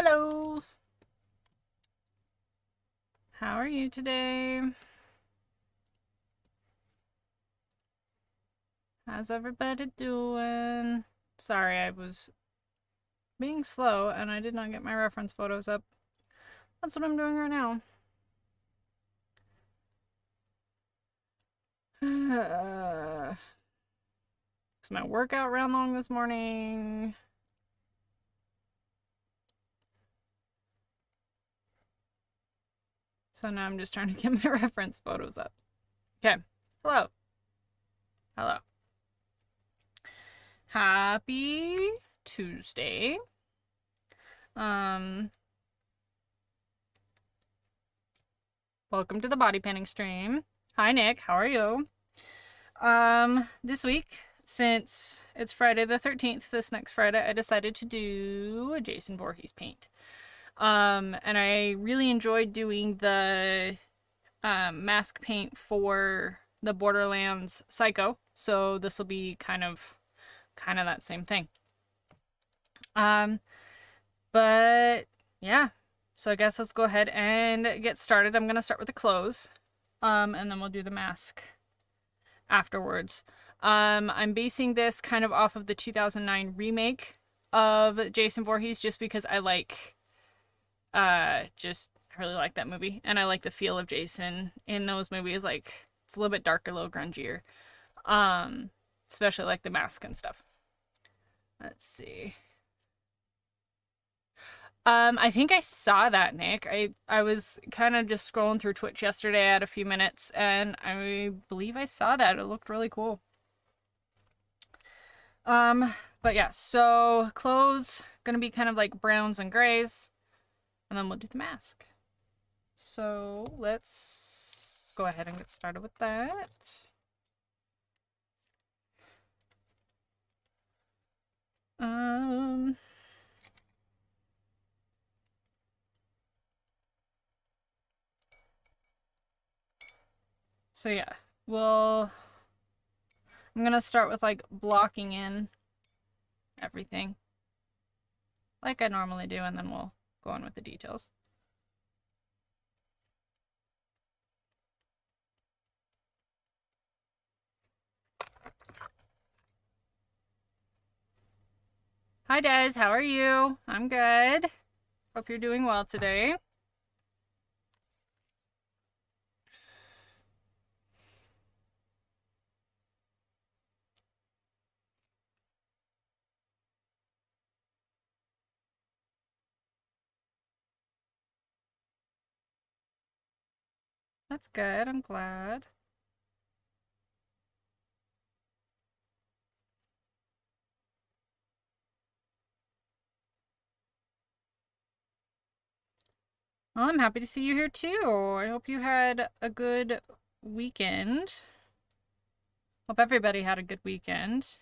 Hello. How are you today? How's everybody doing? Sorry, I was being slow and I did not get my reference photos up. That's what I'm doing right now. Was my workout ran long this morning? So now I'm just trying to get my reference photos up. Okay. Hello. Hello. Happy Tuesday. Welcome to the body painting stream. Hi Nick, how are you? This week, since it's Friday the 13th, this next Friday, I decided to do a Jason Voorhees paint. And I really enjoyed doing the mask paint for the Borderlands Psycho, so this will be kind of that same thing. But yeah, so I guess let's go ahead and get started. I'm gonna start with the clothes, and then we'll do the mask afterwards. I'm basing this kind of off of the 2009 remake of Jason Voorhees just because I like, I really like that movie, and I like the feel of Jason in those movies. Like, it's a little bit darker, a little grungier. Especially like the mask and stuff. Let's see. I think I saw that, Nick. I was kind of just scrolling through Twitch yesterday. I had a few minutes, and I believe I saw that. It looked really cool. But yeah, so clothes gonna be kind of like browns and grays, and then we'll do the mask. So let's go ahead and get started with that. So yeah, I'm gonna start with like blocking in everything like I normally do, and then we'll go in with the details. Hi Des, how are you? I'm good. Hope you're doing well today. That's good, I'm glad. Well, I'm happy to see you here too. I hope you had a good weekend. Hope everybody had a good weekend.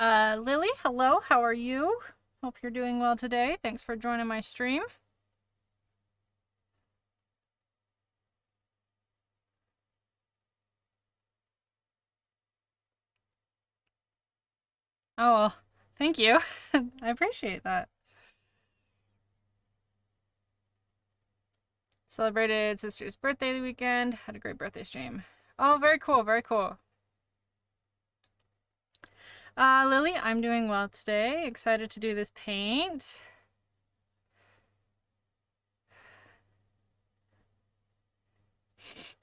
Lily, hello, how are you? Hope you're doing well today. Thanks for joining my stream. Oh, well, thank you. I appreciate that. Celebrated sister's birthday the weekend. Had a great birthday stream. Oh, very cool, very cool. Lily, I'm doing well today. Excited to do this paint.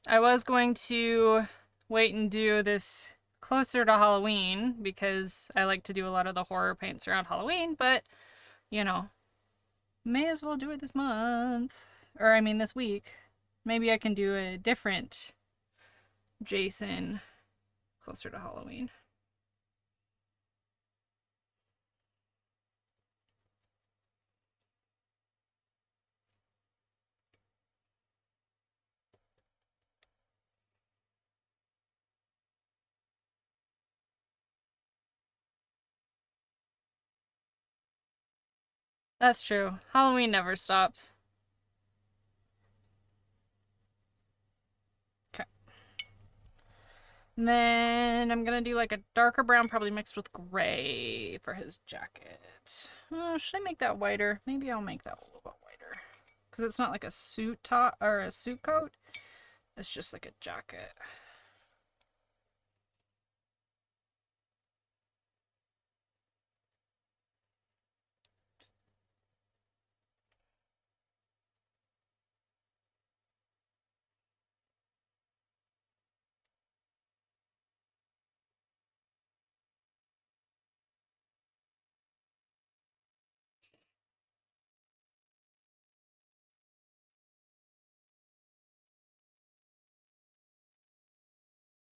I was going to wait and do this closer to Halloween because I like to do a lot of the horror paints around Halloween, but you know, may as well do it this month. Or I mean this week. Maybe I can do a different Jason closer to Halloween. That's true. Halloween never stops. Okay. And then I'm gonna do like a darker brown, probably mixed with gray for his jacket. Should I make that whiter? Maybe I'll make that a little bit whiter. Because it's not like a suit top or a suit coat. It's just like a jacket.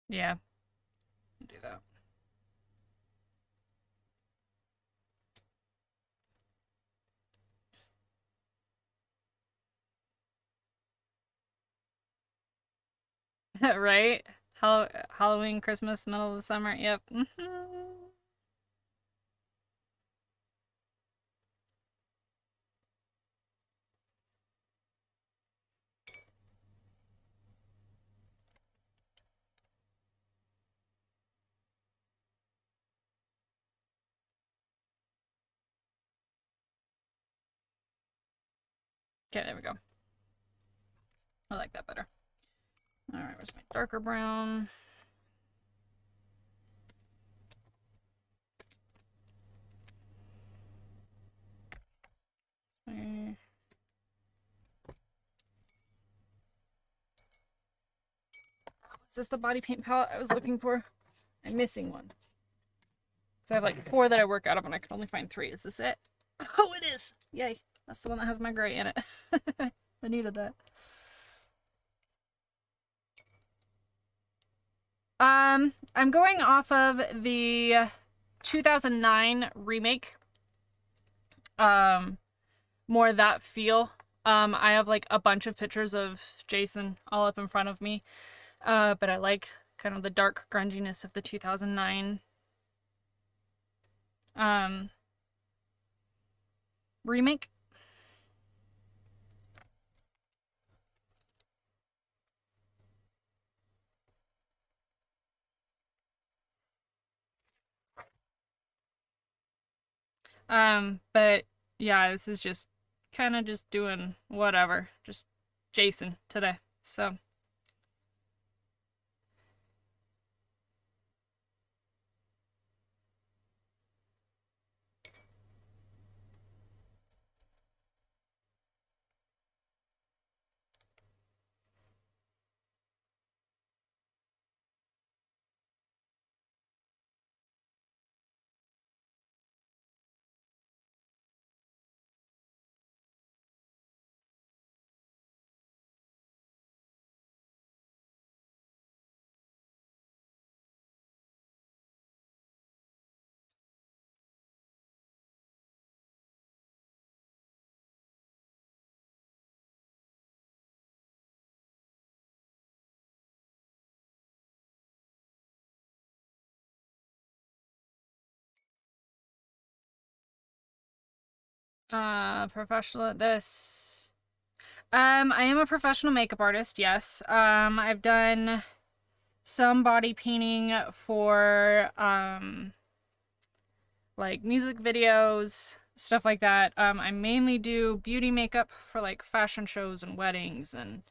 Yeah, do that. Right? Halloween, Christmas, middle of the summer. Yep. Okay, there we go. I like that better. All right, where's my darker brown? Is this the body paint palette I was looking for? I'm missing one. So I have like 4 that I work out of and I can only find 3. Is this it? Oh, it is! Yay. That's the one that has my gray in it. I needed that. I'm going off of the 2009 remake. More that feel. I have like a bunch of pictures of Jason all up in front of me. But I like kind of the dark grunginess of the 2009 remake. But yeah, this is just kind of just doing whatever, just Jason today. So professional at this. I am a professional makeup artist, yes. I've done some body painting for like music videos, stuff like that. I mainly do beauty makeup for like fashion shows and weddings and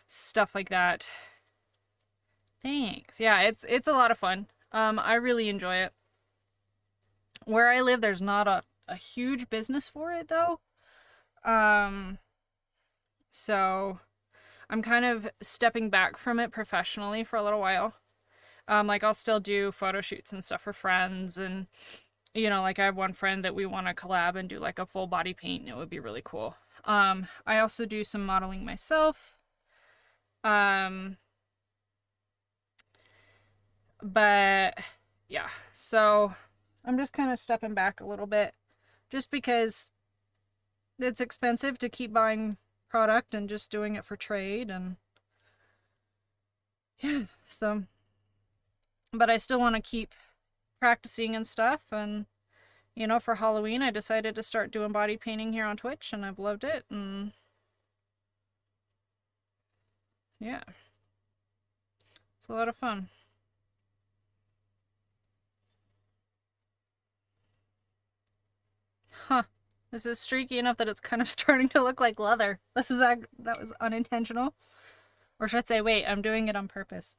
stuff like that. Thanks. Yeah, it's a lot of fun. I really enjoy it. Where I live, there's not a huge business for it though. So I'm kind of stepping back from it professionally for a little while. Like I'll still do photo shoots and stuff for friends, and like I have one friend that we want to collab and do like a full body paint, and it would be really cool. I also do some modeling myself. Um, but yeah, so I'm just kind of stepping back a little bit just because it's expensive to keep buying product and just doing it for trade, and yeah, so but I still want to keep practicing and stuff, and for Halloween I decided to start doing body painting here on Twitch, and I've loved it, and yeah, it's a lot of fun. Huh. This is streaky enough that it's kind of starting to look like leather. That was unintentional. Or should I say, wait, I'm doing it on purpose.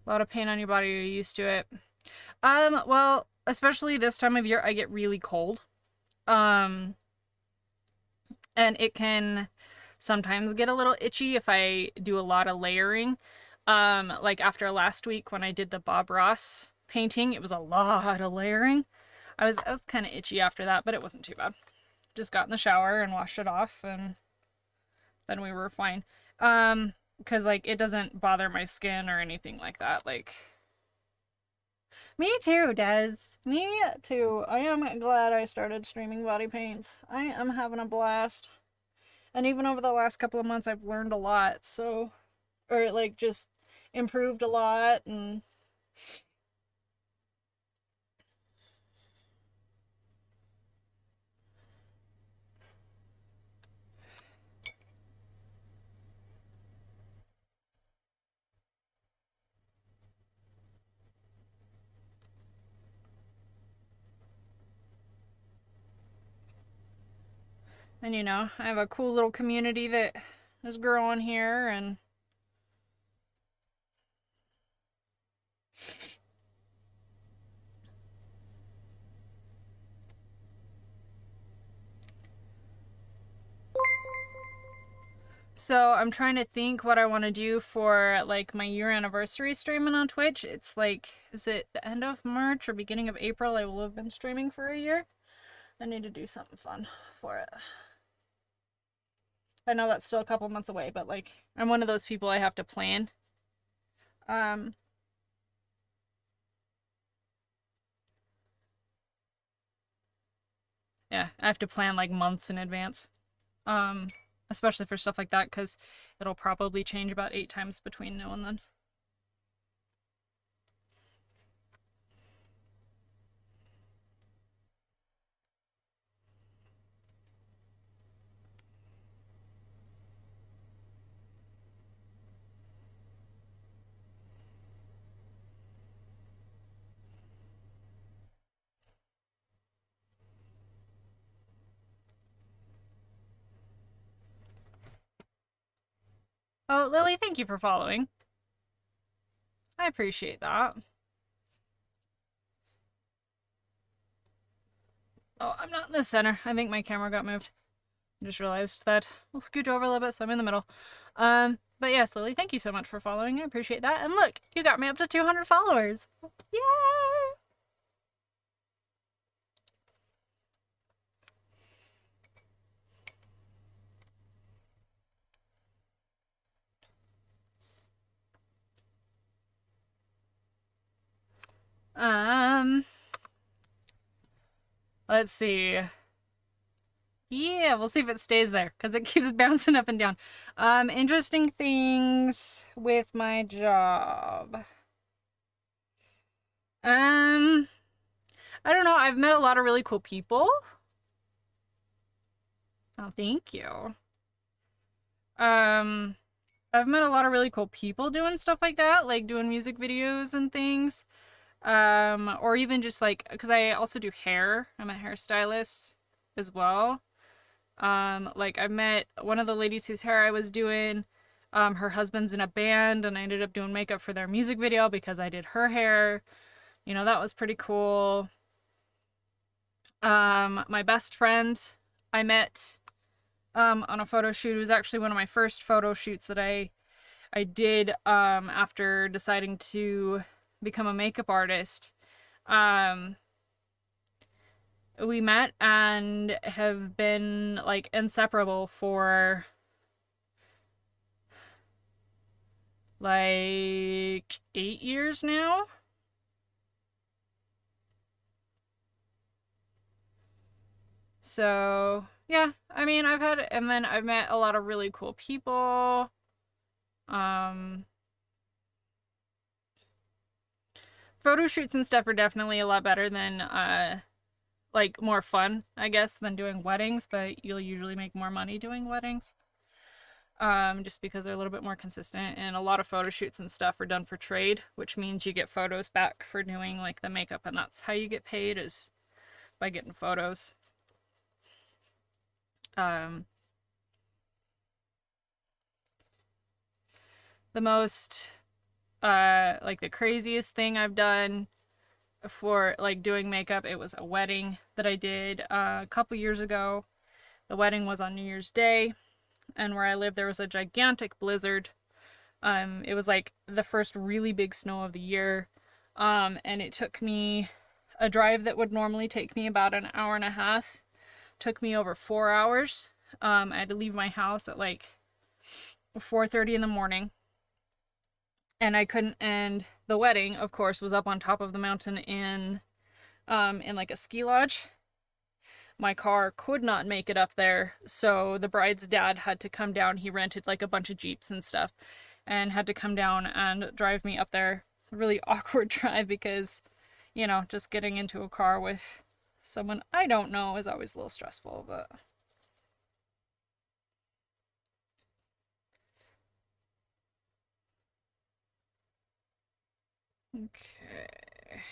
A lot of paint on your body, you're used to it. Well, especially this time of year, I get really cold. And it can sometimes get a little itchy if I do a lot of layering. Like after last week when I did the Bob Ross painting, it was a lot of layering. I was kind of itchy after that, but it wasn't too bad. Just got in the shower and washed it off, and then we were fine. Because like it doesn't bother my skin or anything like that. Like, me too, Des. Me too. I am glad I started streaming body paints. I am having a blast. And even over the last couple of months, I've learned a lot. So, or like just improved a lot, and I have a cool little community that is growing here, and so I'm trying to think what I want to do for like my year anniversary streaming on Twitch. It's like, is it the end of March or beginning of April? I will have been streaming for a year. I need to do something fun for it. I know that's still a couple months away, but like I'm one of those people I have to plan. Um yeah, I have to plan like months in advance. Um Especially for stuff like that, because it'll probably change about 8 times between now and then. Oh, Lily, thank you for following. I appreciate that. Oh, I'm not in the center. I think my camera got moved. I just realized that. We'll scooch over a little bit so I'm in the middle. But yes, Lily, thank you so much for following. I appreciate that. And look, you got me up to 200 followers. Yay! Let's see. Yeah, we'll see if it stays there, because it keeps bouncing up and down. Interesting things with my job. I don't know. I've met a lot of really cool people. Oh, thank you. I've met a lot of really cool people doing stuff like that, like doing music videos and things. Or even just like, because I also do hair. I'm a hairstylist as well. Like I met one of the ladies whose hair I was doing. Her husband's in a band, and I ended up doing makeup for their music video because I did her hair. That was pretty cool. My best friend I met on a photo shoot. It was actually one of my first photo shoots that I did after deciding to become a makeup artist. Um, we met and have been like inseparable for like 8 years now. So yeah, I mean, and then I've met a lot of really cool people. Um, Photo shoots and stuff are definitely a lot better than like more fun, I guess, than doing weddings, but you'll usually make more money doing weddings. Just because they're a little bit more consistent, and a lot of photo shoots and stuff are done for trade, which means you get photos back for doing like the makeup, and that's how you get paid is by getting photos. Um, the most like the craziest thing I've done for like doing makeup, it was a wedding that I did a couple years ago. The wedding was on New Year's Day, and where I live there was a gigantic blizzard. It was like the first really big snow of the year. And it took me a drive that would normally take me about an hour and a half. Took me over 4 hours. I had to leave my house at like 4:30 in the morning, and I couldn't. And the wedding, of course, was up on top of the mountain in like a ski lodge. My car could not make it up there, so the bride's dad had to come down. He rented like a bunch of Jeeps and stuff and had to come down and drive me up there. A really awkward drive because, just getting into a car with someone I don't know is always a little stressful, but okay.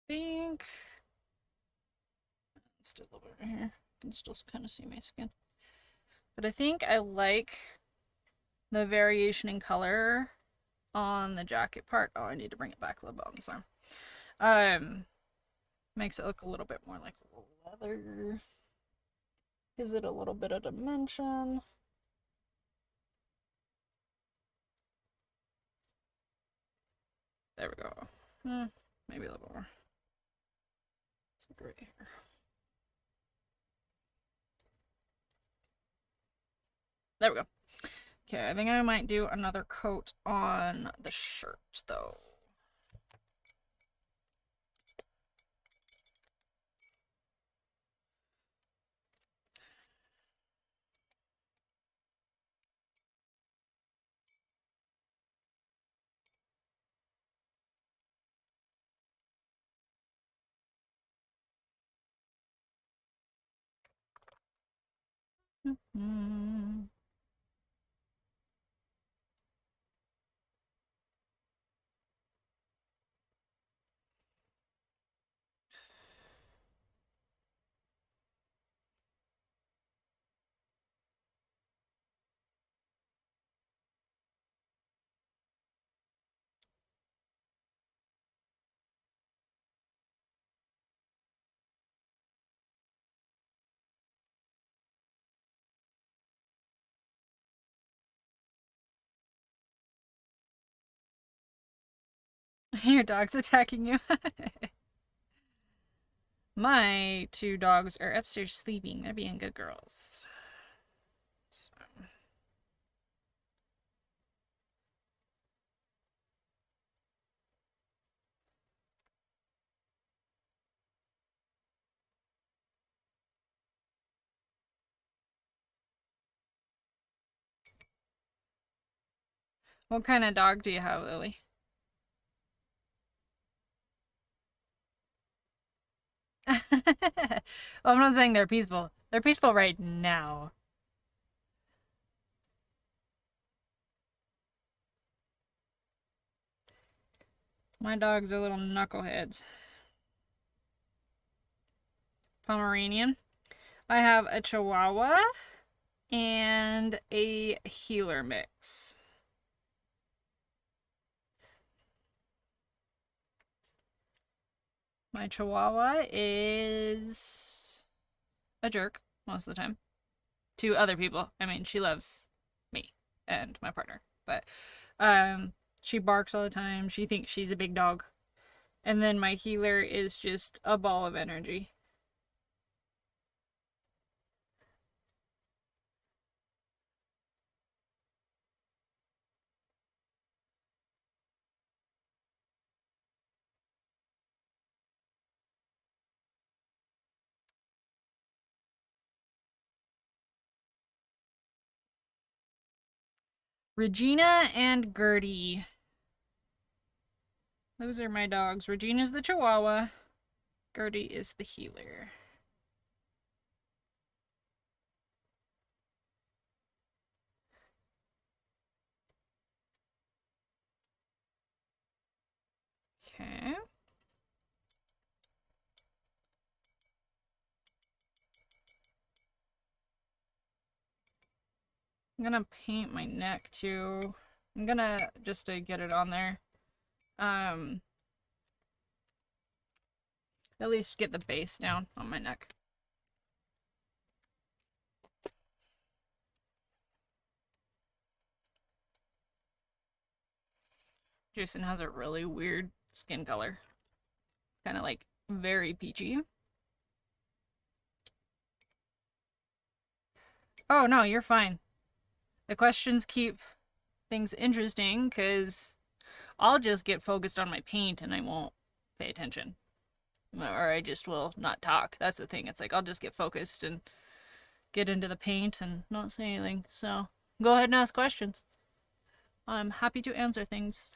I think let's do a little bit right here. You can still kind of see my skin. But I think I like the variation in color on the jacket part. Oh, I need to bring it back a little bit on this arm. Um, Makes it look a little bit more like leather. Gives it a little bit of dimension. There we go. Maybe a little more. Right here. There we go. Okay, I think I might do another coat on the shirt, though. Mm-hmm. Your dog's attacking you. My two dogs are upstairs sleeping. They're being good girls. So. What kind of dog do you have, Lily? Well, I'm not saying they're peaceful. They're peaceful right now. My dogs are little knuckleheads. Pomeranian. I have a Chihuahua and a healer mix. My Chihuahua is a jerk most of the time to other people. I mean, she loves me and my partner, but she barks all the time. She thinks she's a big dog. And then my healer is just a ball of energy. Regina and Gertie. Those are my dogs. Regina's the Chihuahua. Gertie is the healer. Okay. I'm gonna paint my neck too. I'm gonna just to get it on there. At least get the base down on my neck. Jason has a really weird skin color. Kind of like very peachy. Oh no, you're fine. The questions keep things interesting because I'll just get focused on my paint and I won't pay attention. Or I just will not talk. That's the thing. It's like I'll just get focused and get into the paint and not say anything. So go ahead and ask questions. I'm happy to answer things.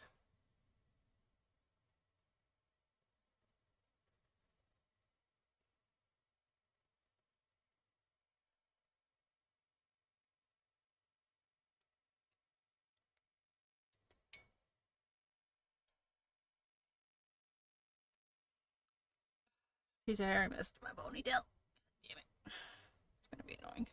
Piece of hair I missed my ponytail. Damn it. It's gonna be annoying.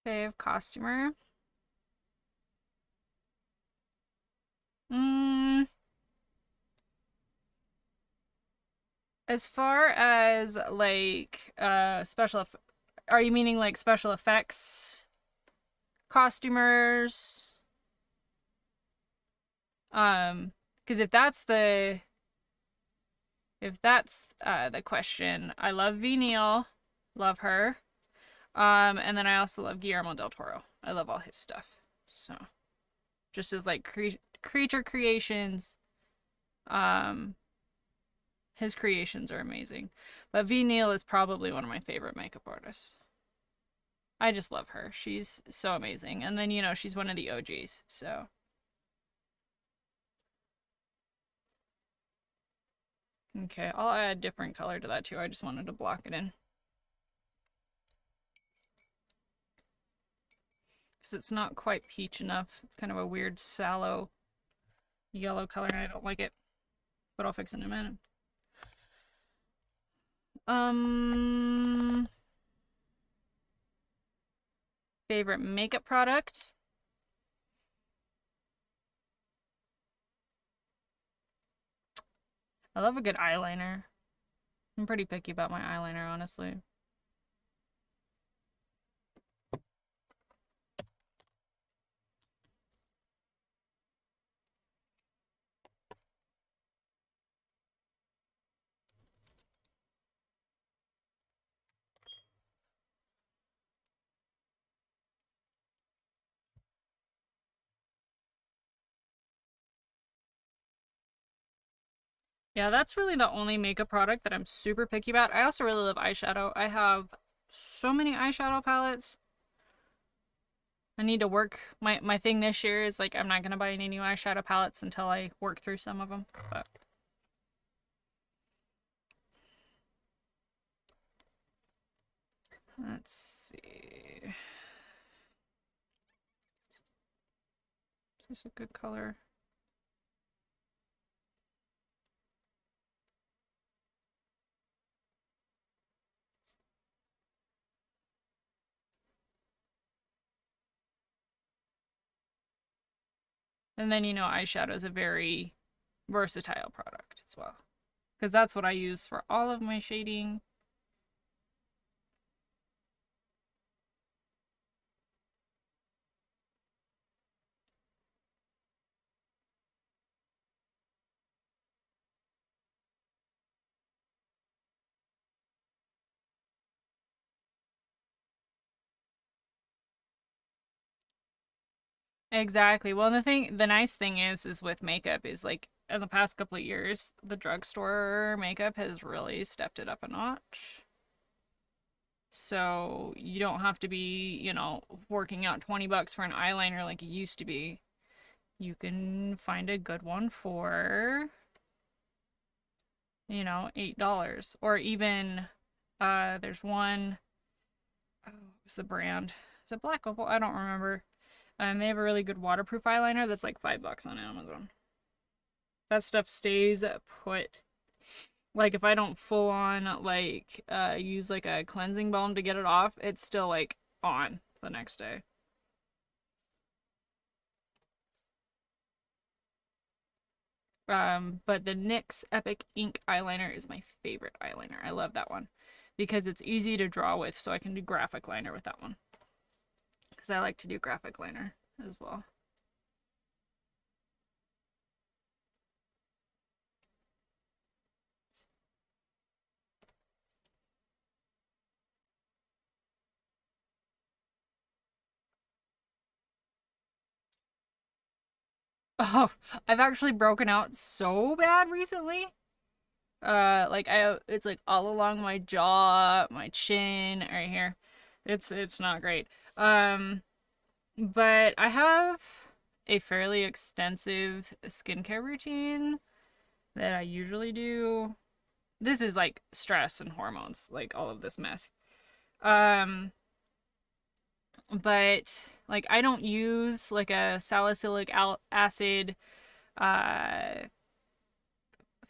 Fave costumer. Mm, as far as like are you meaning like special effects costumers? Because if that's the question, I love V Neil, love her. And then I also love Guillermo del Toro. I love all his stuff. So just as like creature creations, um, his creations are amazing. But V Neil is probably one of my favorite makeup artists. I just love her. She's so amazing. And then she's one of the OGs. So okay, I'll add different color to that too. I just wanted to block it in. Because it's not quite peach enough. It's kind of a weird sallow yellow color and I don't like it. But I'll fix it in a minute. Favorite makeup product? I love a good eyeliner. I'm pretty picky about my eyeliner, honestly. Yeah, that's really the only makeup product that I'm super picky about. I also really love eyeshadow. I have so many eyeshadow palettes. I need to work. My thing this year is like I'm not gonna buy any new eyeshadow palettes until I work through some of them. But let's see. Is this a good color? And then eyeshadow is a very versatile product as well. Because that's what I use for all of my shading. Exactly. Well, the nice thing is with makeup is like in the past couple of years, the drugstore makeup has really stepped it up a notch. So you don't have to be, working out 20 bucks for an eyeliner like it used to be. You can find a good one for, $8 or even there's one, oh, what's the brand? Is it Black Opal? I don't remember. They have a really good waterproof eyeliner that's like $5 on Amazon. That stuff stays put. Like if I don't full on like use like a cleansing balm to get it off, it's still like on the next day. But the NYX Epic Ink eyeliner is my favorite eyeliner. I love that one because it's easy to draw with, so I can do graphic liner with that one. Because I like to do graphic liner as well. Oh, I've actually broken out so bad recently. Like it's like all along my jaw, my chin, right here. It's not great. But I have a fairly extensive skincare routine that I usually do. This is like stress and hormones, like all of this mess. Um, but like I don't use like a salicylic acid uh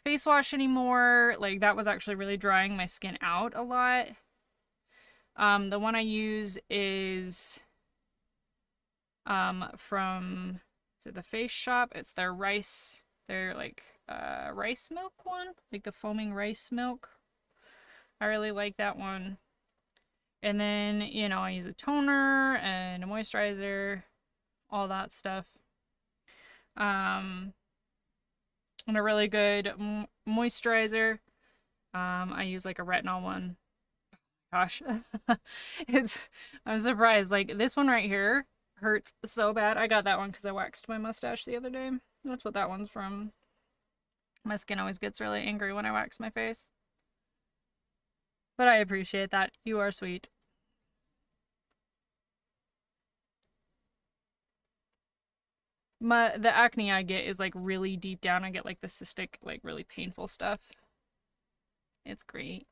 face wash anymore. Like that was actually really drying my skin out a lot. The one I use is from, is it the Face Shop? It's their rice, their like rice milk one, like the foaming rice milk. I really like that one. And then, I use a toner and a moisturizer, all that stuff. Um, and a really good moisturizer. I use like a retinol one. Gosh, it's, I'm surprised. Like this one right here hurts so bad. I got that one because I waxed my mustache the other day. That's what that one's from. My skin always gets really angry when I wax my face. But I appreciate that. You are sweet. The acne I get is like really deep down. I get like the cystic, like really painful stuff. It's great.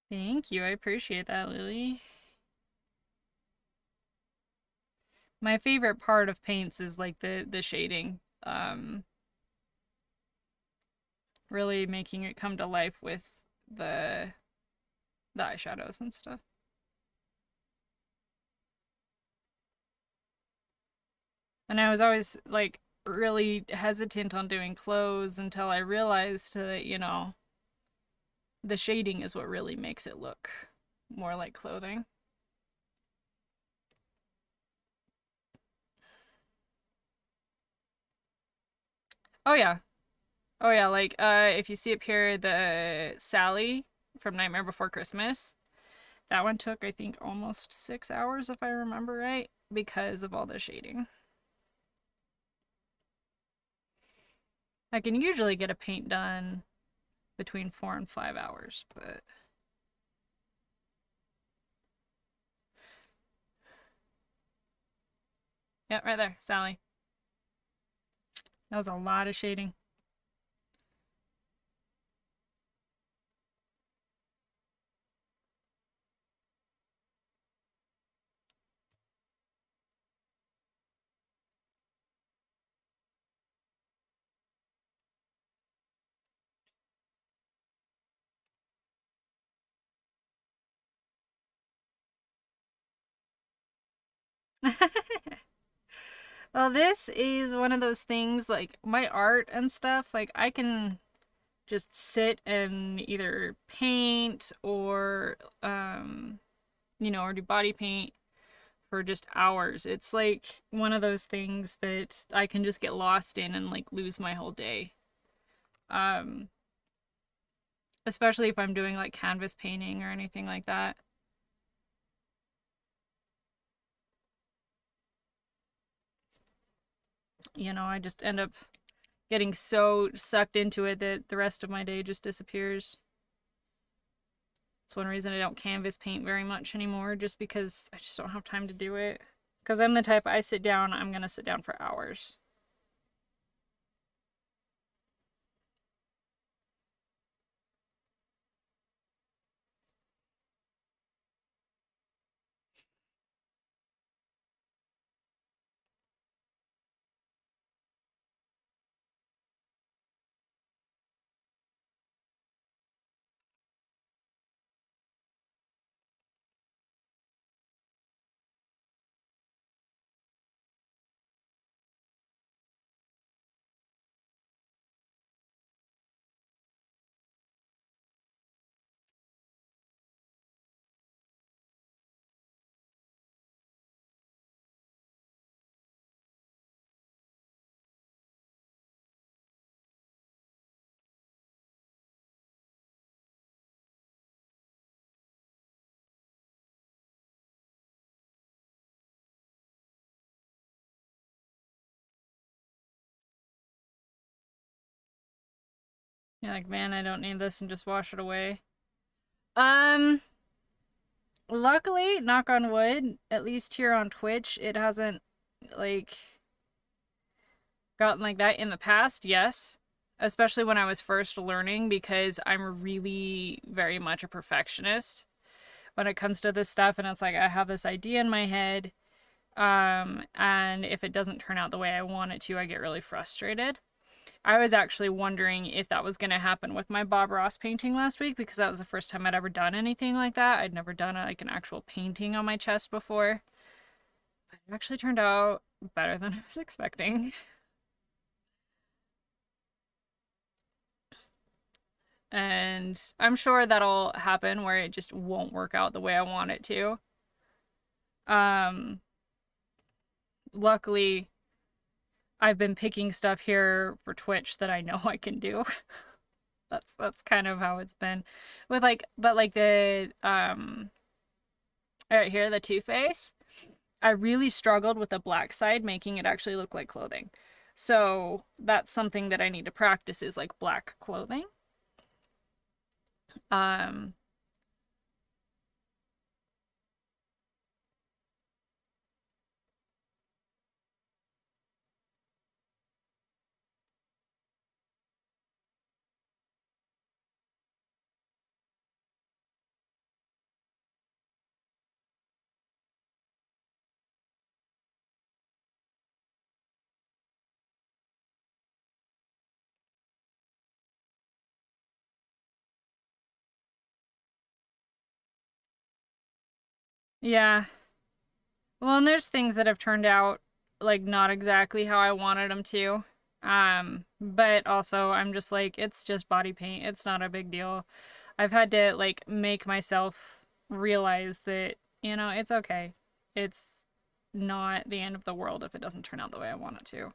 Thank you. I appreciate that, Lily. My favorite part of paints is like the shading. Really making it come to life with the the eyeshadows and stuff. And I was always like really hesitant on doing clothes until I realized that, the shading is what really makes it look more like clothing. Oh yeah. Oh yeah, like if you see up here the Sally from Nightmare Before Christmas, that one took I think almost 6 hours if I remember right because of all the shading. I can usually get a paint done between 4 and 5 hours, but yeah, right there, Sally. That was a lot of shading. Well, this is one of those things like my art and stuff, like I can just sit and either paint or or do body paint for just hours. It's like one of those things that I can just get lost in and like lose my whole day. Um Especially if I'm doing like canvas painting or anything like that. I just end up getting so sucked into it that the rest of my day just disappears. It's one reason I don't canvas paint very much anymore, just because I just don't have time to do it. Because I'm the type, I sit down, I'm gonna sit down for hours. You're like, man, I don't need this, and just wash it away. Um, Luckily, knock on wood, at least here on Twitch, it hasn't, like, gotten like that in the past, yes. Especially when I was first learning, because I'm really very much a perfectionist when it comes to this stuff, and it's like I have this idea in my head And if it doesn't turn out the way I want it to, I get really frustrated. I was actually wondering if that was going to happen with my Bob Ross painting last week, because that was the first time I'd ever done anything like that. I'd never done like an actual painting on my chest before. But it actually turned out better than I was expecting. And I'm sure that'll happen where it just won't work out the way I want it to. Um, Luckily, I've been picking stuff here for Twitch that I know I can do. That's kind of how it's been with like the right here, the Two Face. I really struggled with the black side, making it actually look like clothing. So that's something that I need to practice, is like black clothing. Um yeah. Well, and there's things that have turned out like not exactly how I wanted them to. But also I'm just like, it's just body paint. It's not a big deal. I've had to like make myself realize that, it's okay. It's not the end of the world if it doesn't turn out the way I want it to.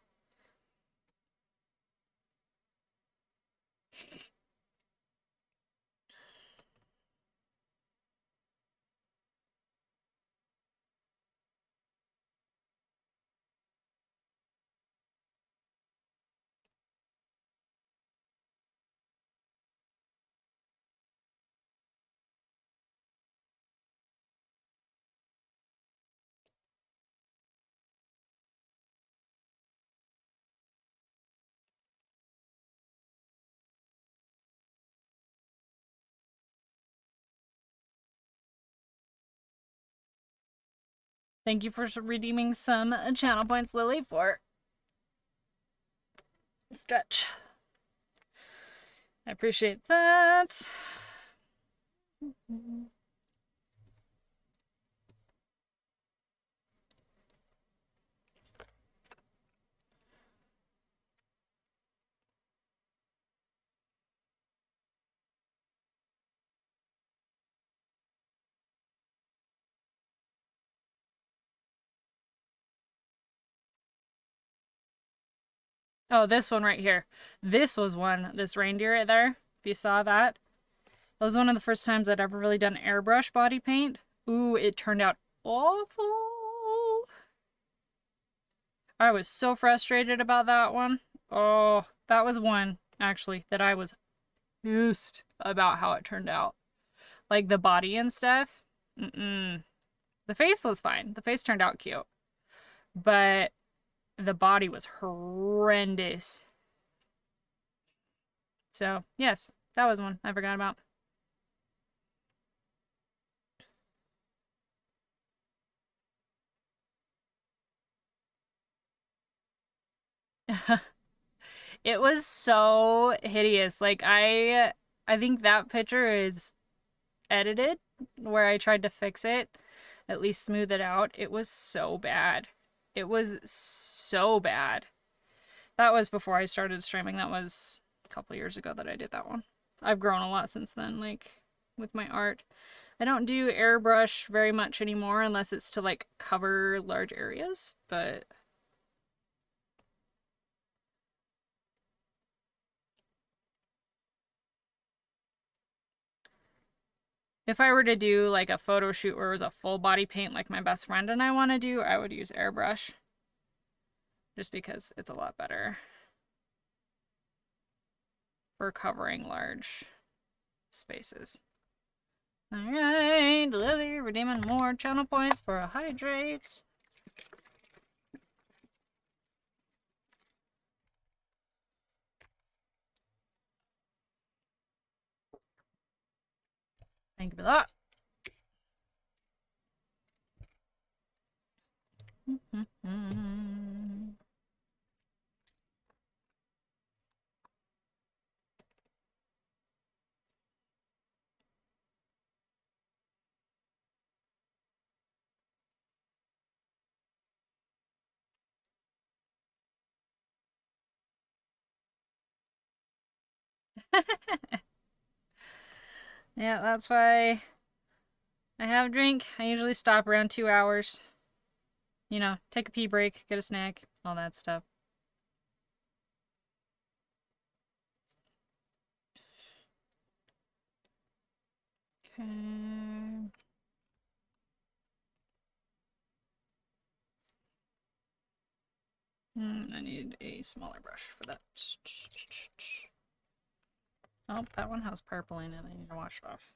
Thank you for redeeming some channel points, Lily, for stretch. I appreciate that. Oh, this one right here. This was one, this reindeer right there. If you saw that. That was one of the first times I'd ever really done airbrush body paint. Ooh, it turned out awful. I was so frustrated about that one. Oh, that was one, actually, that I was pissed about how it turned out. Like the body and stuff. Mm-mm. The face was fine. The face turned out cute. But the body was horrendous. So, yes, that was one I forgot about. It was so hideous. Like I think that picture is edited where I tried to fix it, at least smooth it out. It was so bad. It was so bad. That was before I started streaming. That was a couple years ago that I did that one. I've grown a lot since then, like with my art. I don't do airbrush very much anymore unless it's to like cover large areas, but if I were to do like a photo shoot where it was a full body paint like my best friend and I want to do, I would use airbrush. Just because it's a lot better for covering large spaces. Alright, Lily redeeming more channel points for a hydrate. Thank you for that. Yeah, that's why I have a drink. I usually stop around 2 hours. You know, take a pee break, get a snack, all that stuff. Okay. I need a smaller brush for that. Oh, that one has purple in it. I need to wash it off.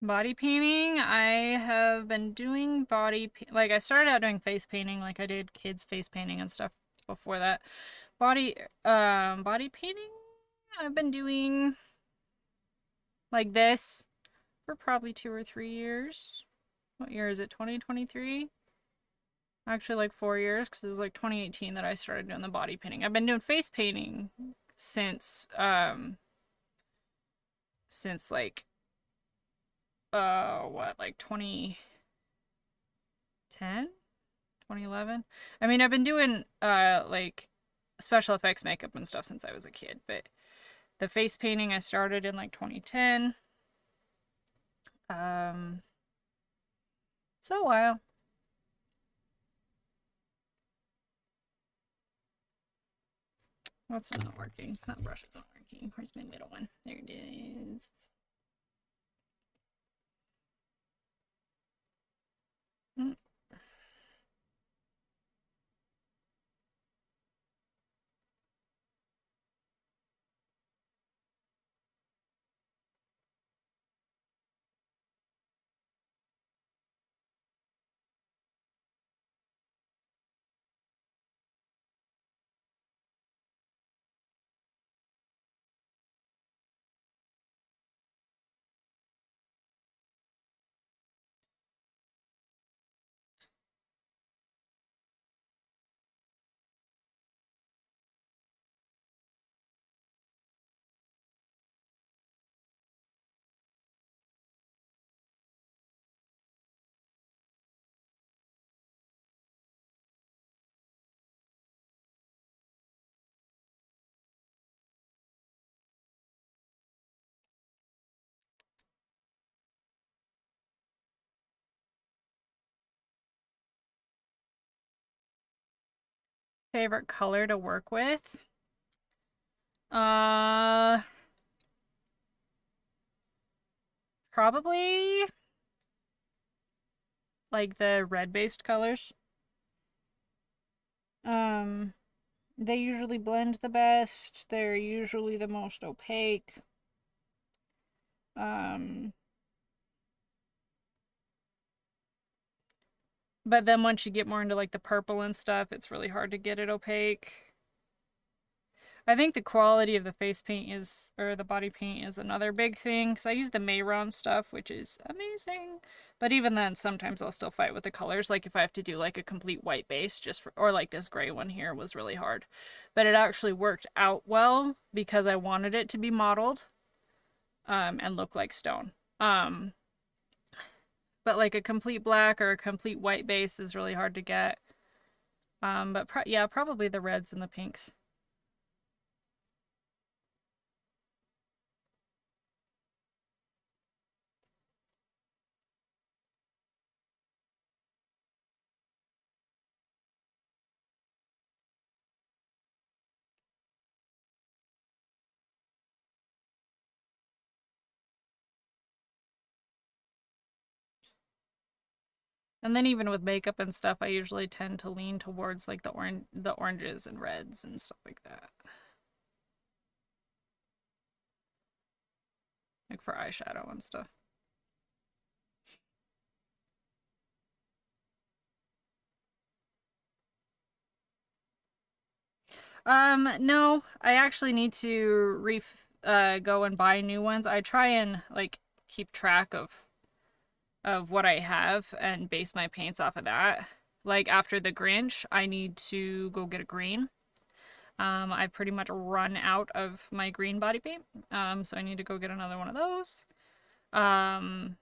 Body painting, I have been doing like I started out doing face painting, like I did kids face painting and stuff before that. Body painting, I've been doing like this for probably 2 or 3 years. What year is it? 2023? Actually, like 4 years, because it was like 2018 that I started doing the body painting. I've been doing face painting since like what, like 2010, 2011. I mean, I've been doing like special effects makeup and stuff since I was a kid, but the face painting I started in like 2010. Um, so a while. What's not working? That brush is not working. Where's my middle one? There it is. Mm. Favorite color to work with? Uh, Probably like the red-based colors. Um, they usually blend the best. They're usually the most opaque. Um, but then once you get more into like the purple and stuff, it's really hard to get it opaque. I think the quality of the face paint is, or the body paint is another big thing, because I use the Mayron stuff, which is amazing. But even then, sometimes I'll still fight with the colors. Like if I have to do like a complete white base, or like this gray one here was really hard. But it actually worked out well because I wanted it to be mottled, and look like stone. But like a complete black or a complete white base is really hard to get. But yeah, probably the reds and the pinks. And then even with makeup and stuff, I usually tend to lean towards like the oranges and reds and stuff like that. Like for eyeshadow and stuff. No, I actually need to go and buy new ones. I try and like keep track of what I have and base my paints off of that. Like after the Grinch, I need to go get a green. I've pretty much run out of my green body paint. So I need to go get another one of those. Um,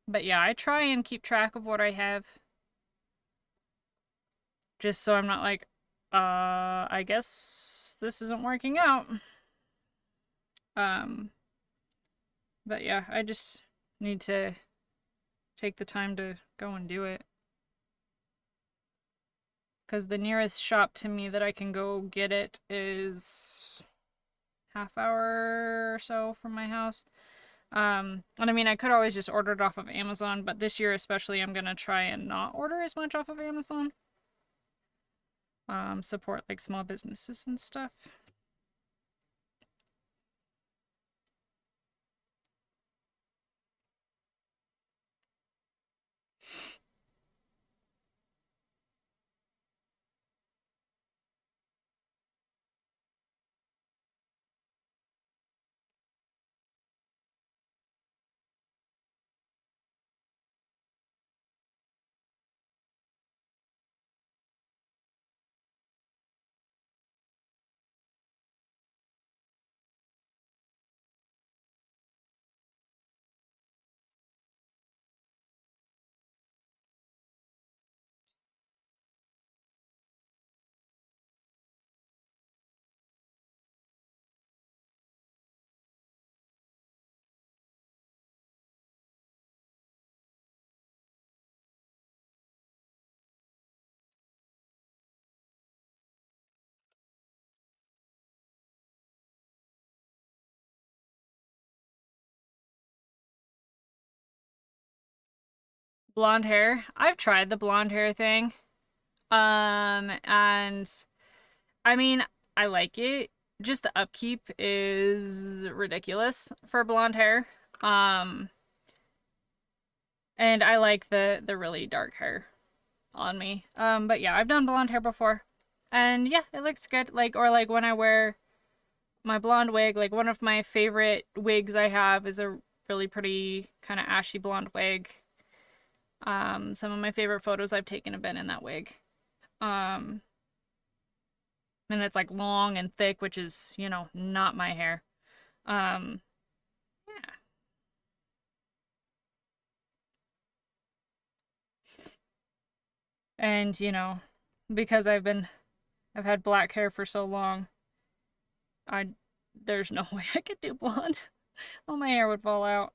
but yeah, I try and keep track of what I have just so I'm not like, I guess this isn't working out. Um, but yeah, I just need to take the time to go and do it. Because the nearest shop to me that I can go get it is half hour or so from my house. And I mean, I could always just order it off of Amazon, but this year especially, I'm gonna try and not order as much off of Amazon. Support like small businesses and stuff. Blonde hair. I've tried the blonde hair thing. And I mean, I like it. Just the upkeep is ridiculous for blonde hair. Um, and I like the really dark hair on me. But yeah, I've done blonde hair before. And yeah, it looks good. Like or like when I wear my blonde wig, like one of my favorite wigs I have is a really pretty kind of ashy blonde wig. Some of my favorite photos I've taken have been in that wig. Um, and it's like long and thick, which is, not my hair. Um, yeah. And, because I've had black hair for so long, I there's no way I could do blonde. All my hair would fall out.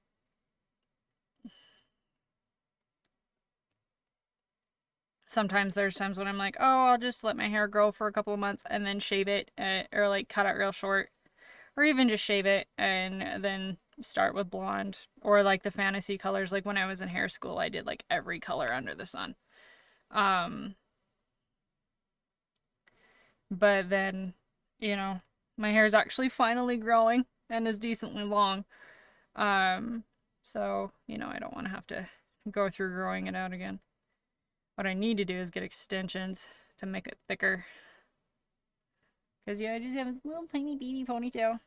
Sometimes there's times when I'm like, oh, I'll just let my hair grow for a couple of months and then shave it or like cut it real short or even just shave it and then start with blonde or like the fantasy colors. Like when I was in hair school, I did like every color under the sun. Um, but then, you know, my hair is actually finally growing and is decently long. Um, so, I don't want to have to go through growing it out again. What I need to do is get extensions to make it thicker. Because, yeah, I just have a little tiny baby ponytail.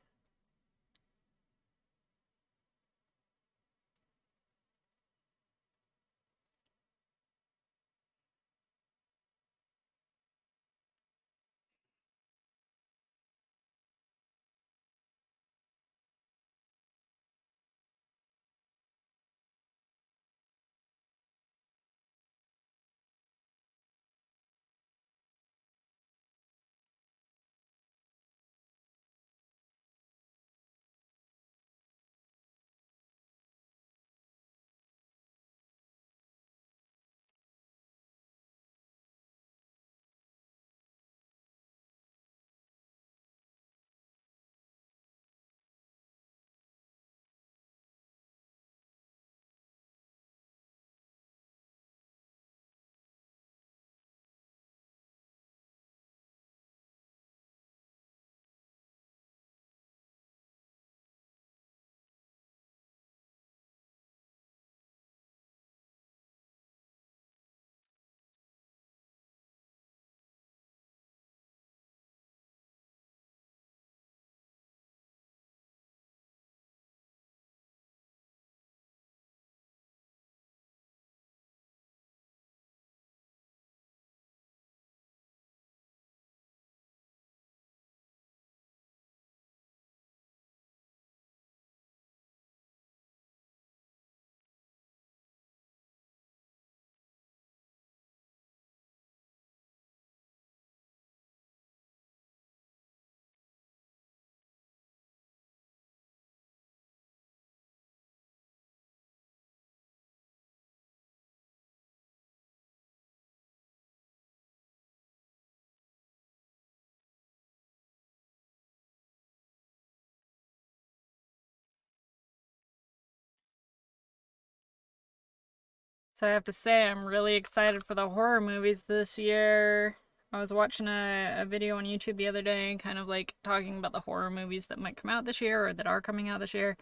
So I have to say, I'm really excited for the horror movies this year. I was watching a video on YouTube the other day, kind of like talking about the horror movies that might come out this year or that are coming out this year.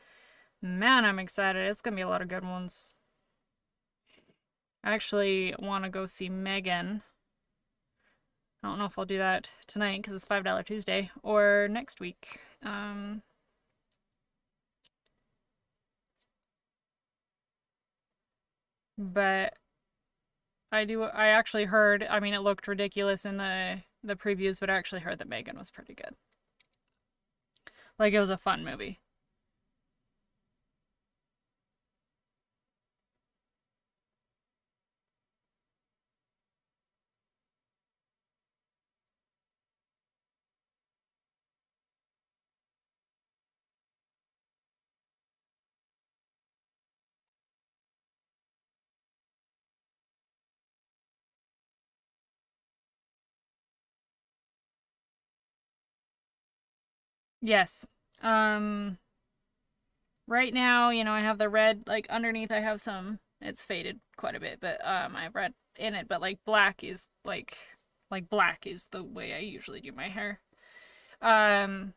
Man, I'm excited. It's gonna be a lot of good ones. I actually want to go see Megan. I don't know if I'll do that tonight because it's $5 Tuesday or next week. But I actually heard, I mean, it looked ridiculous in the previews, but I actually heard that Megan was pretty good. Like, it was a fun movie. Yes. Um, right now, I have the red, like, underneath I have some, it's faded quite a bit, but, I have red in it, but, like, black is, like, black is the way I usually do my hair. And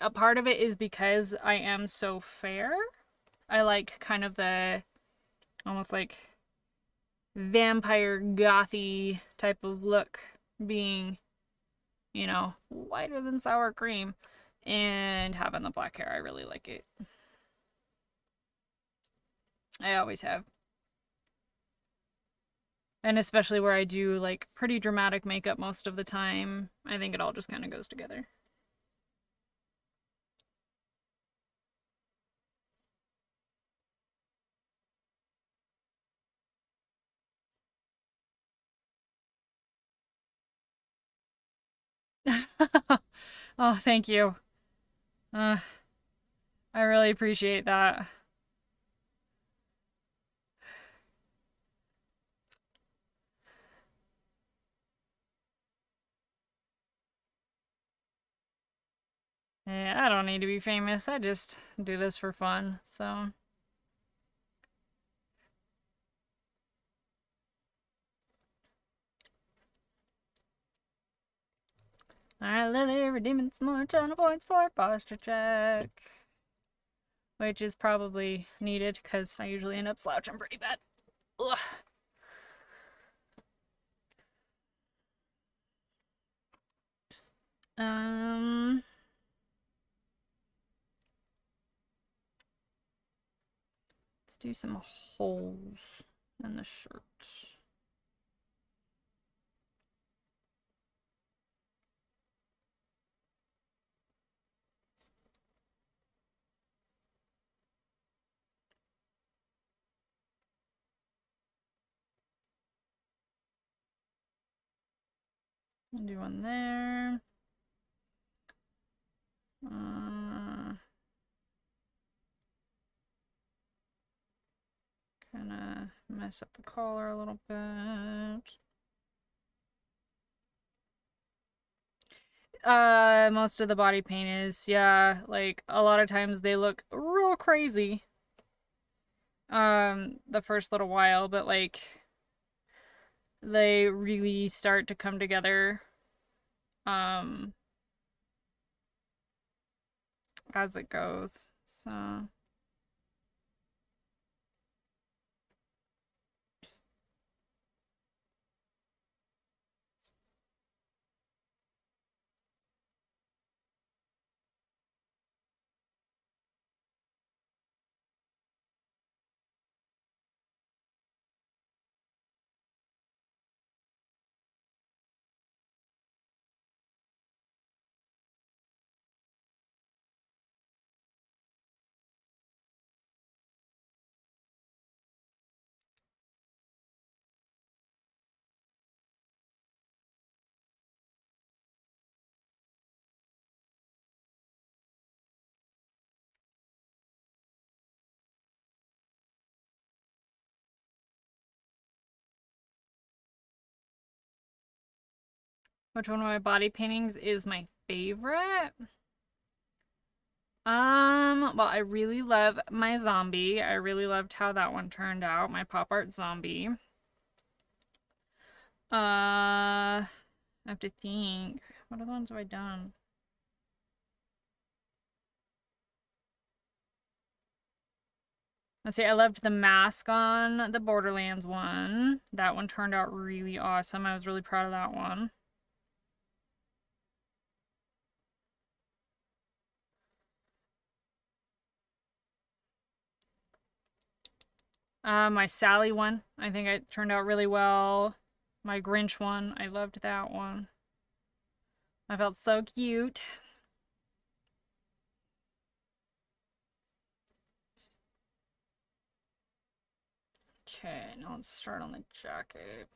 a part of it is because I am so fair. I like kind of the almost like vampire gothy type of look, being, whiter than sour cream, and having the black hair. I really like it. I always have. And especially where I do like pretty dramatic makeup most of the time, I think it all just kind of goes together. Oh, thank you. Uh, I really appreciate that. Yeah, I don't need to be famous. I just do this for fun. So, alright, Lily, redeeming some more channel points for posture check. Which is probably needed because I usually end up slouching pretty bad. Ugh. Um, let's do some holes in the shirt. Do one there. Kind of mess up the collar a little bit. Most of the body paint is, yeah, like a lot of times they look real crazy. The first little while, but like they really start to come together um as it goes. So which one of my body paintings is my favorite? Well, I really love my zombie. I really loved how that one turned out, my pop art zombie. I have to think. What other ones have I done? Let's see, I loved the mask on the Borderlands one. That one turned out really awesome. I was really proud of that one. My Sally one, I think it turned out really well. My Grinch one, I loved that one. I felt so cute. Okay, now let's start on the jacket.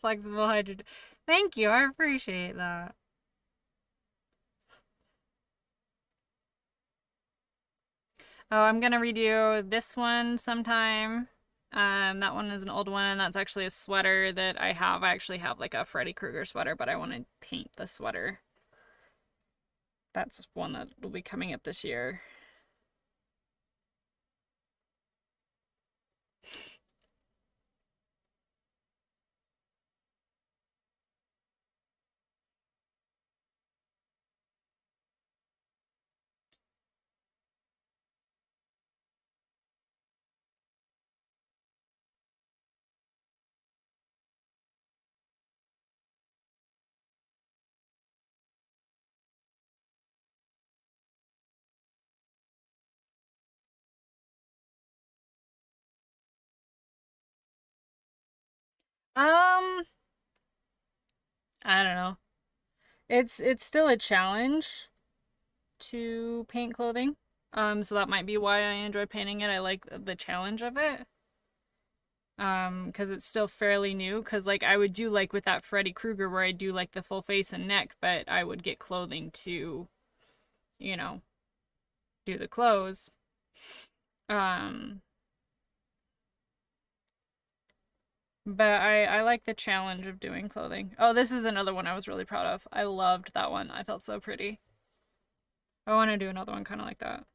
Flexible hydrogen. Thank you, I appreciate that. Oh, I'm gonna redo this one sometime. That one is an old one, and that's actually a sweater that I have. I actually have like a Freddy Krueger sweater, but I want to paint the sweater. That's one that will be coming up this year. Um, I don't know. It's still a challenge to paint clothing. So that might be why I enjoy painting it. I like the challenge of it. Because it's still fairly new. Because like I would do like with that Freddy Krueger where I do like the full face and neck, but I would get clothing to, you know, do the clothes. Um, but I like the challenge of doing clothing. Oh, this is another one I was really proud of. I loved that one. I felt so pretty. I want to do another one kind of like that.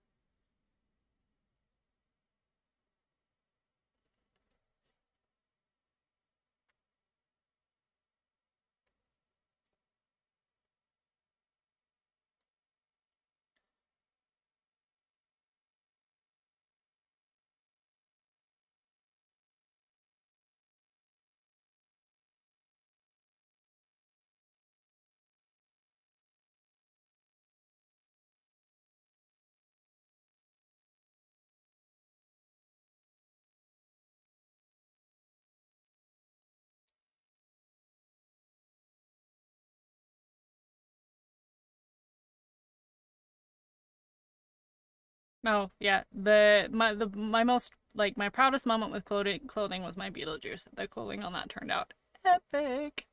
Oh yeah, my most like my proudest moment with clothing was my Beetlejuice. The clothing on that turned out epic.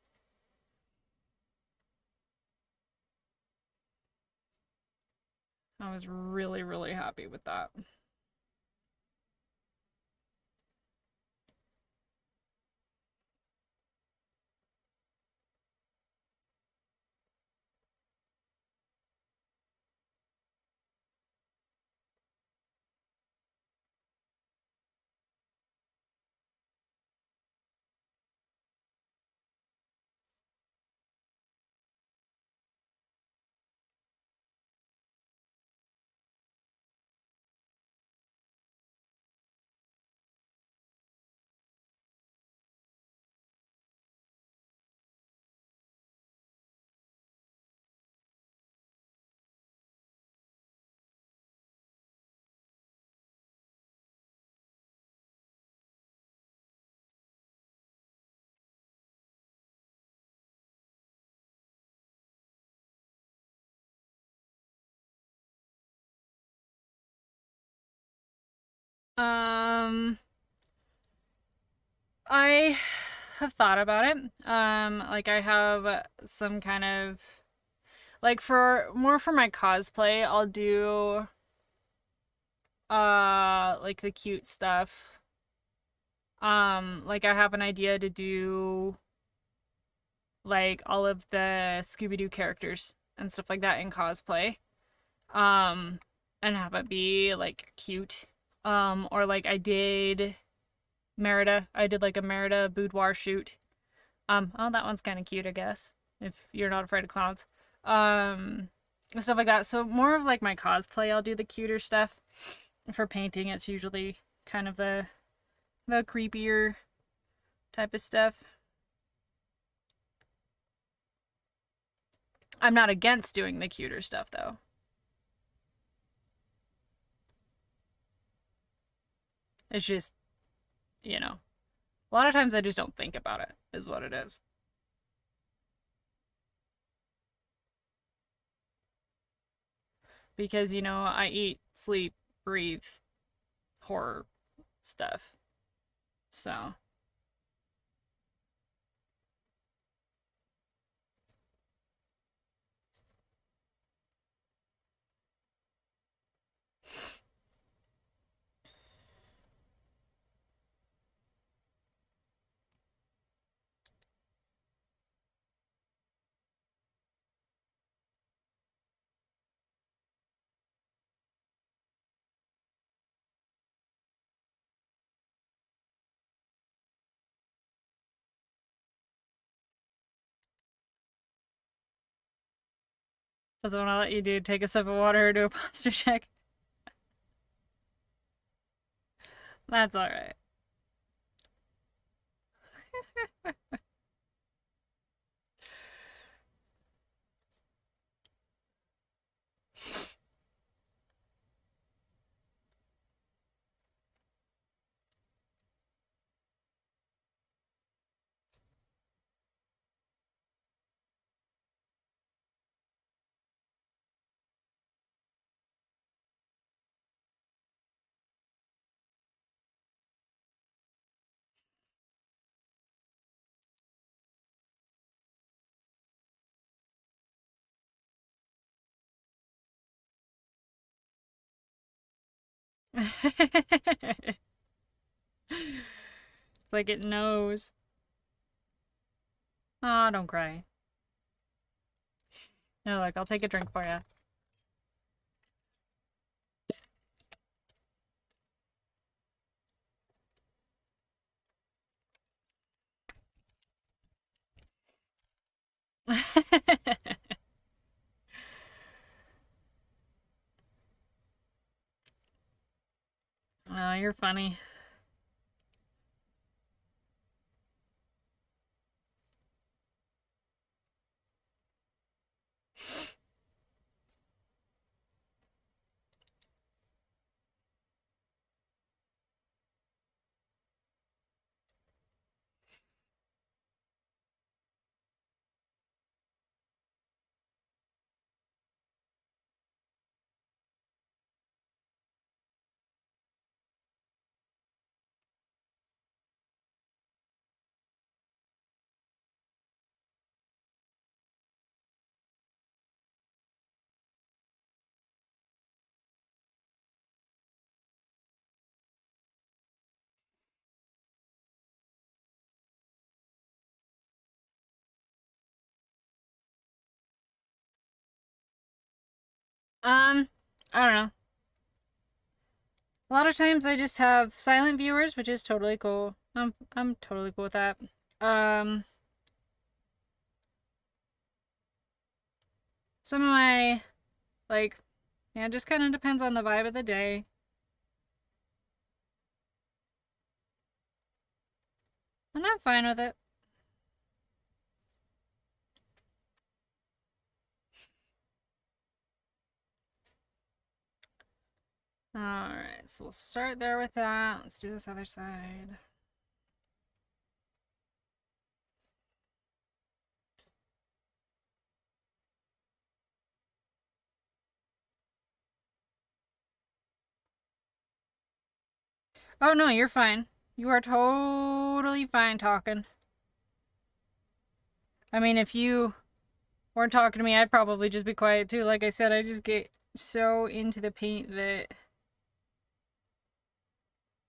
I was really happy with that. Um, I have thought about it. Like I have some kind of like for more for my cosplay, I'll do like the cute stuff. Like I have an idea to do like all of the Scooby-Doo characters and stuff like that in cosplay. Um, and have it be like cute. Or like I did Merida. I did like a Merida boudoir shoot. Oh, that one's kind of cute, I guess, if you're not afraid of clowns. Um, Stuff like that. So more of like my cosplay, I'll do the cuter stuff. For painting, it's usually kind of the creepier type of stuff. I'm not against doing the cuter stuff though. It's just, you know, a lot of times I just don't think about it, is what it is. Because, I eat, sleep, breathe horror stuff. So, doesn't want to let you do take a sip of water or do a posture check. That's alright. It's like it knows. Oh, don't cry. No, look, I'll take a drink for you. Oh, you're funny. Um, I don't know. A lot of times I just have silent viewers, which is totally cool. I'm totally cool with that. Um, some of my like, yeah, it just kind of depends on the vibe of the day. And I'm fine with it. Alright, so we'll start there with that. Let's do this other side. Oh no, you're fine. You are totally fine talking. I mean, if you weren't talking to me, I'd probably just be quiet too. Like I said, I just get so into the paint that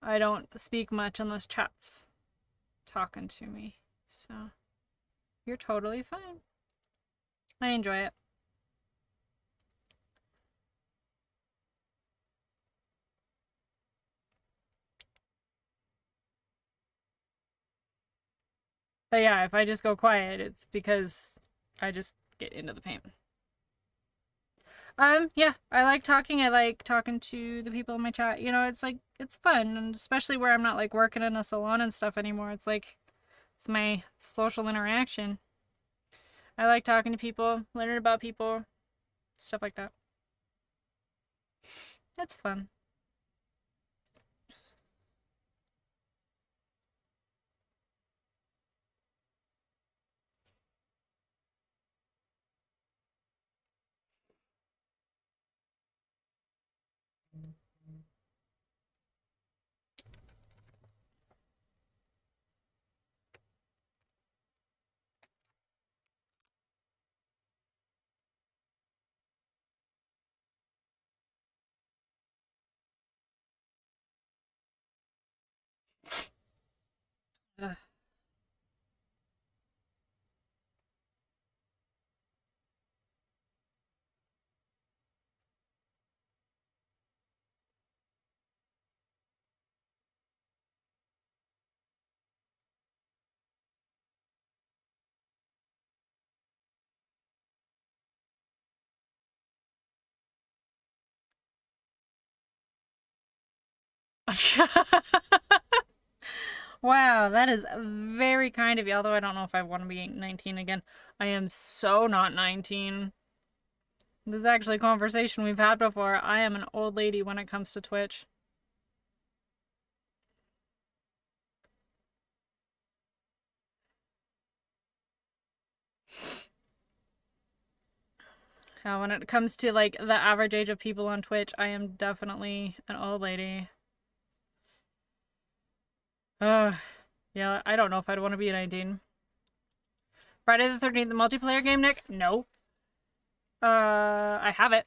I don't speak much unless chat's talking to me. So, you're totally fine. I enjoy it. But yeah, if I just go quiet, it's because I just get into the paint. Yeah, I like talking. I like talking to the people in my chat. You know, it's like it's fun, and especially where I'm not like working in a salon and stuff anymore. It's like it's my social interaction. I like talking to people, learning about people, stuff like that. It's fun. Ugh. Wow, that is very kind of you. Although I don't know if I want to be 19 again. I am so not 19. This is actually a conversation we've had before. I am an old lady when it comes to Twitch. When it comes to like the average age of people on Twitch, I am definitely an old lady. Ugh. Yeah, I don't know if I'd want to be 19. Friday the 13th, the multiplayer game, Nick? No. I have it.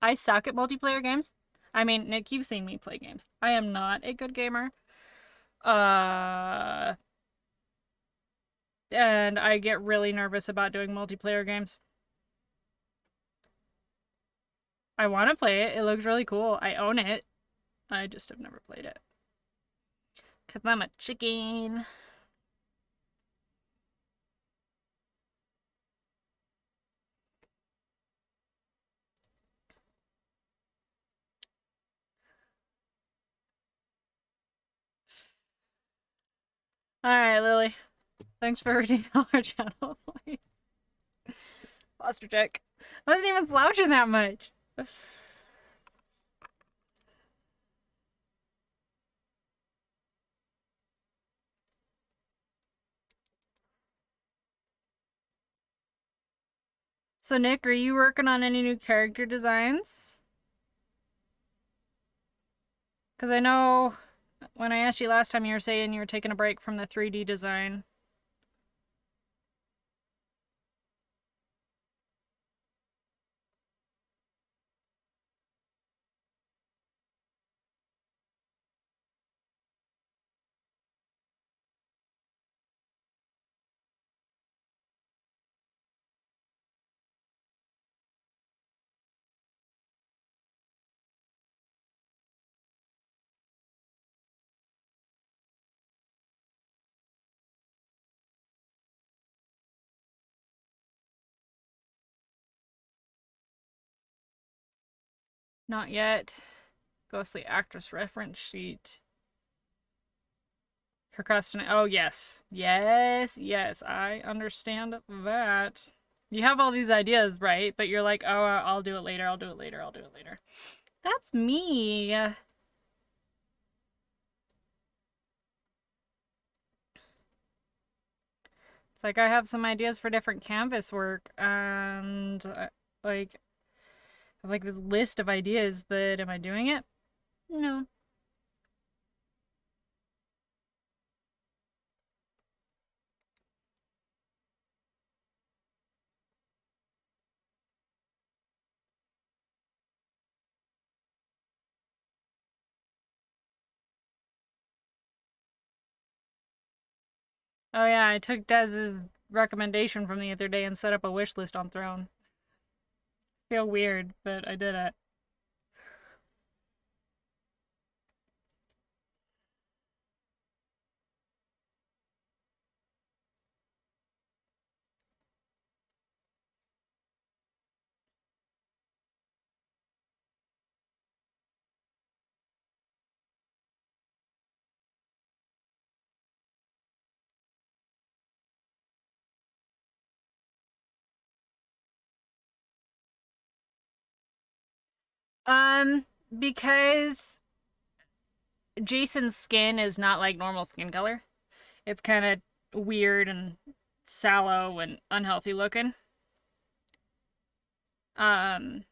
I suck at multiplayer games. I mean, Nick, you've seen me play games. I am not a good gamer. Uh, and I get really nervous about doing multiplayer games. I want to play it. It looks really cool. I own it. I just have never played it. Because I'm a chicken. Alright, Lily. Thanks for $13 channel. Foster check. I wasn't even slouching that much. So, Nick, are you working on any new character designs? Because I know when I asked you last time, you were saying you were taking a break from the 3D design. Not yet. Ghostly actress reference sheet. Procrastinate. Oh, yes. Yes, yes. I understand that. You have all these ideas, right? But you're like, oh, I'll do it later. I'll do it later. I'll do it later. That's me. It's like I have some ideas for different canvas work and like I have like this list of ideas, but am I doing it? No. Oh yeah, I took Dez's recommendation from the other day and set up a wish list on Throne. Feel weird, but I did it. Because Jason's skin is not like normal skin color. It's kind of weird and sallow and unhealthy looking. Um,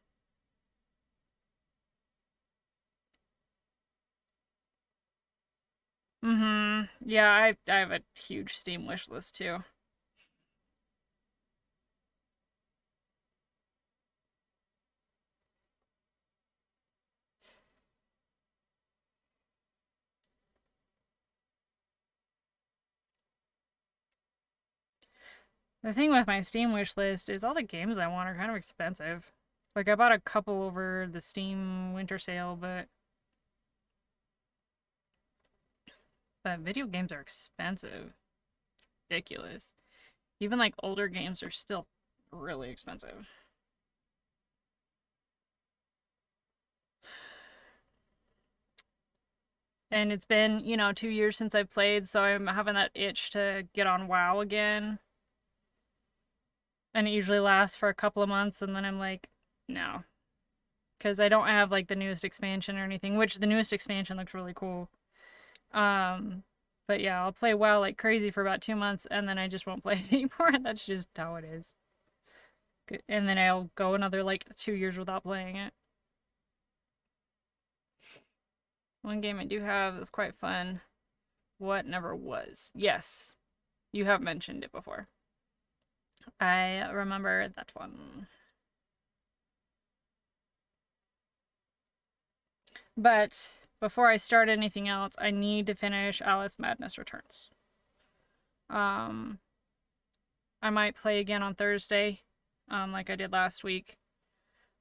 Yeah, I have a huge Steam wish list too. The thing with my Steam wish list is all the games I want are kind of expensive. Like I bought a couple over the Steam winter sale, but video games are expensive. Ridiculous. Even like older games are still really expensive. And it's been, 2 years since I played, so I'm having that itch to get on WoW again. And it usually lasts for a couple of months, and then I'm like, no. Because I don't have like the newest expansion or anything, which the newest expansion looks really cool. Um, but yeah, I'll play WoW like crazy for about 2 months, and then I just won't play it anymore. That's just how it is. And then I'll go another like 2 years without playing it. One game I do have that's quite fun. What Never Was. Yes, you have mentioned it before. I remember that one. But before I start anything else, I need to finish Alice Madness Returns. Um, I might play again on Thursday, like I did last week.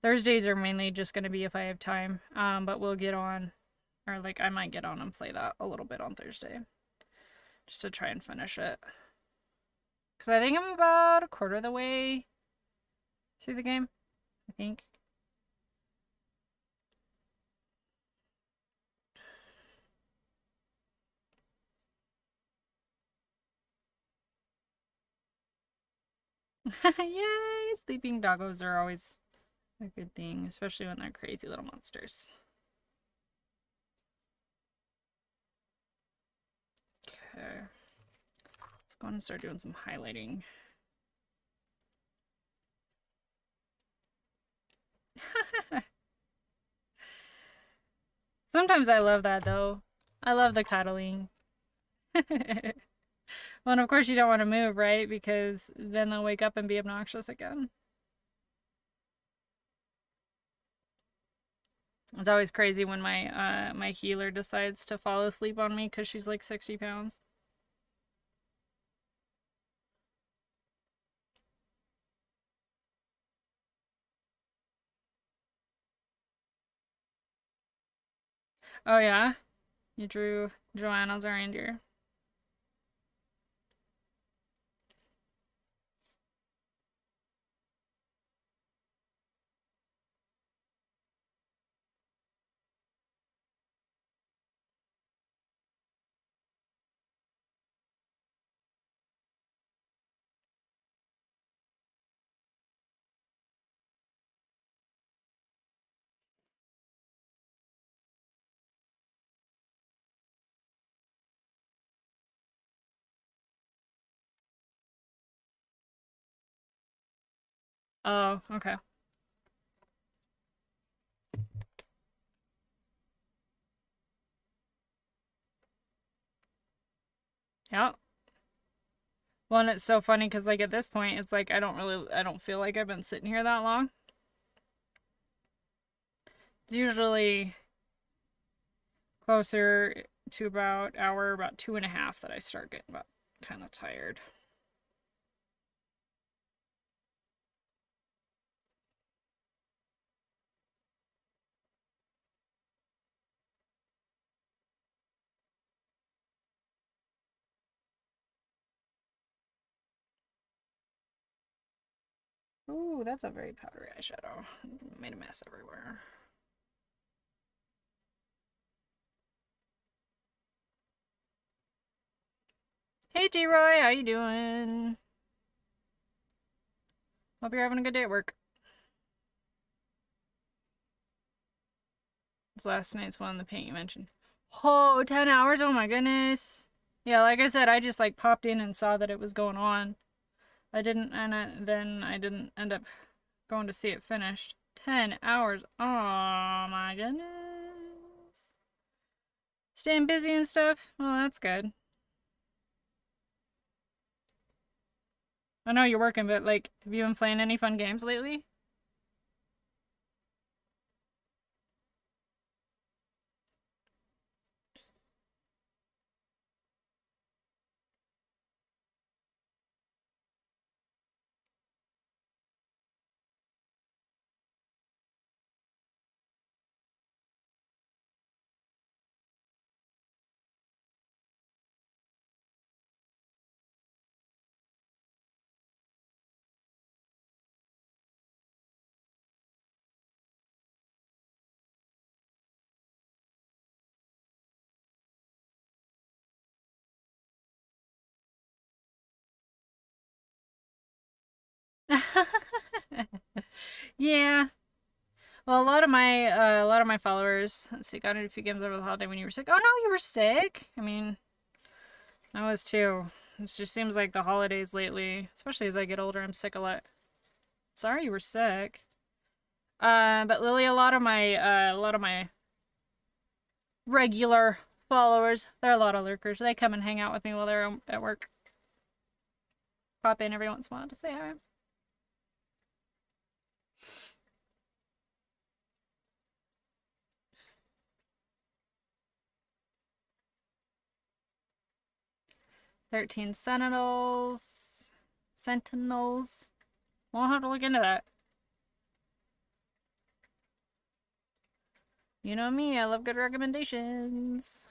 Thursdays are mainly just going to be if I have time, but we'll get on, or like I might get on and play that a little bit on Thursday, just to try and finish it. Because I think I'm about a quarter of the way through the game, I think. Yay! Sleeping doggos are always a good thing, especially when they're crazy little monsters. Okay. Let's go and start doing some highlighting. Sometimes I love that though. I love the cuddling. Well, and of course you don't want to move, right? Because then they'll wake up and be obnoxious again. It's always crazy when my healer decides to fall asleep on me because she's like 60 pounds. Oh yeah? You drew Joanna as a reindeer. Oh, okay. Yeah. Well, and it's so funny because like at this point, it's like I don't feel like I've been sitting here that long. It's usually closer to about 2.5 that I start getting about kind of tired. Ooh, that's a very powdery eyeshadow. Made a mess everywhere. Hey T-Roy, how you doing? Hope you're having a good day at work. It's last night's one, the paint you mentioned. Oh, 10 hours? Oh my goodness. Yeah, like I said, I just like popped in and saw that it was going on. I didn't, and then I didn't end up going to see it finished. 10 hours. Oh my goodness. Staying busy and stuff? Well, that's good. I know you're working, but like, have you been playing any fun games lately? Yeah. Well, a lot of my followers, let's see, got into a few games over the holiday when you were sick. Oh no, you were sick? I mean, I was too. It just seems like the holidays lately, especially as I get older, I'm sick a lot. Sorry you were sick. But Lily, a lot of my regular followers, there are a lot of lurkers. They come and hang out with me while they're at work. Pop in every once in a while to say hi. 13 Sentinels. Sentinels. We'll have to look into that. You know me, I love good recommendations.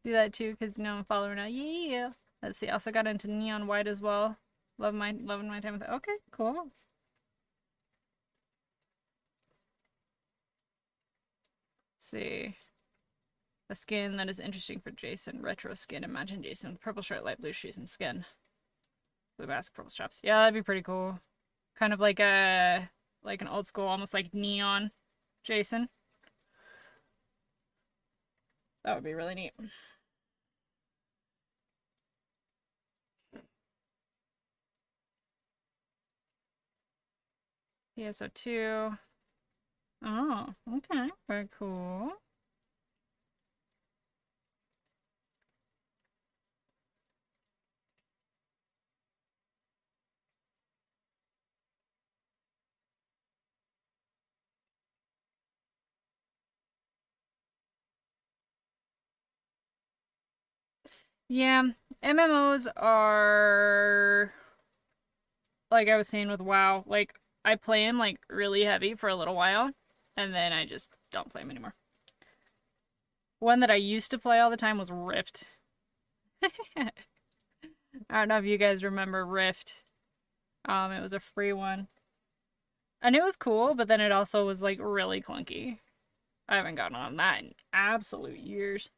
Do that too, because you know I'm following now. Yeah. Let's see. Also got into neon white as well. Loving my time with it. Okay, cool. Let's see. A skin that is interesting for Jason. Retro skin. Imagine Jason with purple shirt, light blue shoes, and skin. Blue mask, purple straps. Yeah, that'd be pretty cool. Kind of like an old school, almost like neon Jason. That would be really neat. PSO2. Oh, okay. Very cool. Yeah, MMOs are like I was saying with WoW, like I play them like really heavy for a little while and then I just don't play them anymore. One that I used to play all the time was Rift. I don't know if you guys remember Rift. It was a free one. And it was cool, but then it also was like really clunky. I haven't gotten on that in absolute years.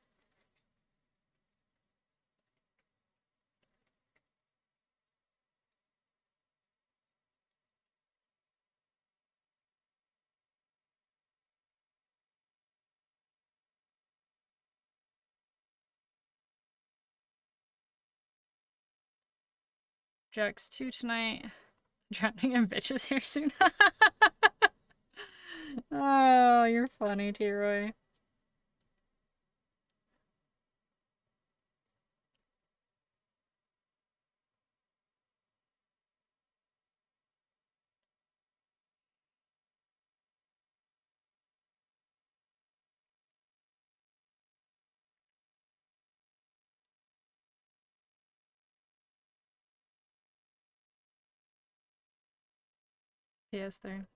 Jax 2 tonight. Drowning in bitches here soon. Oh, you're funny, T-Roy. PS3.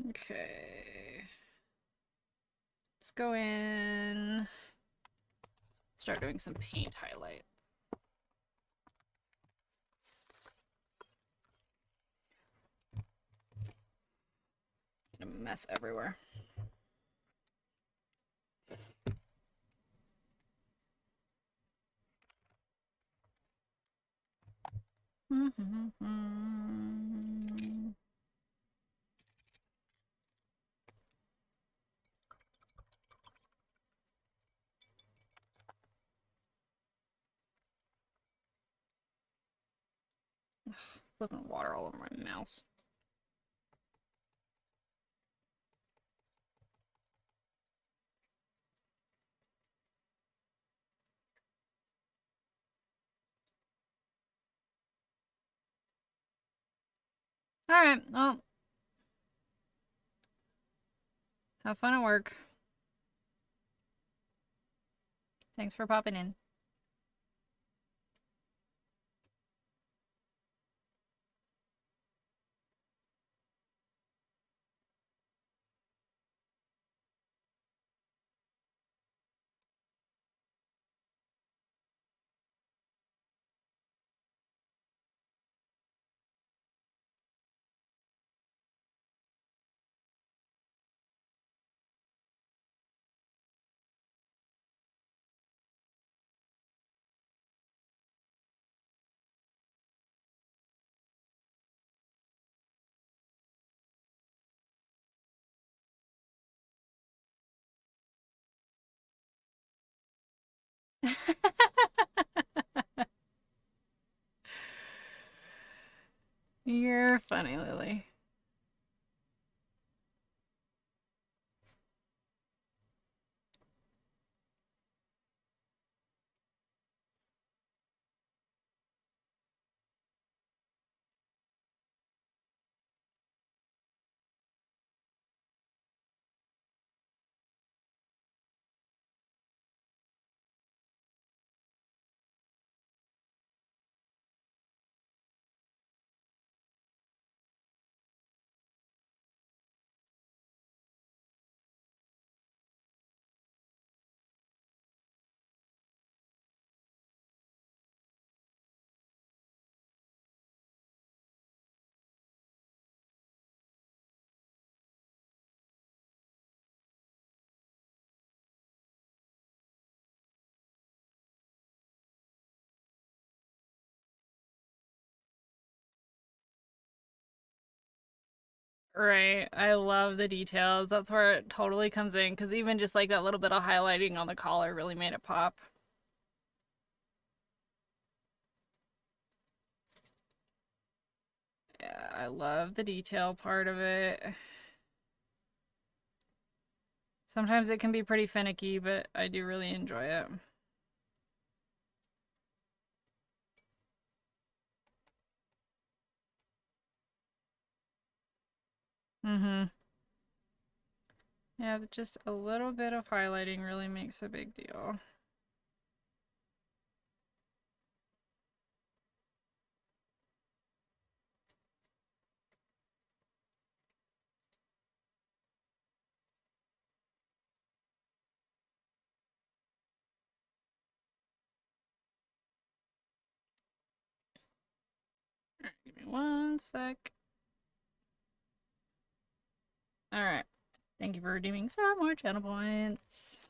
Okay. Let's go in. Start doing some paint highlights. A mess everywhere. Flipping water all over my mouse. Alright, well. Have fun at work. Thanks for popping in. You're funny, Lily. Right. I love the details. That's where it totally comes in, because even just like that little bit of highlighting on the collar really made it pop. Yeah, I love the detail part of it. Sometimes it can be pretty finicky, but I do really enjoy it. Mm-hmm. Yeah, just a little bit of highlighting really makes a big deal. Alright, give me one sec. Alright. Thank you for redeeming some more channel points.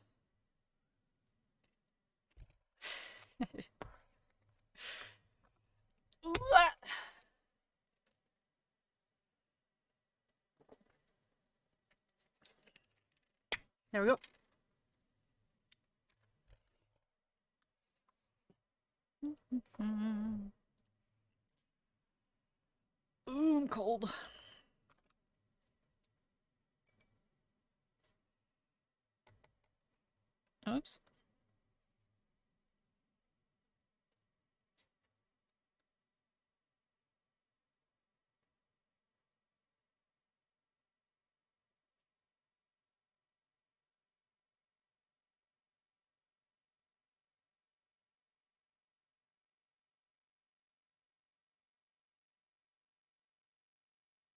There we go. Ooh, I'm cold. Oops.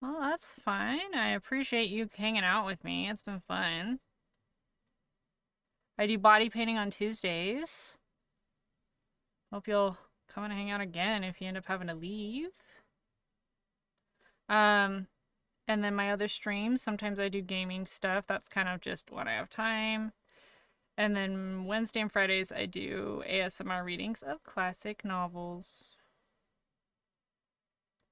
Well, that's fine. I appreciate you hanging out with me. It's been fun. I do body painting on Tuesdays. Hope you'll come and hang out again if you end up having to leave. Um, and then my other streams, sometimes I do gaming stuff. That's kind of just when I have time. And then Wednesday and Fridays, I do ASMR readings of classic novels.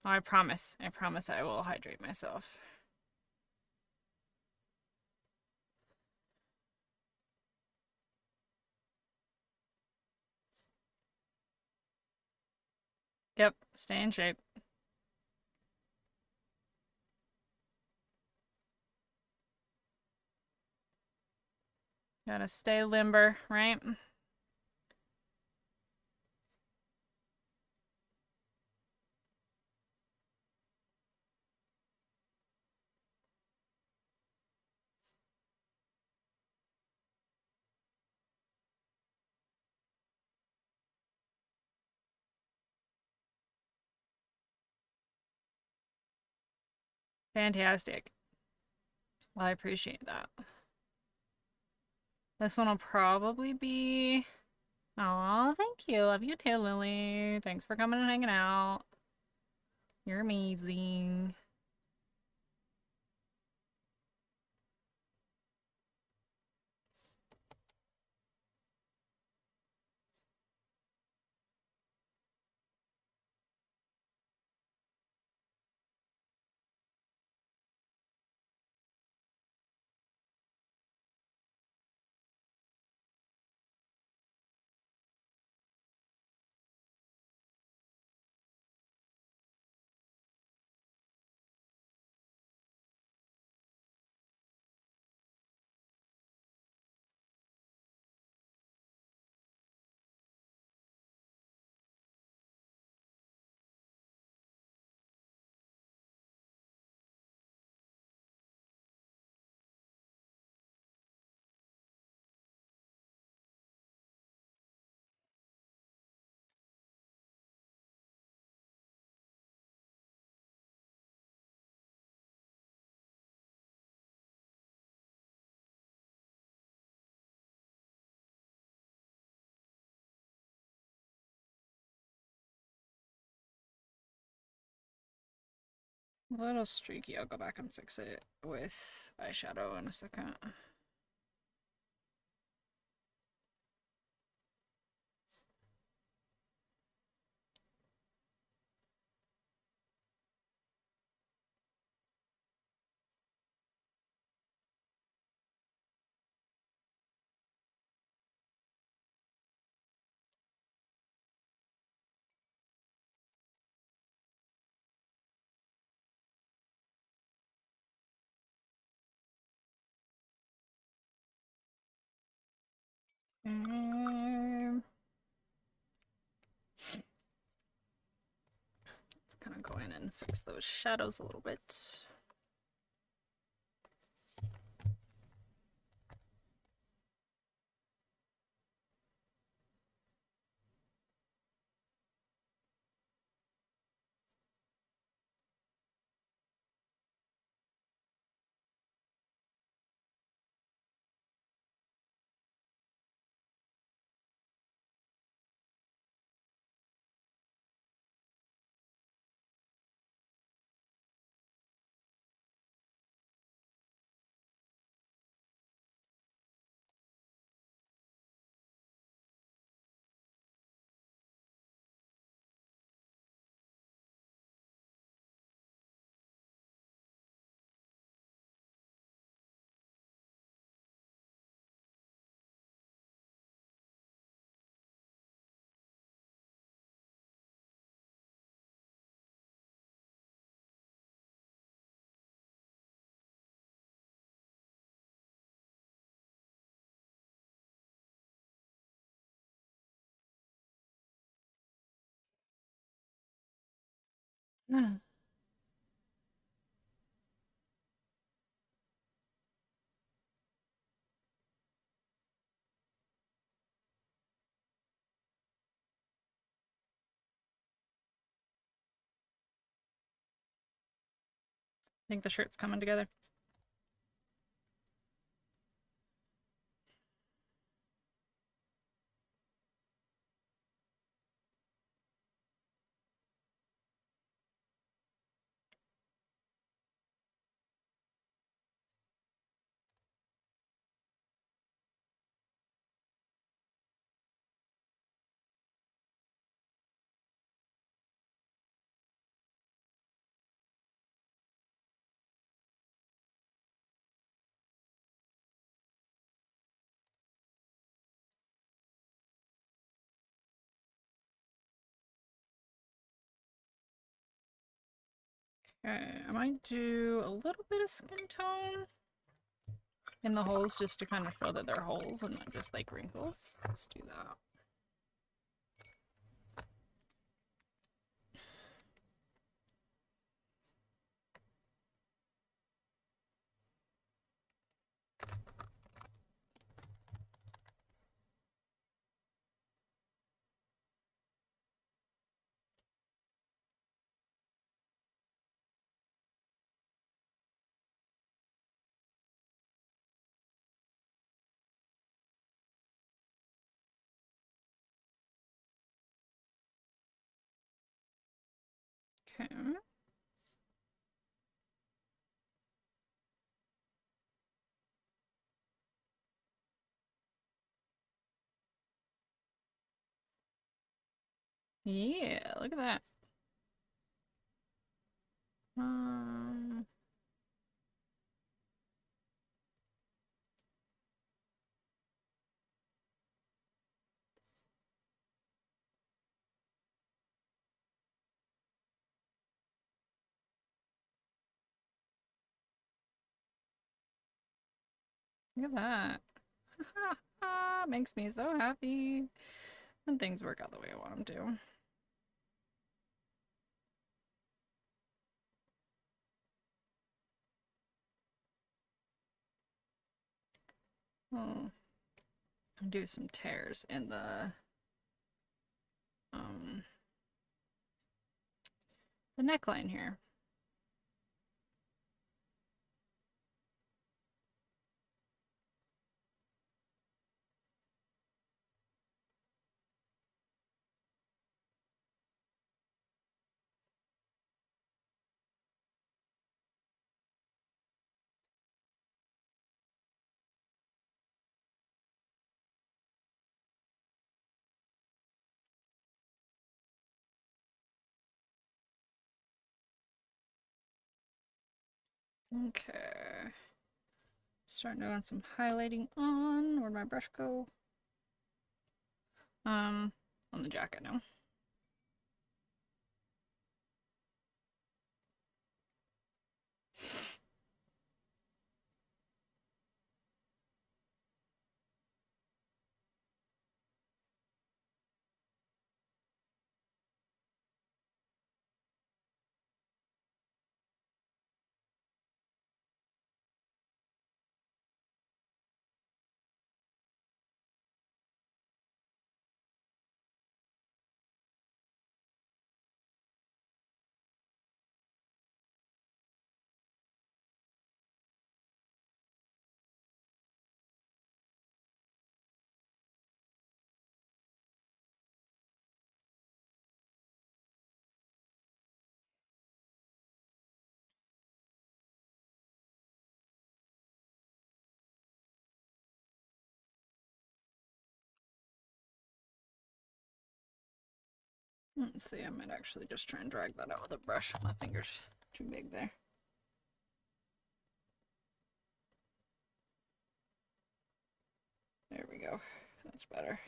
Oh, I promise. I promise I will hydrate myself. Yep, stay in shape. Gotta stay limber, right? Fantastic. Well, I appreciate that. This one will probably be. Oh, thank you. Love you too, Lily. Thanks for coming and hanging out. You're amazing. A little streaky. I'll go back and fix it with eyeshadow in a second. Let's kind of go in and fix those shadows a little bit. think the shirt's coming together. Okay, I might do a little bit of skin tone in the holes just to kind of show that they're holes and not just like wrinkles. Let's do that. Okay. Yeah, look at that. Um, Look at that. Makes me so happy when things work out the way I want them to. Oh, do some tears in um the neckline here. Okay. Start doing some highlighting on. Where'd my brush go? On the jacket now. Let's see, I might actually just try and drag that out with a brush. My finger's too big there. There we go. That's better.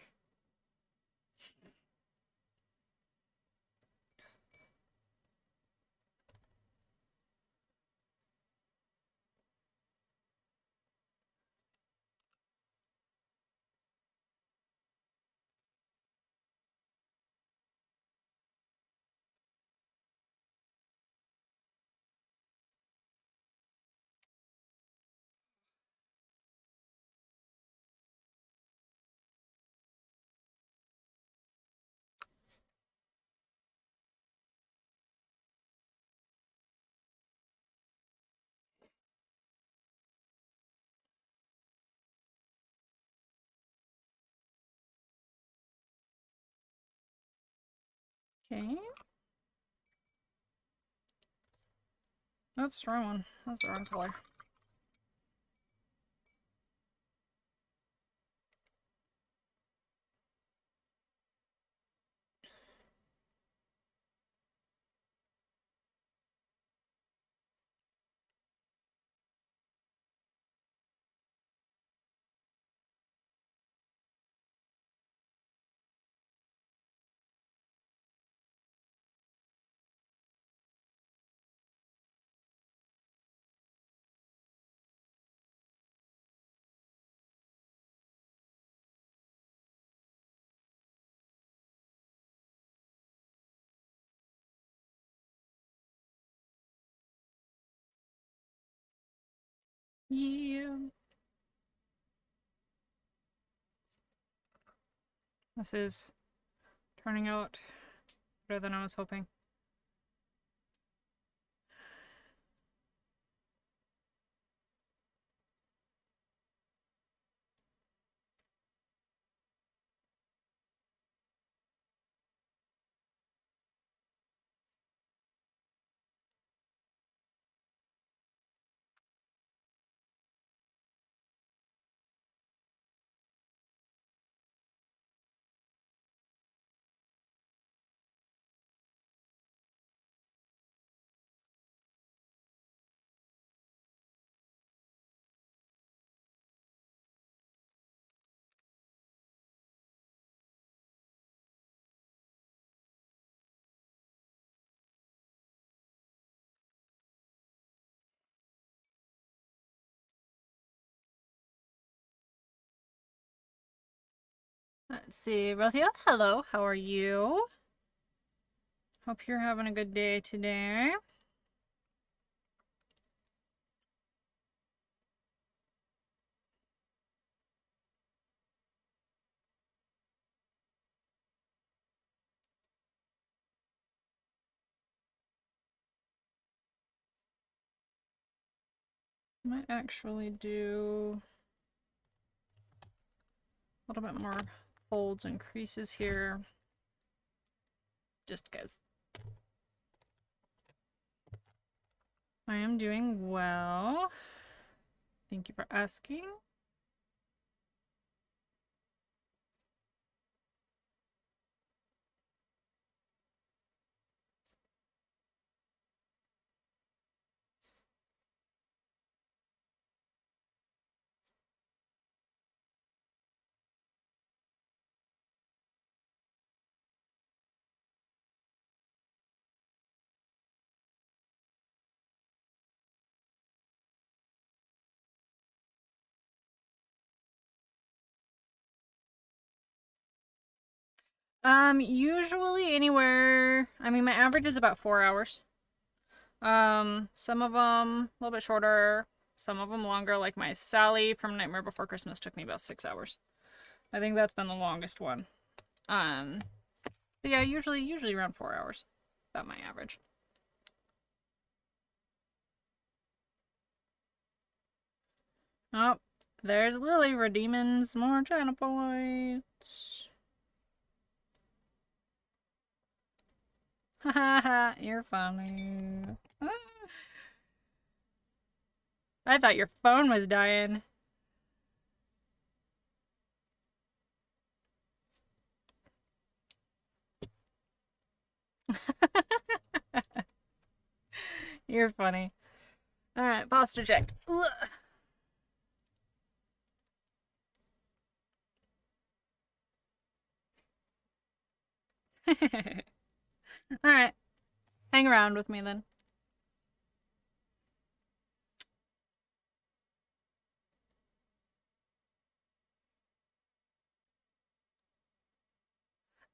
Okay. Oops, wrong one. That's the wrong color. Yeah. This is turning out better than I was hoping. Let's see, Rothio, hello, how are you? Hope you're having a good day today. Might actually do a little bit more folds and creases here, just because I am doing well. Thank you for asking. Usually anywhere, I mean, my average is about 4 hours. Some of them a little bit shorter, some of them longer, like my Sally from Nightmare Before Christmas took me about 6 hours. I think that's been the longest one. But yeah, usually around 4 hours. About my average. Oh, there's Lily redeeming some more China points. Haha, you're funny. I thought your phone was dying. You're funny. Alright, posture check. Alright, hang around with me then.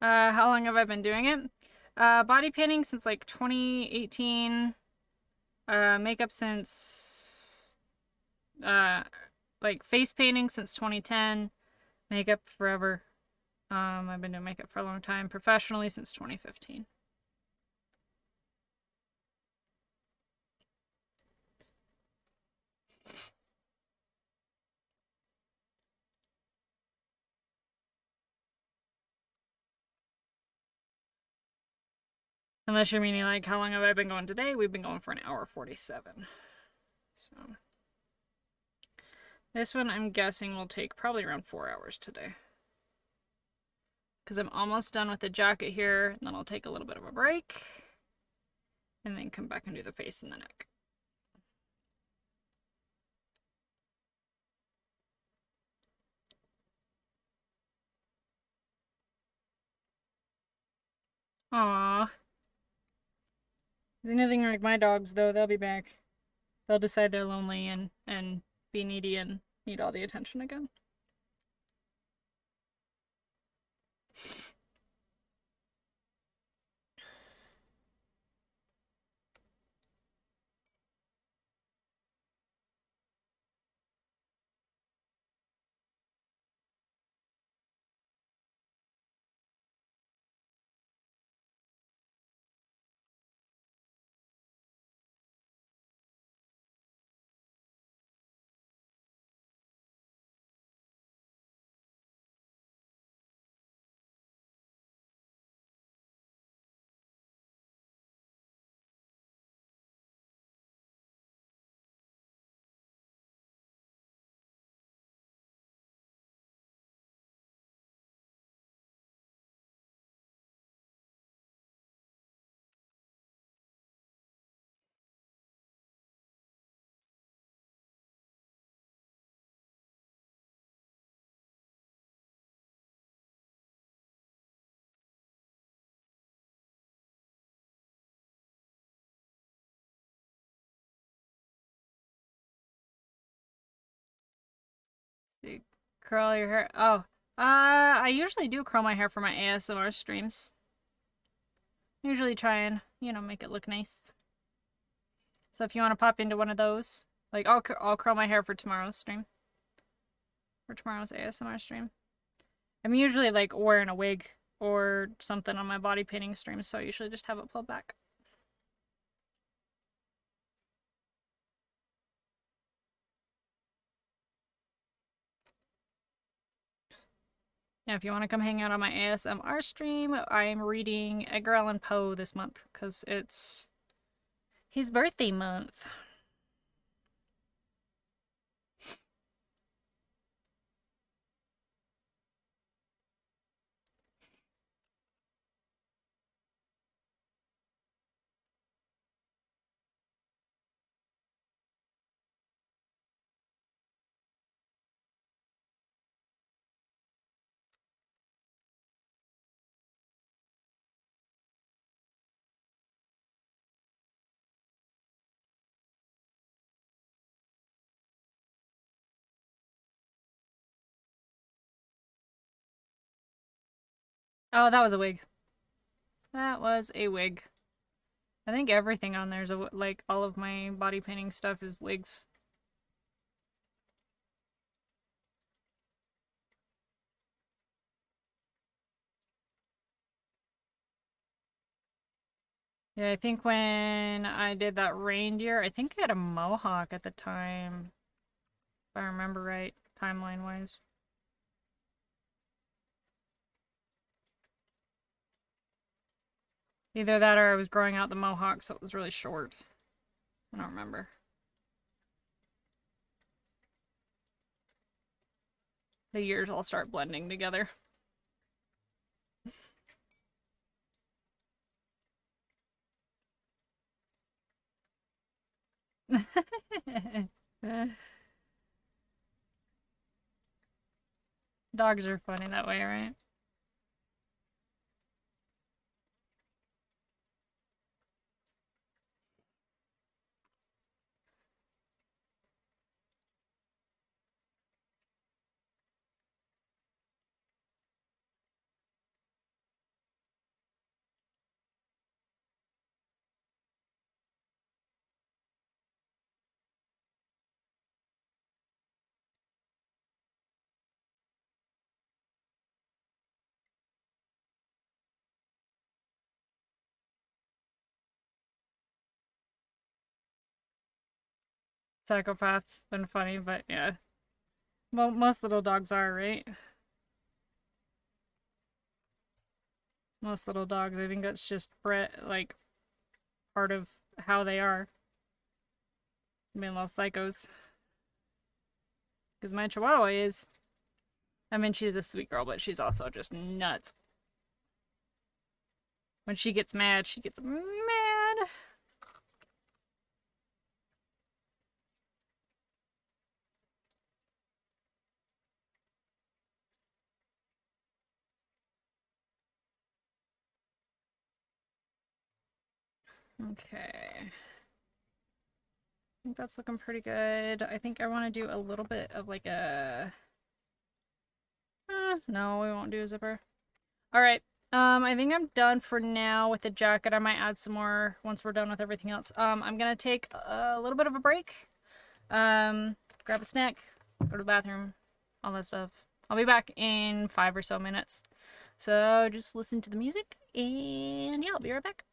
How long have I been doing it? Body painting since like 2018. Makeup since like face painting since 2010. Makeup forever. I've been doing makeup for a long time. Professionally since 2015. Unless you're meaning like how long have I been going today? We've been going for an hour 47. So this one I'm guessing will take probably around 4 hours today. Because I'm almost done with the jacket here, and then I'll take a little bit of a break. And then come back and do the face and the neck. Aww. There's anything like my dogs though, they'll be back. They'll decide they're lonely and be needy and need all the attention again. So you curl your hair. Oh, I usually do curl my hair for my ASMR streams. I usually try and, make it look nice. So if you want to pop into one of those, like I'll curl my hair for tomorrow's stream. For tomorrow's ASMR stream. I'm usually like wearing a wig or something on my body painting streams, so I usually just have it pulled back. Yeah, if you want to come hang out on my ASMR stream, I'm reading Edgar Allan Poe this month because it's his birthday month. Oh, that was a wig. That was a wig. I think everything on there's like all of my body painting stuff is wigs. Yeah, I think when I did that reindeer, I think I had a mohawk at the time, if I remember right, timeline-wise. Either that or I was growing out the mohawk, so it was really short. I don't remember. The years all start blending together. Dogs are funny that way, right? Psychopath and funny, but yeah. Well, most little dogs are, right? Most little dogs, I think that's just like part of how they are. Being little psychos. Because my Chihuahua is. I mean, she's a sweet girl, but she's also just nuts. When she gets mad, she gets mad. Okay. I think that's looking pretty good. I think I want to do a little bit of like a... no, we won't do a zipper. Alright. I think I'm done for now with the jacket. I might add some more once we're done with everything else. I'm gonna take a little bit of a break. Grab a snack, go to the bathroom, all that stuff. I'll be back in 5 or so minutes. So just listen to the music, and yeah, I'll be right back.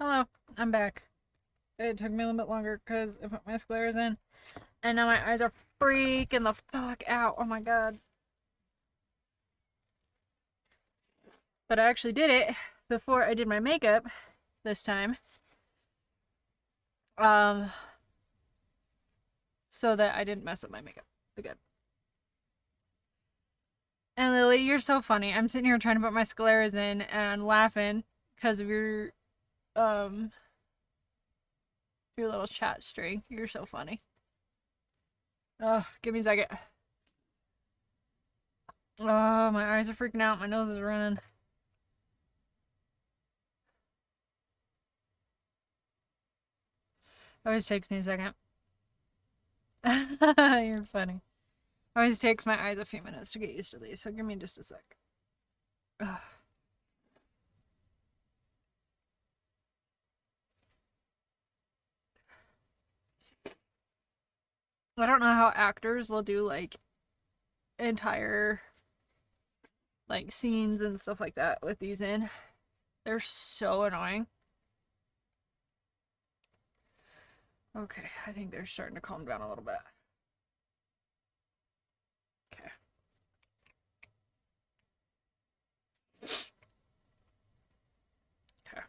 Hello, I'm back. It took me a little bit longer because I put mascaras in, and now my eyes are freaking the fuck out. Oh my god. But I actually did it before I did my makeup this time. Um, so that I didn't mess up my makeup again. And Lily, you're so funny. I'm sitting here trying to put my scleras in and laughing because of your little chat string. You're so funny. Oh, give me a second. Oh, my eyes are freaking out. My nose is running. Always takes me a second. You're funny. Always takes my eyes a few minutes to get used to these, so give me just a sec. Ugh. I don't know how actors will do like entire like scenes and stuff like that with these in. They're so annoying. Okay, I think they're starting to calm down a little bit. Okay. Okay.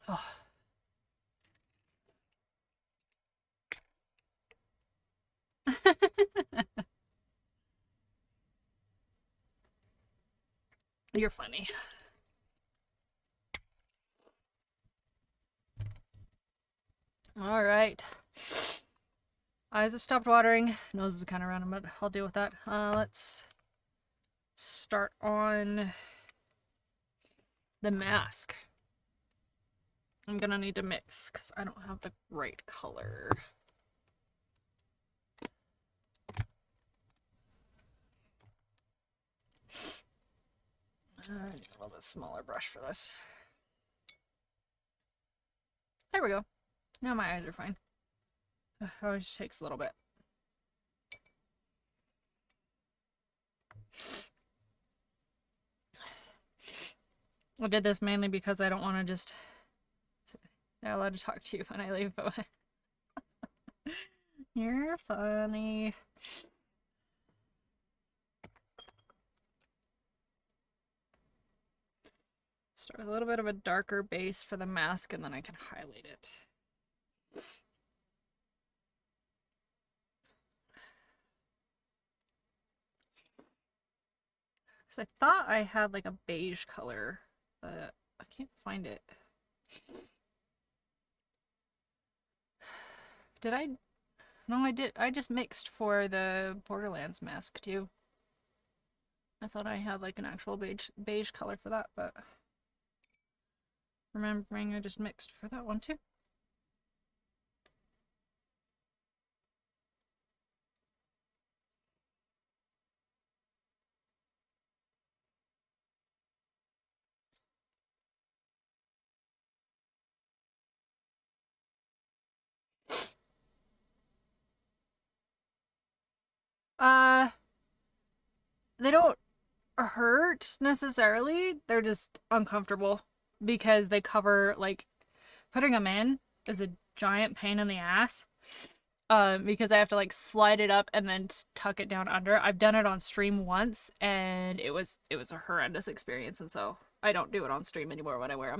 Oh. You're funny. All right. Eyes have stopped watering. Nose is kind of random, but I'll deal with that. Let's start on the mask. I'm gonna need to mix because I don't have the right color. I need a little bit smaller brush for this. There we go. Now my eyes are fine. It always takes a little bit. I did this mainly because I don't want to just... I'm not allowed to talk to you when I leave, but... You're funny. Start with a little bit of a darker base for the mask, and then I can highlight it. Because I thought I had like a beige color, but I can't find it. Did I? No, I did. I just mixed for the Borderlands mask too. I thought I had like an actual beige color for that, but remembering I just mixed for that one too. Uh, they don't hurt necessarily. They're just uncomfortable because they cover, like, putting them in is a giant pain in the ass. Because I have to like slide it up and then tuck it down under. I've done it on stream once and it was a horrendous experience, and so I don't do it on stream anymore when I wear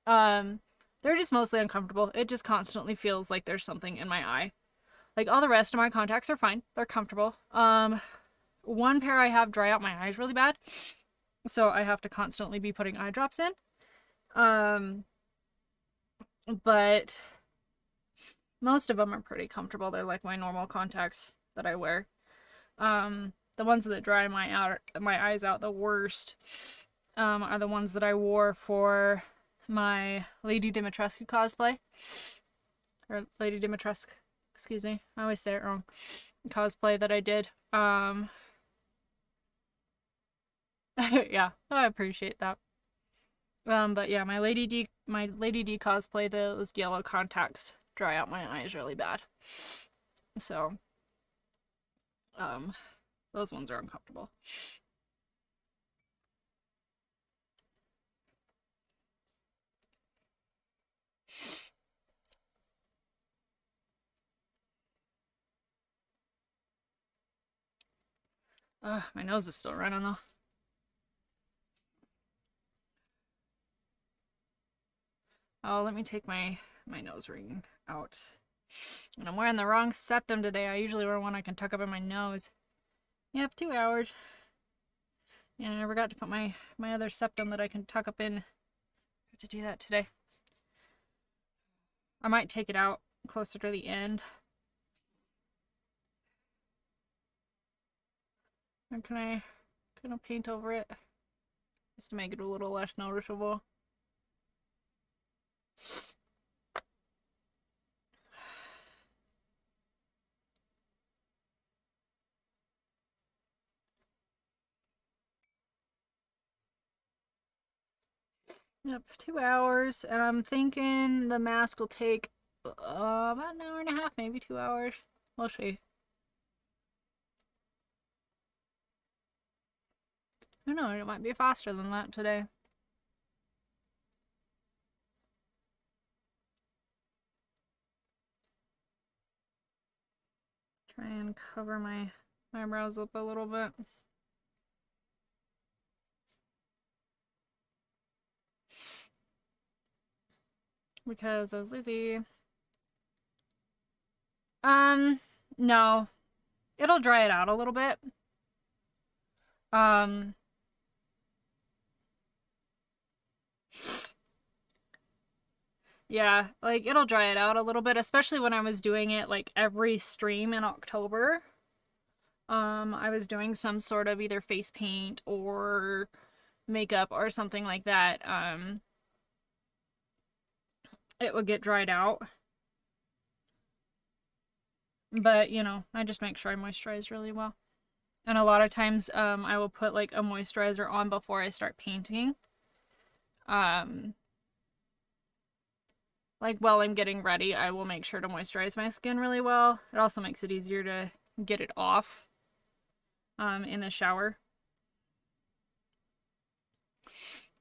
them. They're just mostly uncomfortable. It just constantly feels like there's something in my eye. Like all the rest of my contacts are fine. They're comfortable. One pair I have dry out my eyes really bad, so I have to constantly be putting eye drops in. But most of them are pretty comfortable. They're like my normal contacts that I wear. The ones that dry my eyes out the worst are the ones that I wore for my Lady Dimitrescu cosplay. Or Lady Dimitrescu, excuse me. I always say it wrong. Cosplay that I did. Yeah, I appreciate that. But yeah, my Lady D cosplay, those yellow contacts dry out my eyes really bad. So, those ones are uncomfortable. My nose is still running though. Oh, let me take my nose ring out. And I'm wearing the wrong septum today. I usually wear one I can tuck up in my nose. Yep, 2 hours. Yeah, I forgot to put my other septum that I can tuck up in. I have to do that today. I might take it out closer to the end. Or can I kind of paint over it just to make it a little less noticeable? Yep, 2 hours, and I'm thinking the mask will take about an hour and a half, maybe 2 hours. We'll see. Who knows? It might be faster than that today. Try and cover my eyebrows up a little bit. Because I was lazy. No. It'll dry it out a little bit. Yeah, like it'll dry it out a little bit, especially when I was doing it like every stream in October. I was doing some sort of either face paint or makeup or something like that. It would get dried out. But, you know, I just make sure I moisturize really well. And a lot of times, I will put like a moisturizer on before I start painting. Like while I'm getting ready, I will make sure to moisturize my skin really well. It also makes it easier to get it off, in the shower.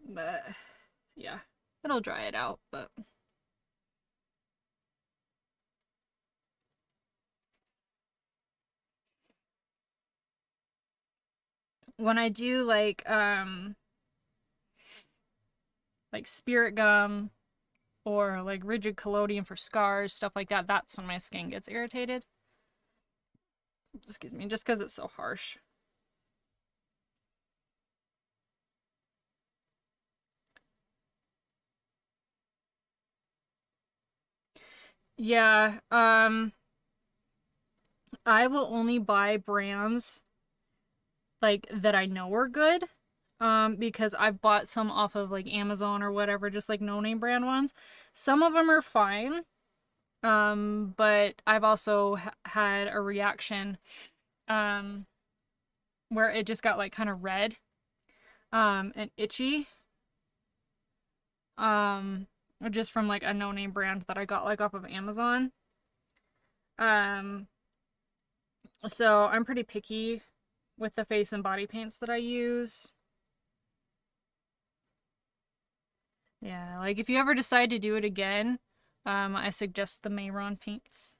But, yeah, it'll dry it out, but... When I do like spirit gum or like rigid collodion for scars, stuff like that, that's when my skin gets irritated. Excuse me, just because it's so harsh. Yeah, I will only buy brands like that I know are good. Because I've bought some off of like Amazon or whatever, just like no-name brand ones. Some of them are fine. But I've also had a reaction where it just got like kind of red and itchy just from like a no-name brand that I got like off of Amazon. Um so I'm pretty picky with the face and body paints that I use. Yeah, like if you ever decide to do it again, I suggest the Mayron paints,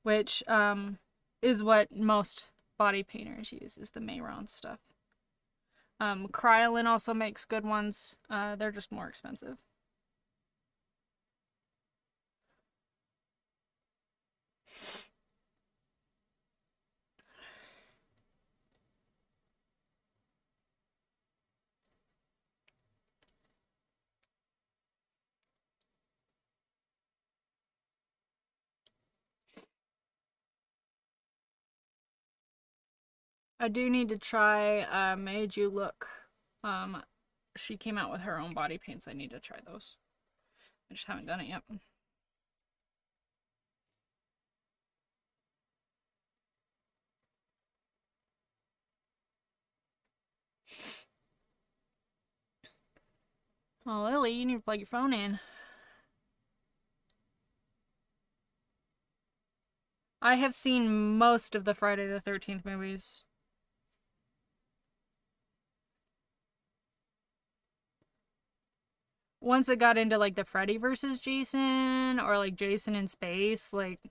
which is what most body painters use, is the Mayron stuff. Krylon also makes good ones. They're just more expensive. I do need to try Made You Look. She came out with her own body paints. I need to try those. I just haven't done it yet. Oh, Lily, you need to plug your phone in. I have seen most of the Friday the 13th movies. Once it got into like the Freddy versus Jason or like Jason in space, like,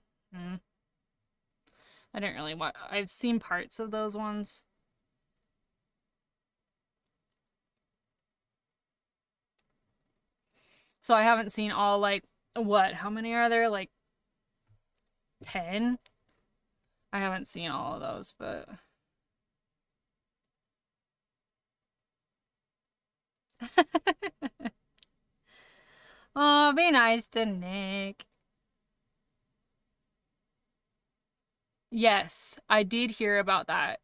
I didn't really watch. I've seen parts of those ones. So I haven't seen all, like, what? How many are there? Like 10? I haven't seen all of those, but oh, be nice to Nick. Yes, I did hear about that.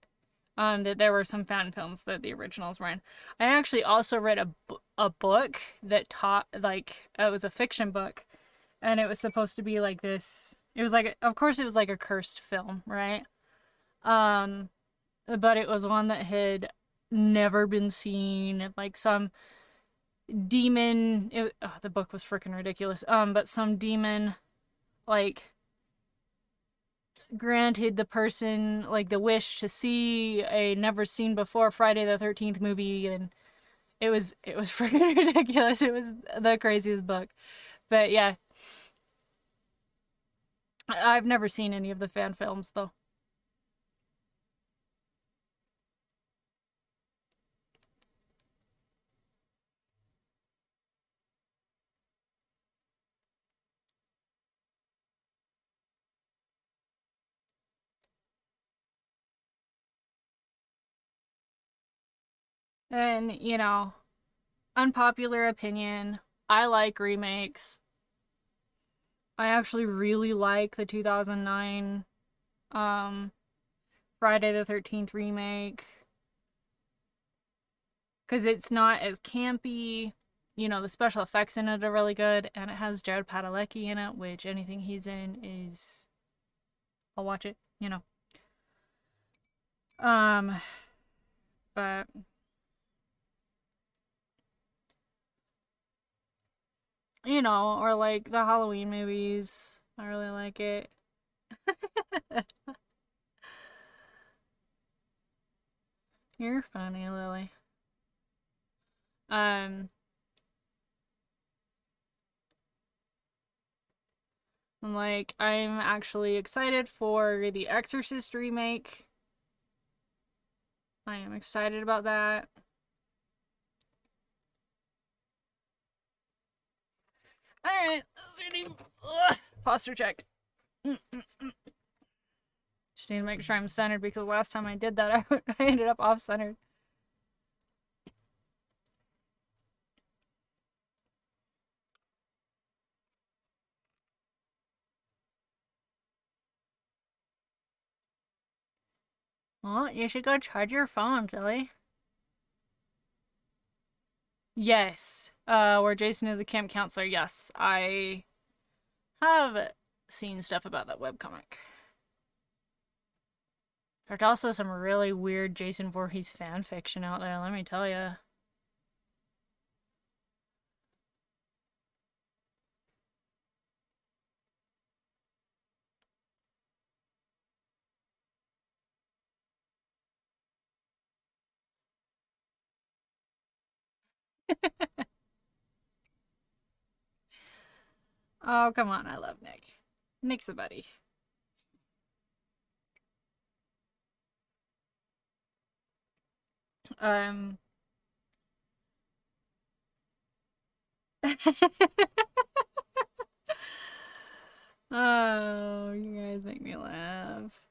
That there were some fan films that the originals were in. I actually also read a book that taught, like, it was a fiction book, and it was supposed to be like this. It was like, of course, it was like a cursed film, right? Um, but it was one that had never been seen. Like some demon. The book was freaking ridiculous. But some demon, like, granted the person, like, the wish to see a never seen before Friday the 13th movie, and it was freaking ridiculous. It was the craziest book. But yeah, I've never seen any of the fan films though. And, unpopular opinion, I like remakes. I actually really like the 2009 um Friday the 13th remake cuz it's not as campy. The special effects in it are really good, and it has Jared Padalecki in it, which anything he's in is, I'll watch it, Um but or like the Halloween movies. I really like it. You're funny, Lily. Um like, I'm actually excited for the Exorcist remake. I am excited about that. Alright, posture check. Just need to make sure I'm centered, because the last time I did that, I ended up off centered. Well, you should go charge your phone, Jelly. Yes. Where Jason is a camp counselor. Yes, I have seen stuff about that webcomic. There's also some really weird Jason Voorhees fan fiction out there, let me tell you. Oh, come on, I love Nick. Nick's a buddy. Um. Oh, you guys make me laugh.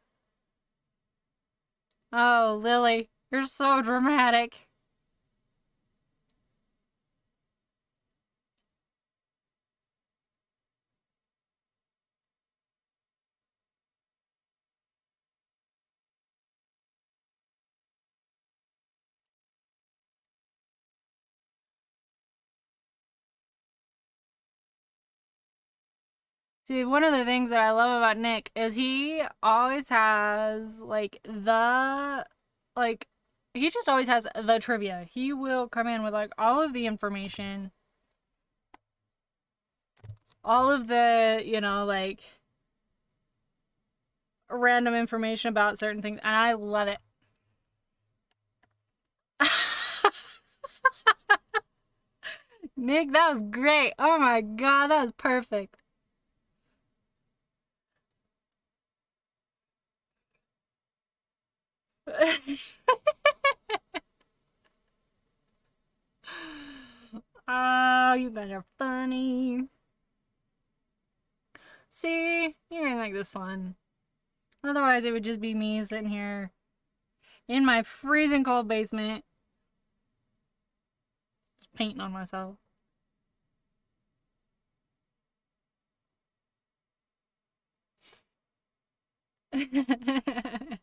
Oh, Lily, you're so dramatic. See, one of the things that I love about Nick is he always has, like, he just always has the trivia. He will come in with, like, all of the information, all of the, like, random information about certain things, and I love it. Nick, that was great. Oh my god, that was perfect. Oh, you guys are funny. See, you're gonna make this fun. Otherwise, it would just be me sitting here in my freezing cold basement, just painting on myself. I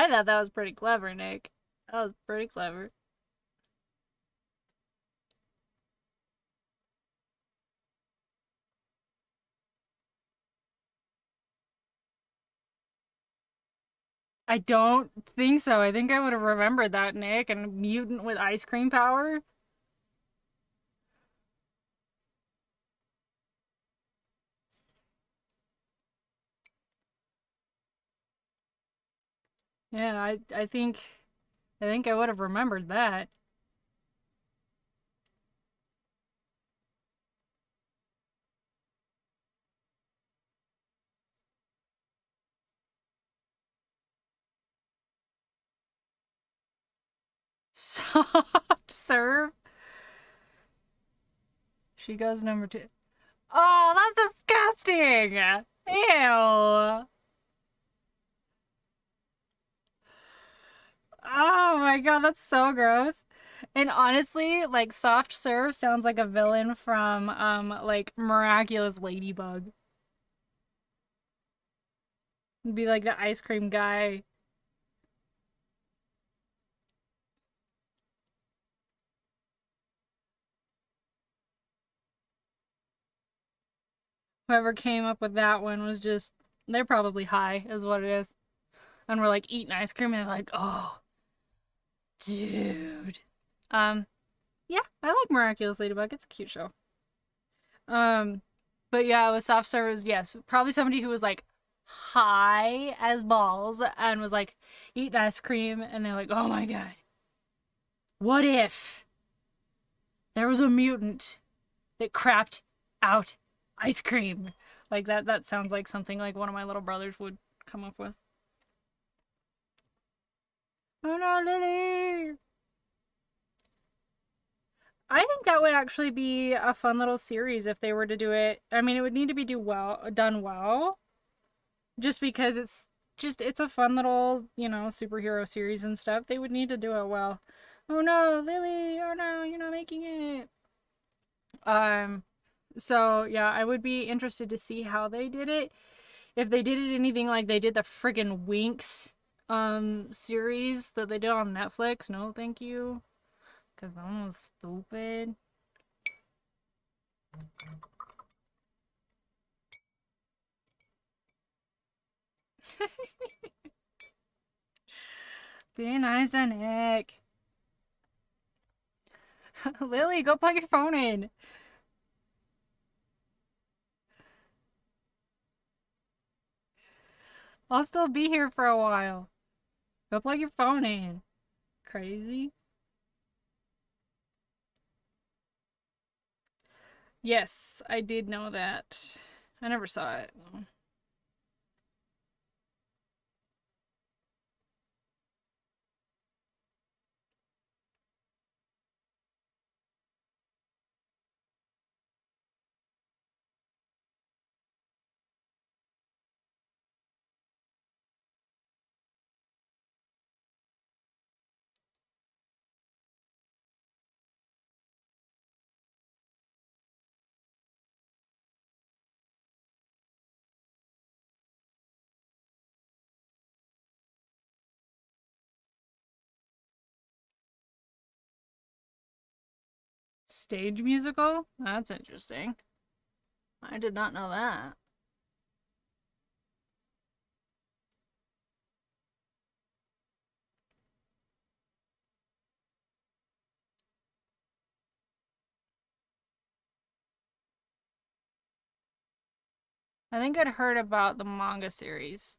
thought that was pretty clever, Nick. That was pretty clever. I don't think so. I think I would have remembered that, Nick, and a mutant with ice cream power. Yeah, I think I would have remembered that. Soft serve. She goes number two. Oh, that's disgusting. Ew. Oh my god, that's so gross. And honestly, like soft serve sounds like a villain from like Miraculous Ladybug. It'd be like the ice cream guy. Whoever came up with that one was just they're probably high is what it is. And we're like eating ice cream and they're like, "Oh, dude." Um yeah, I like Miraculous Ladybug. It's a cute show. Um but yeah, with soft serve, yes, probably somebody who was like high as balls and was like eating ice cream and they're like, "Oh my god. What if there was a mutant that crapped out ice cream?" Like that sounds like something like one of my little brothers would come up with. Oh no, Lily! I think that would actually be a fun little series if they were to do it. I mean, it would need to be done well, just because it's a fun little, superhero series and stuff. They would need to do it well. Oh no, Lily! Oh no, you're not making it. Um, so yeah, I would be interested to see how they did it. If they did it anything like they did the friggin' Winx series that they did on Netflix, no thank you. Cause that one was stupid. Be nice to Nick. Lily, go plug your phone in. I'll still be here for a while. Go plug your phone in. Crazy. Yes, I did know that. I never saw it though. Stage musical? That's interesting. I did not know that. I think I'd heard about the manga series.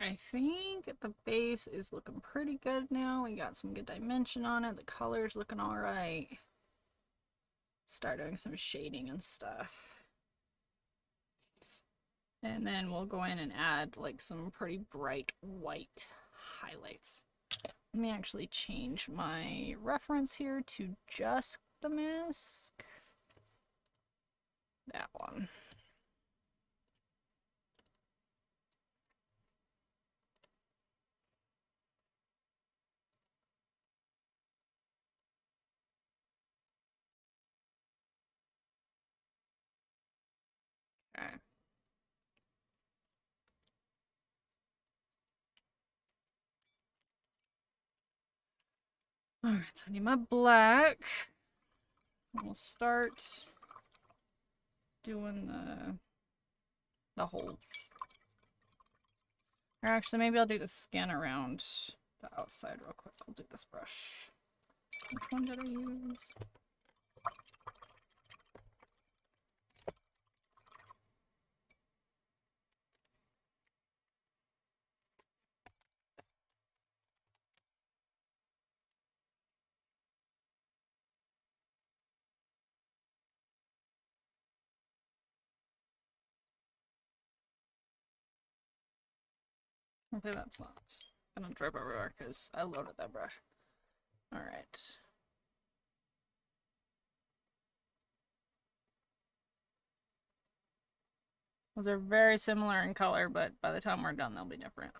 I think the base is looking pretty good now. We got some good dimension on it. The color's looking all right. Start doing some shading and stuff. And then we'll go in and add like some pretty bright white highlights. Let me actually change my reference here to just the mask. That one. Okay. Alright, so I need my black. We'll start doing the holes. Or actually, maybe I'll do the skin around the outside real quick. I'll do this brush. Which one did I use? Hopefully that's not gonna drip everywhere because I loaded that brush. Alright. Those are very similar in color, but by the time we're done, they'll be different.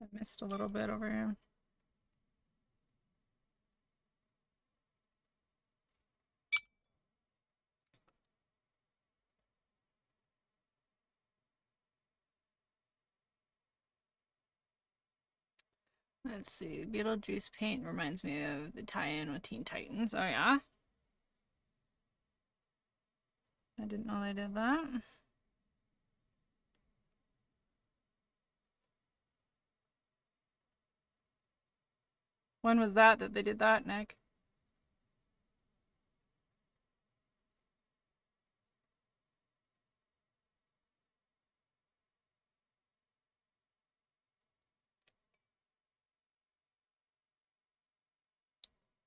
I missed a little bit over here. Let's see. Beetlejuice paint reminds me of the tie-in with Teen Titans. Oh yeah? I didn't know they did that. When was that they did that, Nick?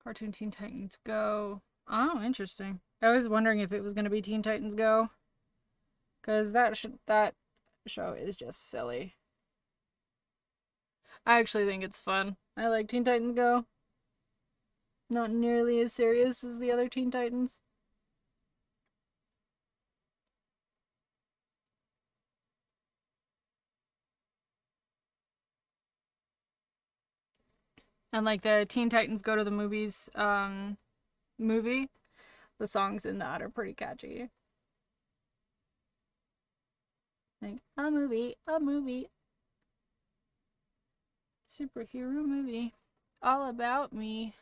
Cartoon Teen Titans Go. Oh, interesting. I was wondering if it was going to be Teen Titans Go. Because that show is just silly. I actually think it's fun. I like Teen Titans Go. Not nearly as serious as the other Teen Titans. And like the Teen Titans Go to the Movies movie, the songs in that are pretty catchy. Like, a movie, superhero movie, all about me.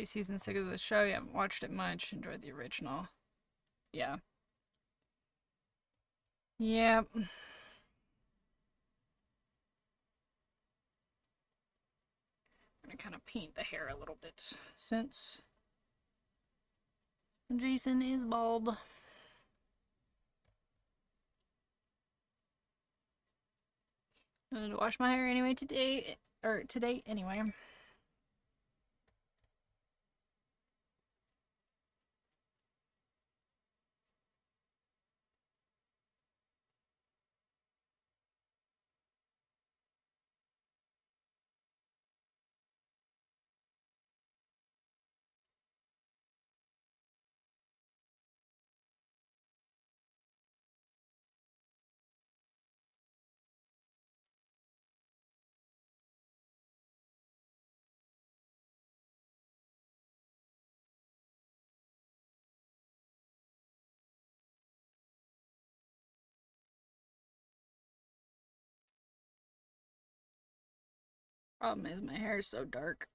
Season 6 of the show, you haven't watched it much. Enjoyed the original. Yeah. Yep. I'm gonna kind of paint the hair a little bit since Jason is bald. I need to wash my hair anyway today, or today anyway. Problem is my hair is so dark.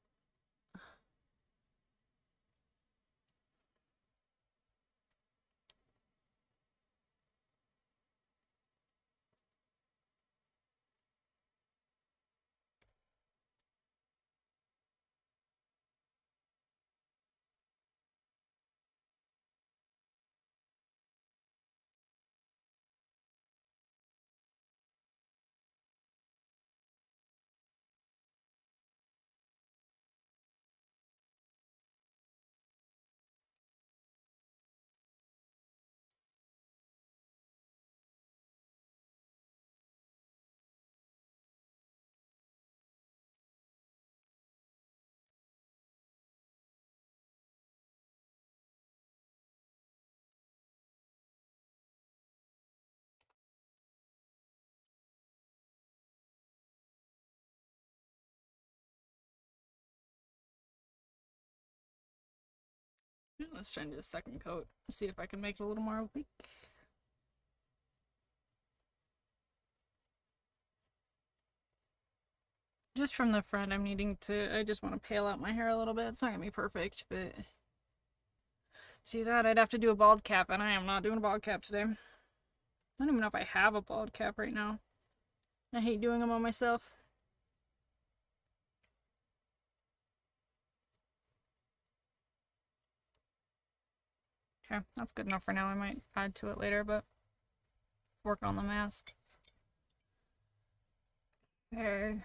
Let's try and do a second coat. See if I can make it a little more opaque. Just from the front, I just want to pale out my hair a little bit. It's not gonna be perfect, but see that? I'd have to do a bald cap, and I am not doing a bald cap today. I don't even know if I have a bald cap right now. I hate doing them on myself. Okay, that's good enough for now. I might add to it later, but let's work on the mask. Okay,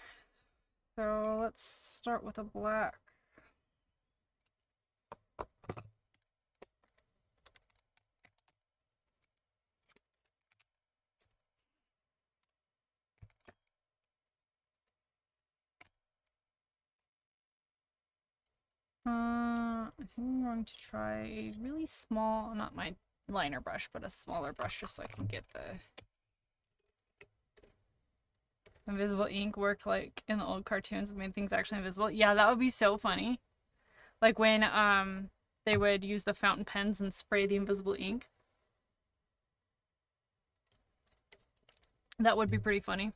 so let's start with a black. I think I'm going to try a really small, not my liner brush, but a smaller brush just so I can get the invisible ink work like in the old cartoons and made things actually invisible. Yeah, that would be so funny. Like when they would use the fountain pens and spray the invisible ink. That would be pretty funny.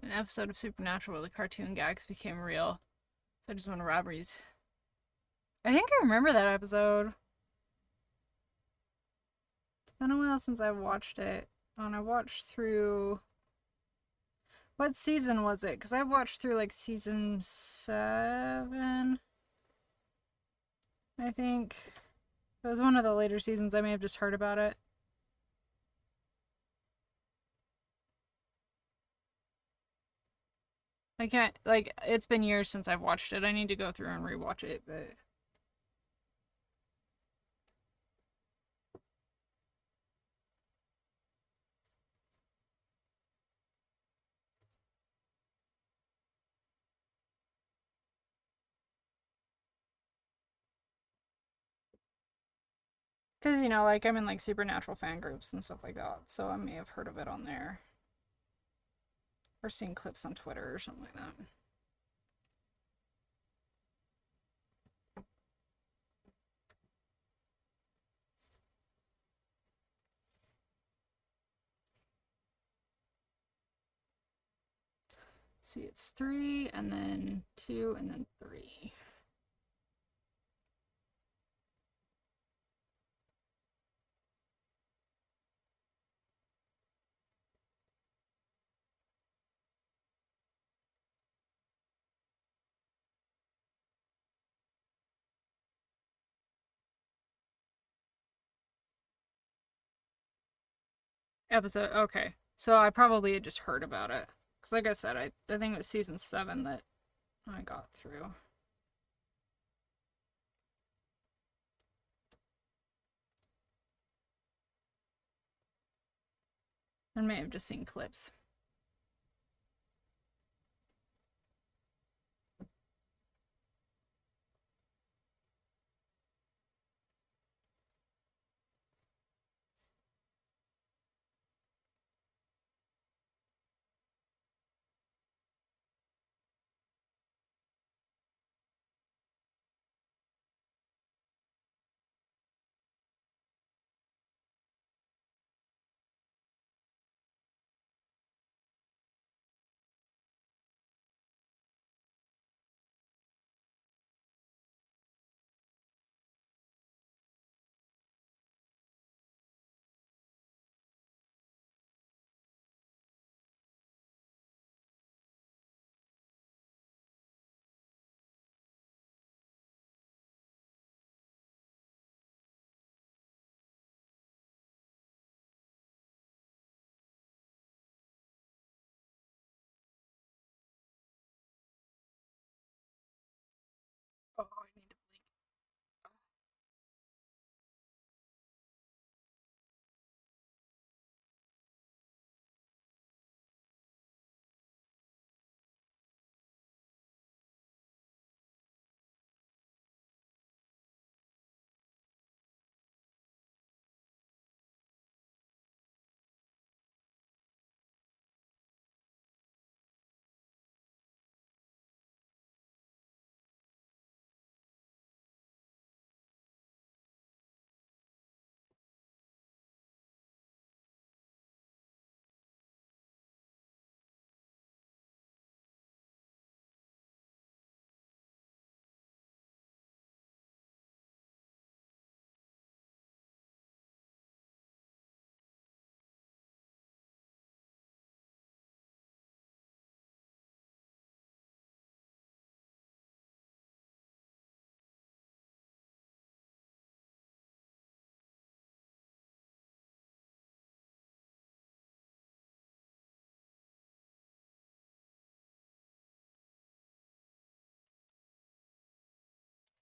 An episode of Supernatural where the cartoon gags became real. So I just went to robberies. I think I remember that episode. It's been a while since I've watched it. And I watched through. What season was it? Because I watched through like season 7. I think. It was one of the later seasons. I may have just heard about it. I can't, like, it's been years since I've watched it. I need to go through and rewatch it, but. Because, you know, like I'm in like supernatural fan groups and stuff like that, so I may have heard of it on there. Or seen clips on Twitter or something like that. See, it's 3 and then 2 and then 3. Episode, okay. So I probably had just heard about it. Because, like I said, I think it was season 7 that I got through. I may have just seen clips. Oh, I need to blink.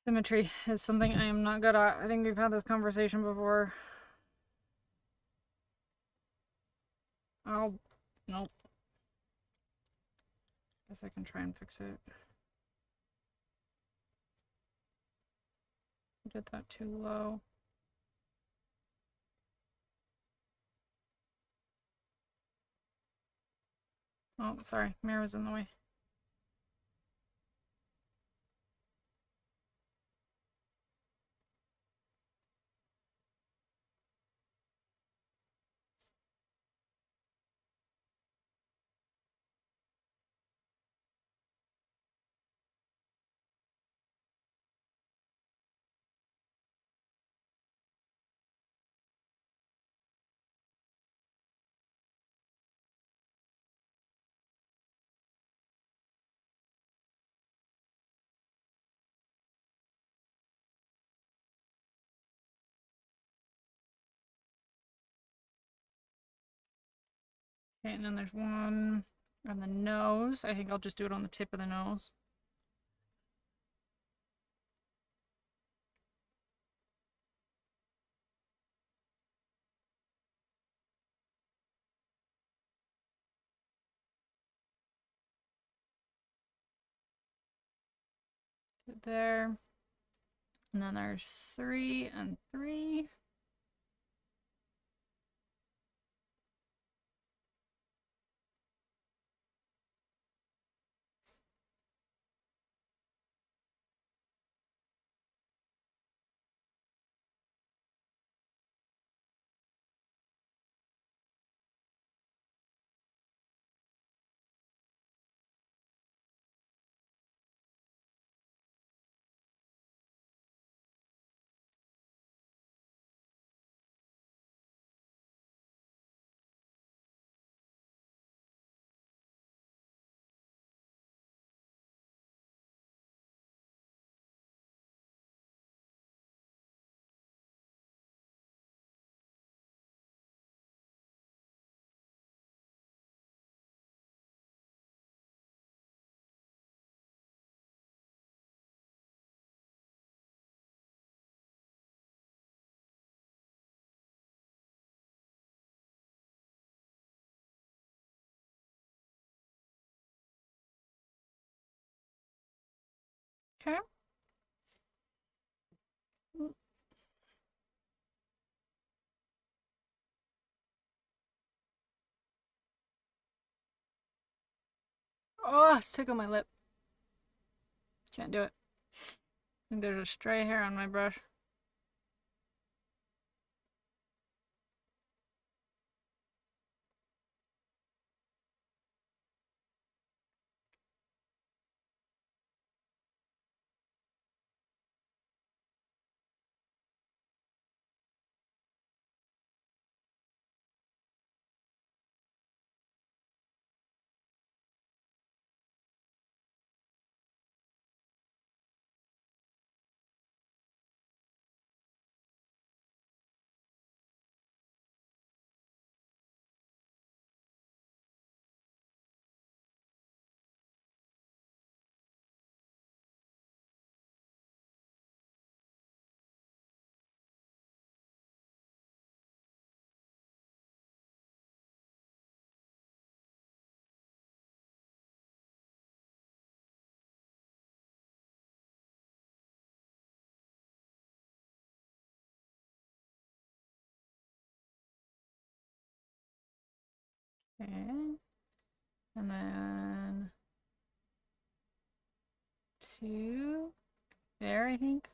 Symmetry is something I am not good at. I think we've had this conversation before. Oh, nope. Guess I can try and fix it. I did that too low. Oh, sorry. Mirror's in the way. Okay, and then there's one on the nose. I think I'll just do it on the tip of the nose. There. And then there's 3 and 3. Okay. Oh, it's tickled my lip. Can't do it. I think there's a stray hair on my brush. Okay. And then two there, I think.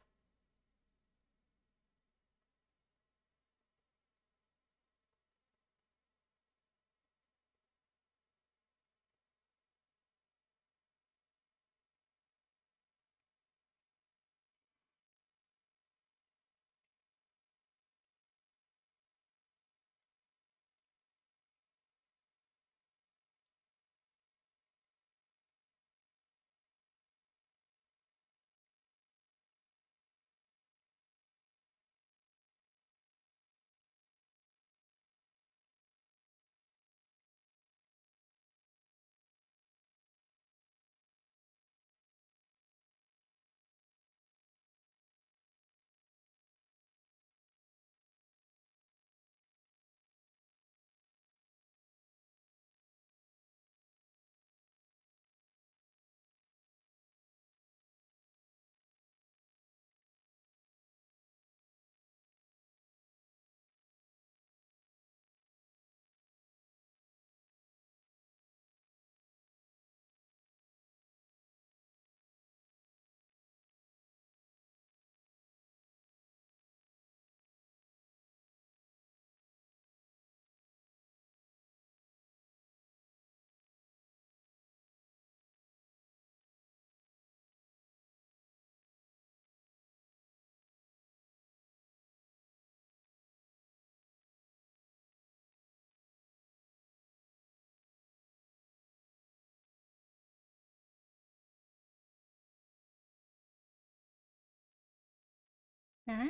Okay.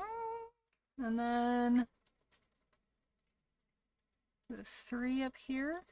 And then this three up here.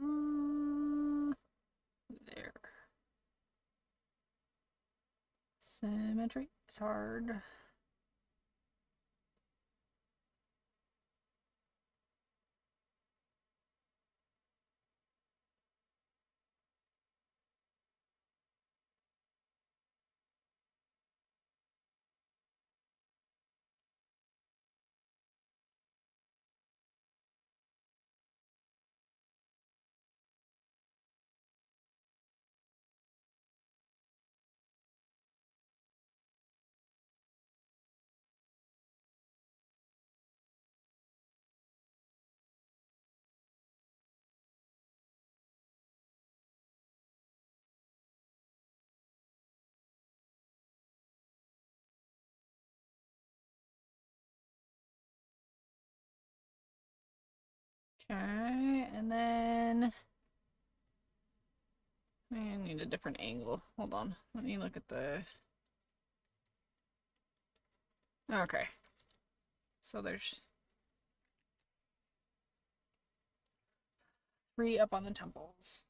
Mm, there. Symmetry is hard. Okay, and then I need a different angle. Hold on. Let me look at the... Okay. So there's 3 up on the temples.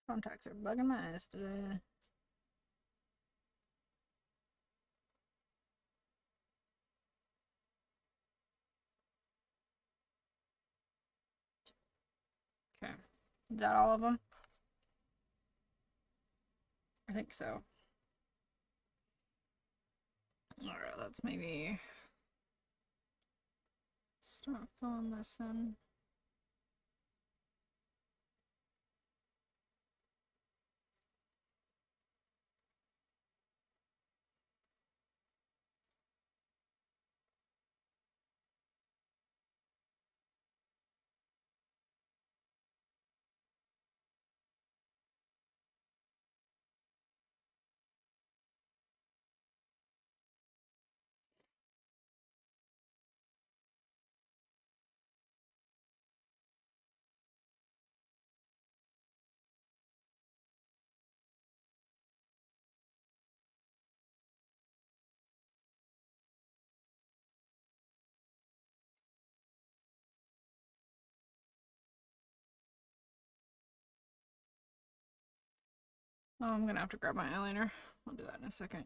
Contacts are bugging my ass today. Okay. Is that all of them? I think so. Alright, let's maybe start filling this in. Oh, I'm gonna have to grab my eyeliner. I'll do that in a second.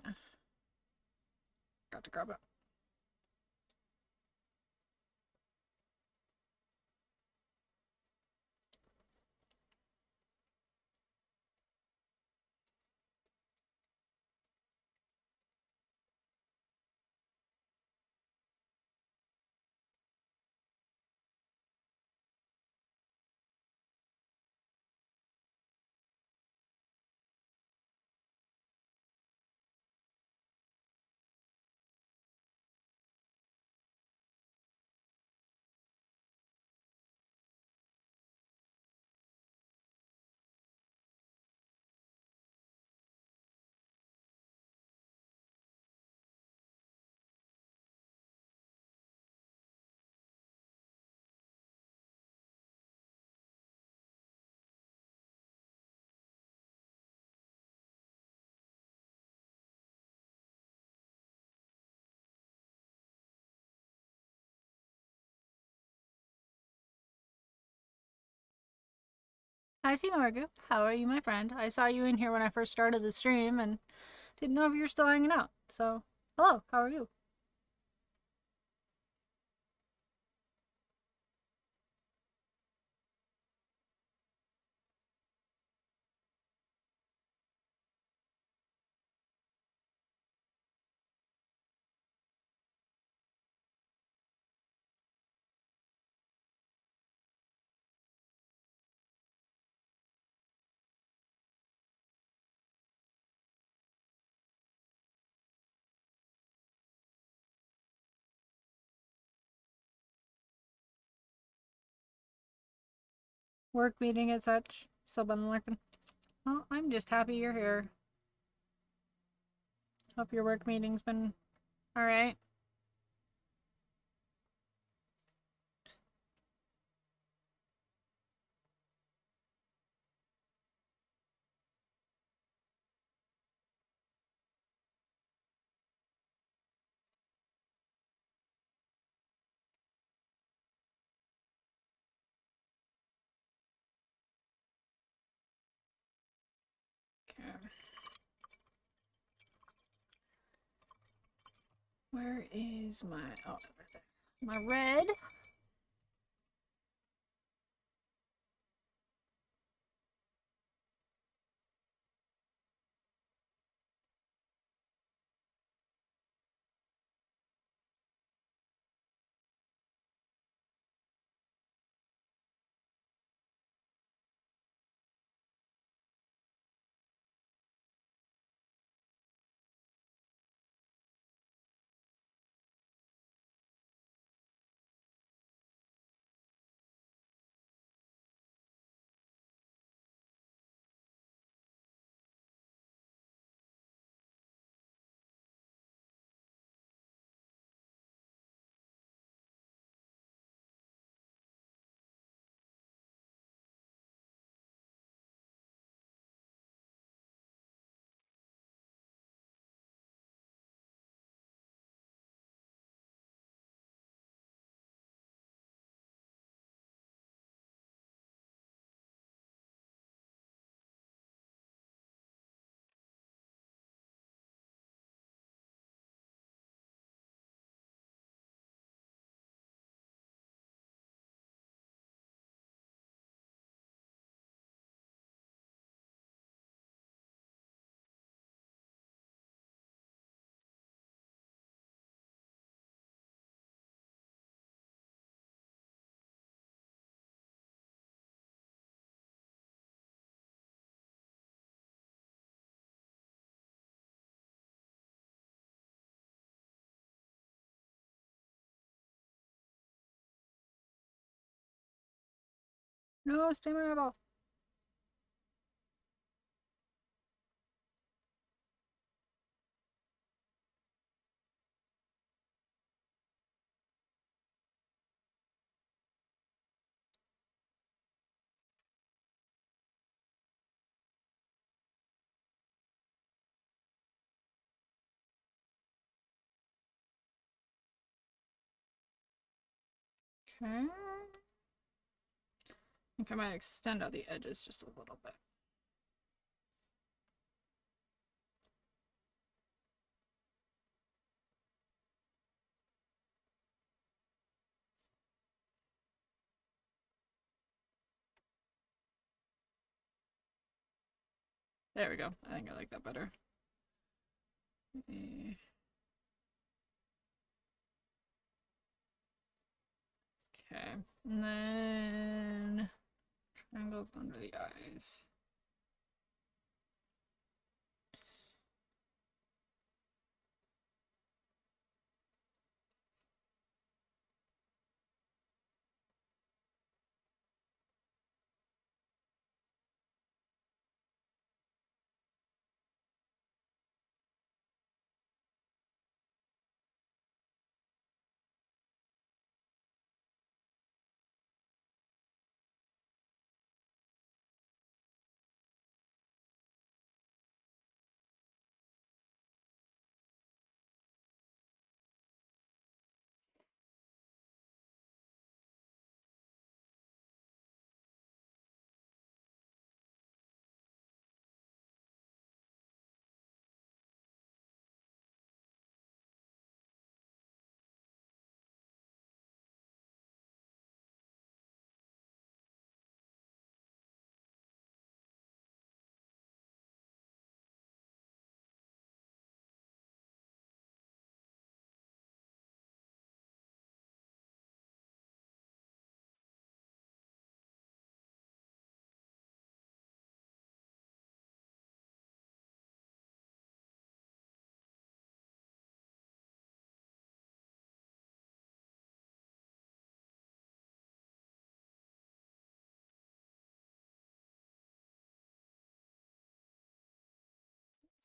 Got to grab it. Hi, Margo. How are you, my friend? I saw you in here when I first started the stream and didn't know if you were still hanging out. So, hello, how are you? Work meeting and such. Still been lurking. Well, I'm just happy you're here. Hope your work meeting's been alright. Okay. Where is my... oh, right there. My red. No, stay my eyeball. Okay. I think I might extend out the edges just a little bit. There we go. I think I like that better. Okay. And then triangles under the eyes.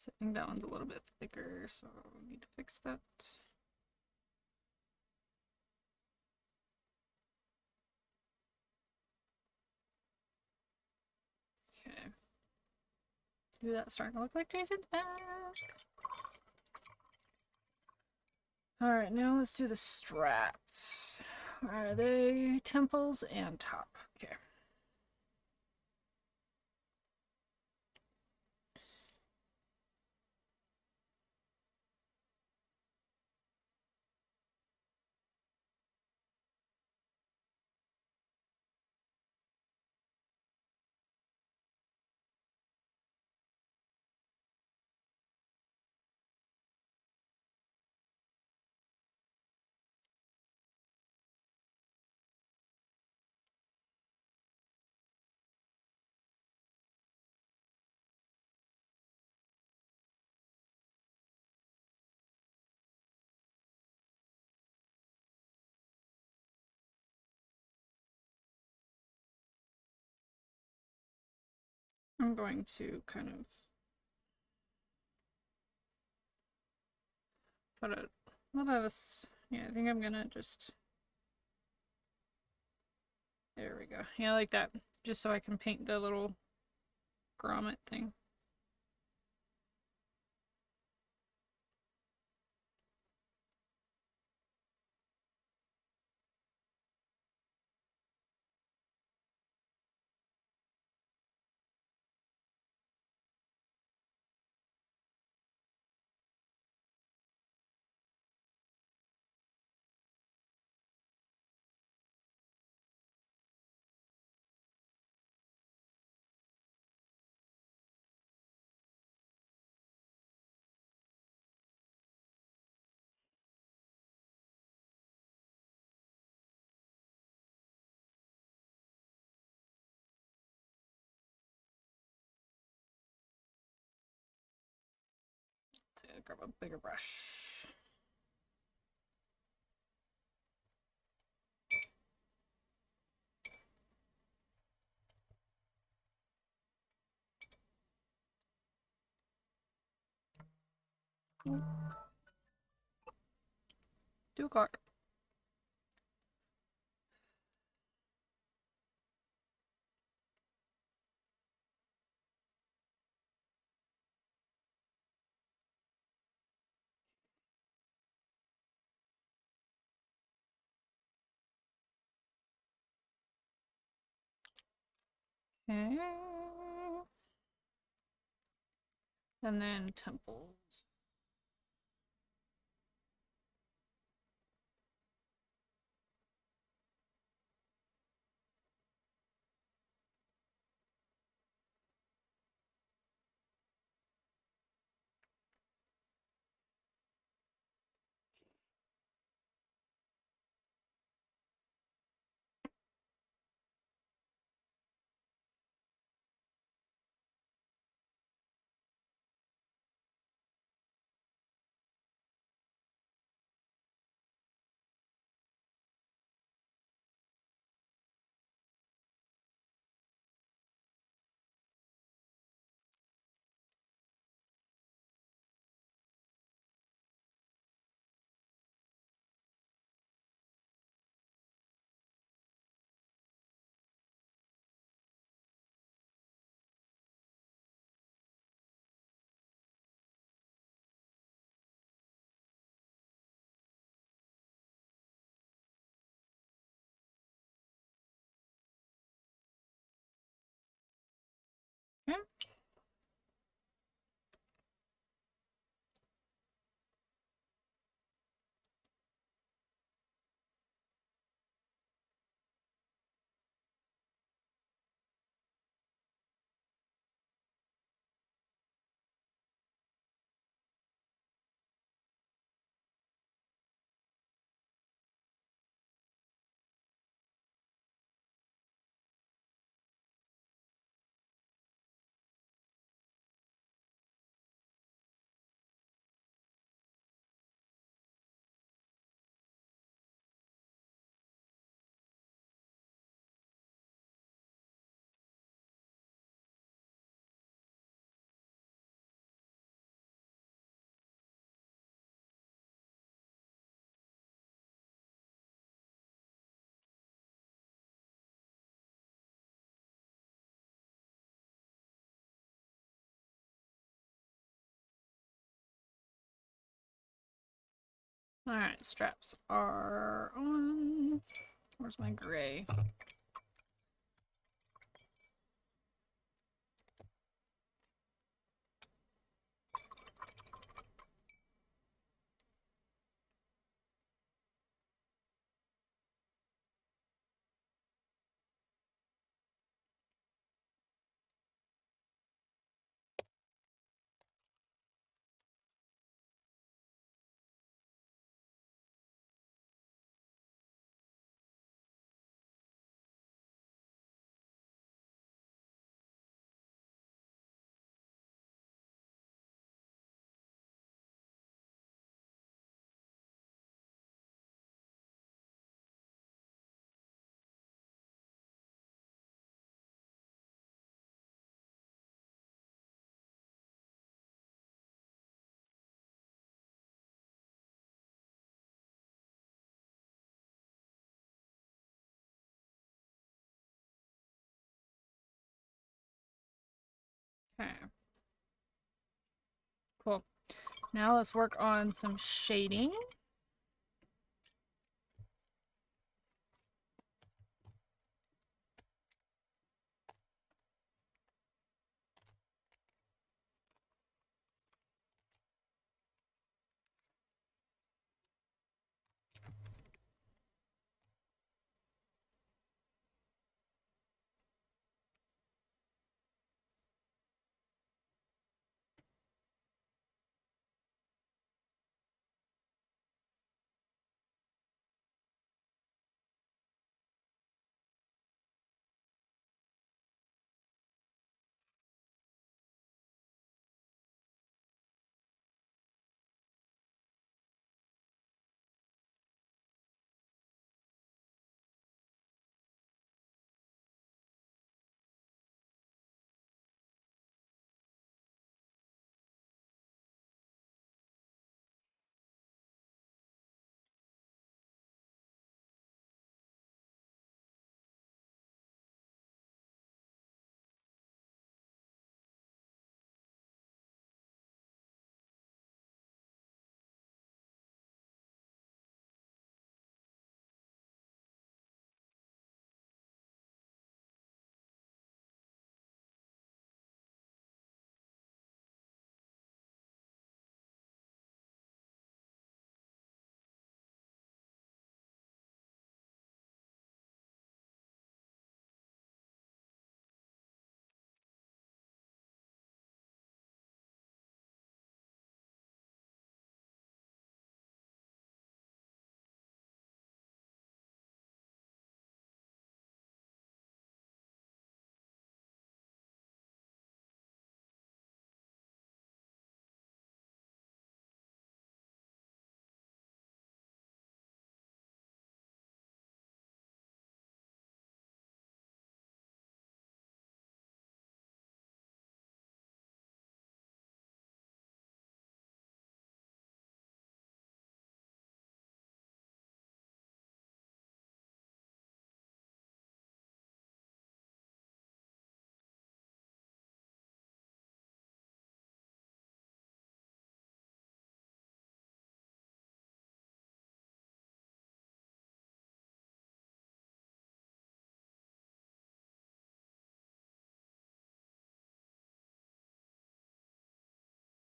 So I think that one's a little bit thicker, so I need to fix that. Okay. Ooh, that's starting to look like Jason's mask. Alright, now let's do the straps. Are they temples and top? Okay. I'm going to kind of put a little bit of a, yeah, I think I'm gonna just, there we go. Yeah, like that, just so I can paint the little grommet thing. So grab a bigger brush. Ooh. 2 o'clock. Okay. And then temples. Alright, straps are on. Where's my gray? Okay. Cool. Now let's work on some shading.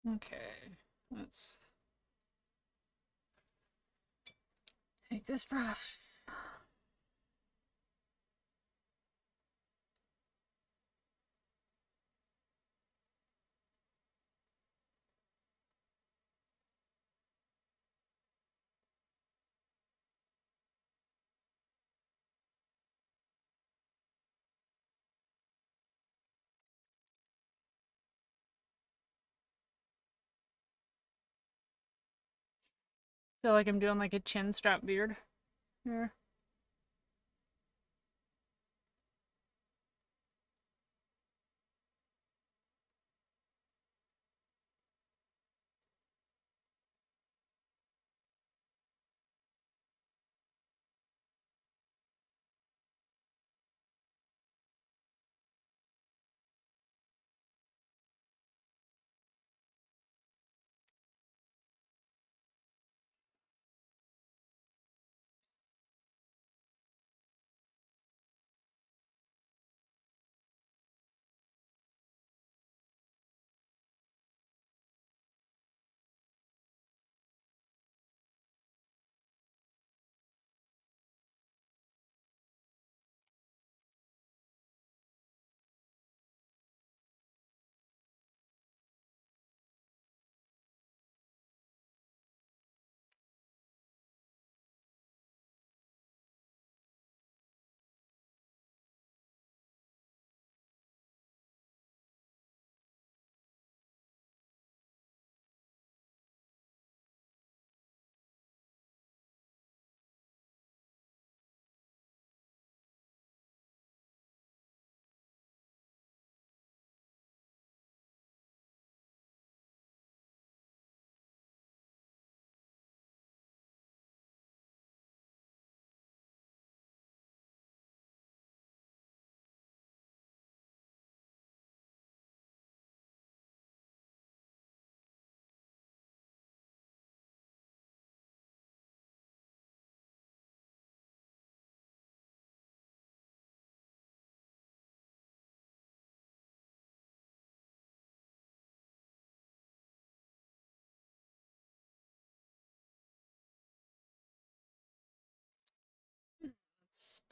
Okay, let's take this brush. Feel like I'm doing like a chin strap beard here.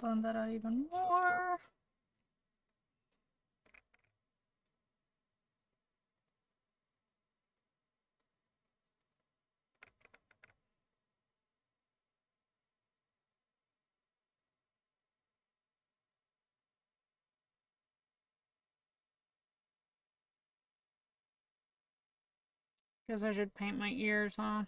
Blend that out even more. Guess I should paint my ears, huh?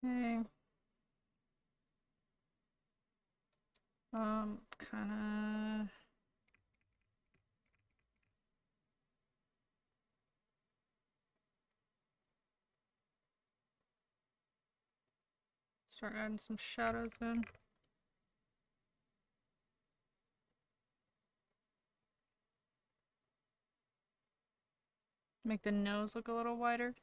Okay. Kind of start adding some shadows in. Make the nose look a little wider.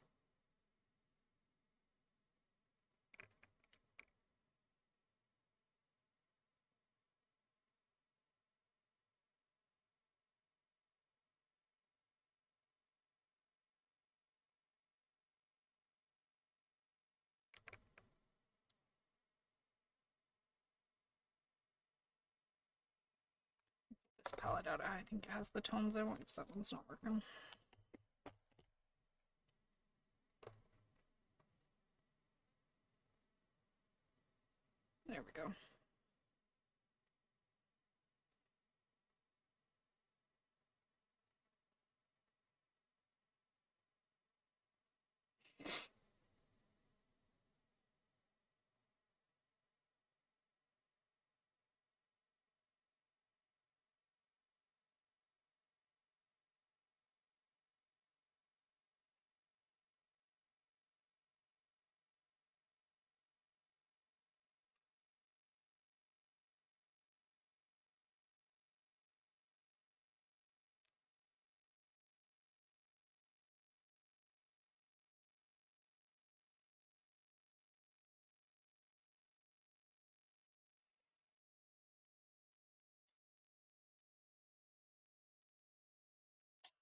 This palette out, I think it has the tones I want because that one's not working. There we go.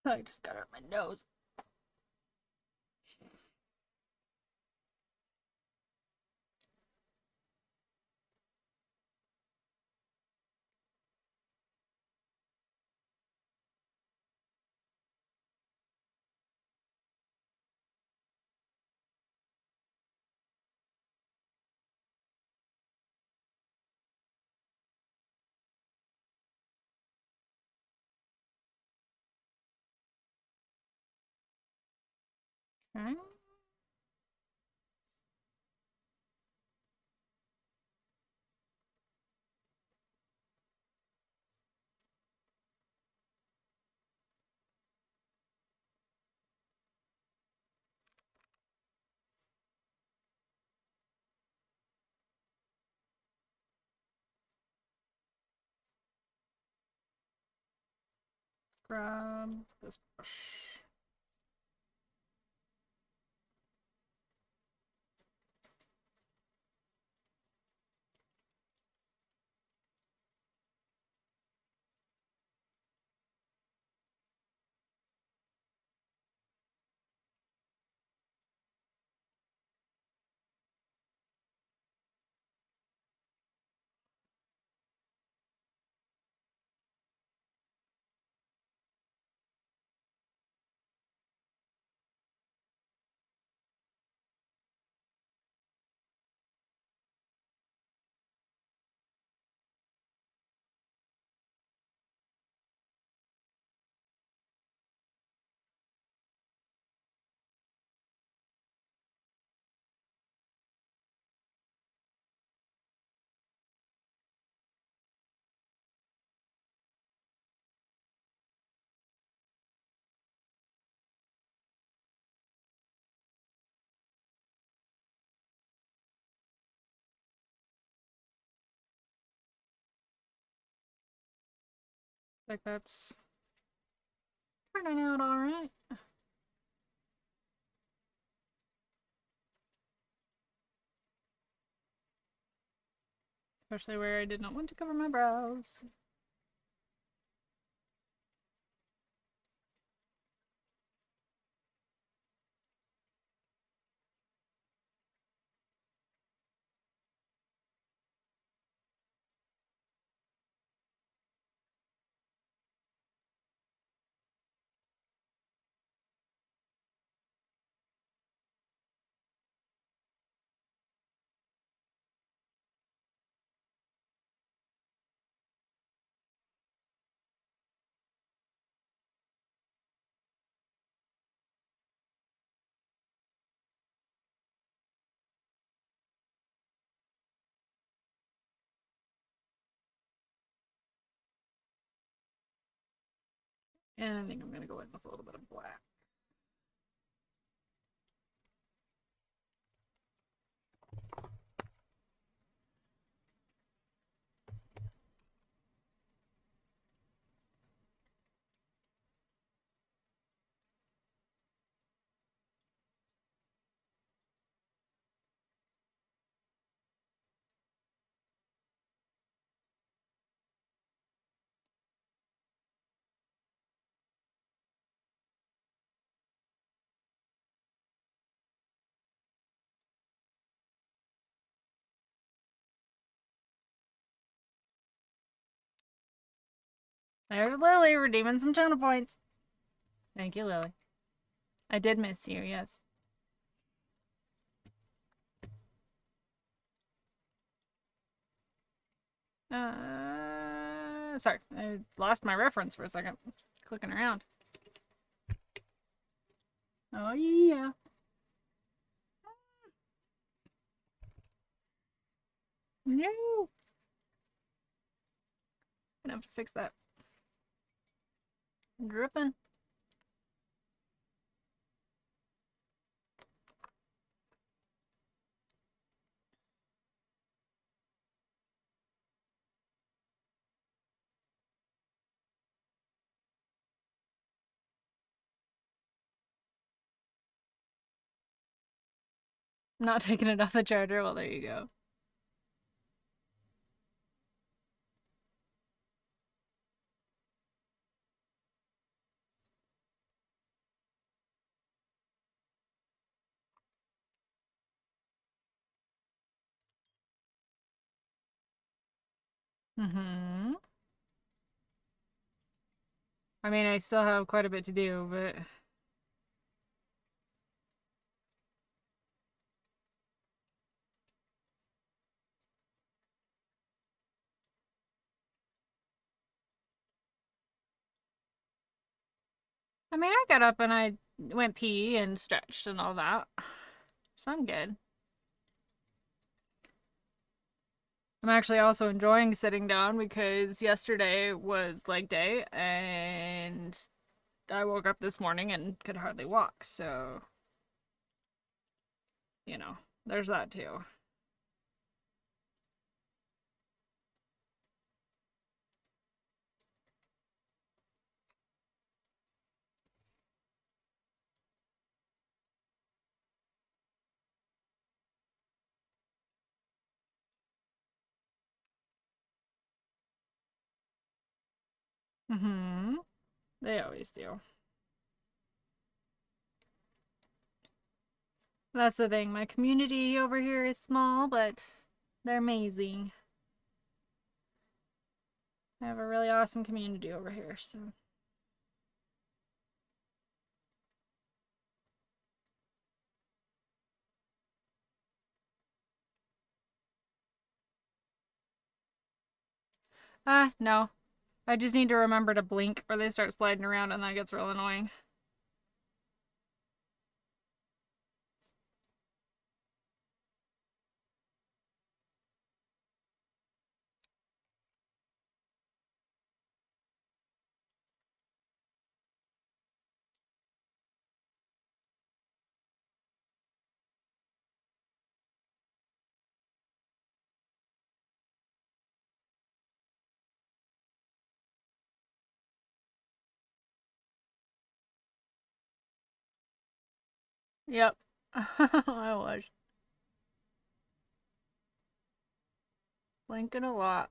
I just got it on my nose. Okay. Grab this brush. Like that's turning out all right. Especially where I did not want to cover my brows. And I think I'm gonna go in with a little bit of black. There's Lily redeeming some channel points. Thank you, Lily. I did miss you, yes. Sorry, I lost my reference for a second. Clicking around. Oh, yeah. No. Gonna have to fix that. Dripping. Not taking it off the charger. Well, there you go. Mm-hmm. I mean, I still have quite a bit to do, but I mean, I got up and I went pee and stretched and all that. So I'm good. I'm actually also enjoying sitting down because yesterday was leg day and I woke up this morning and could hardly walk. So, there's that too. Mm-hmm. They always do. That's the thing. My community over here is small, but they're amazing. I have a really awesome community over here, so. No. I just need to remember to blink or they start sliding around and that gets real annoying. Yep. I was. Blinking a lot.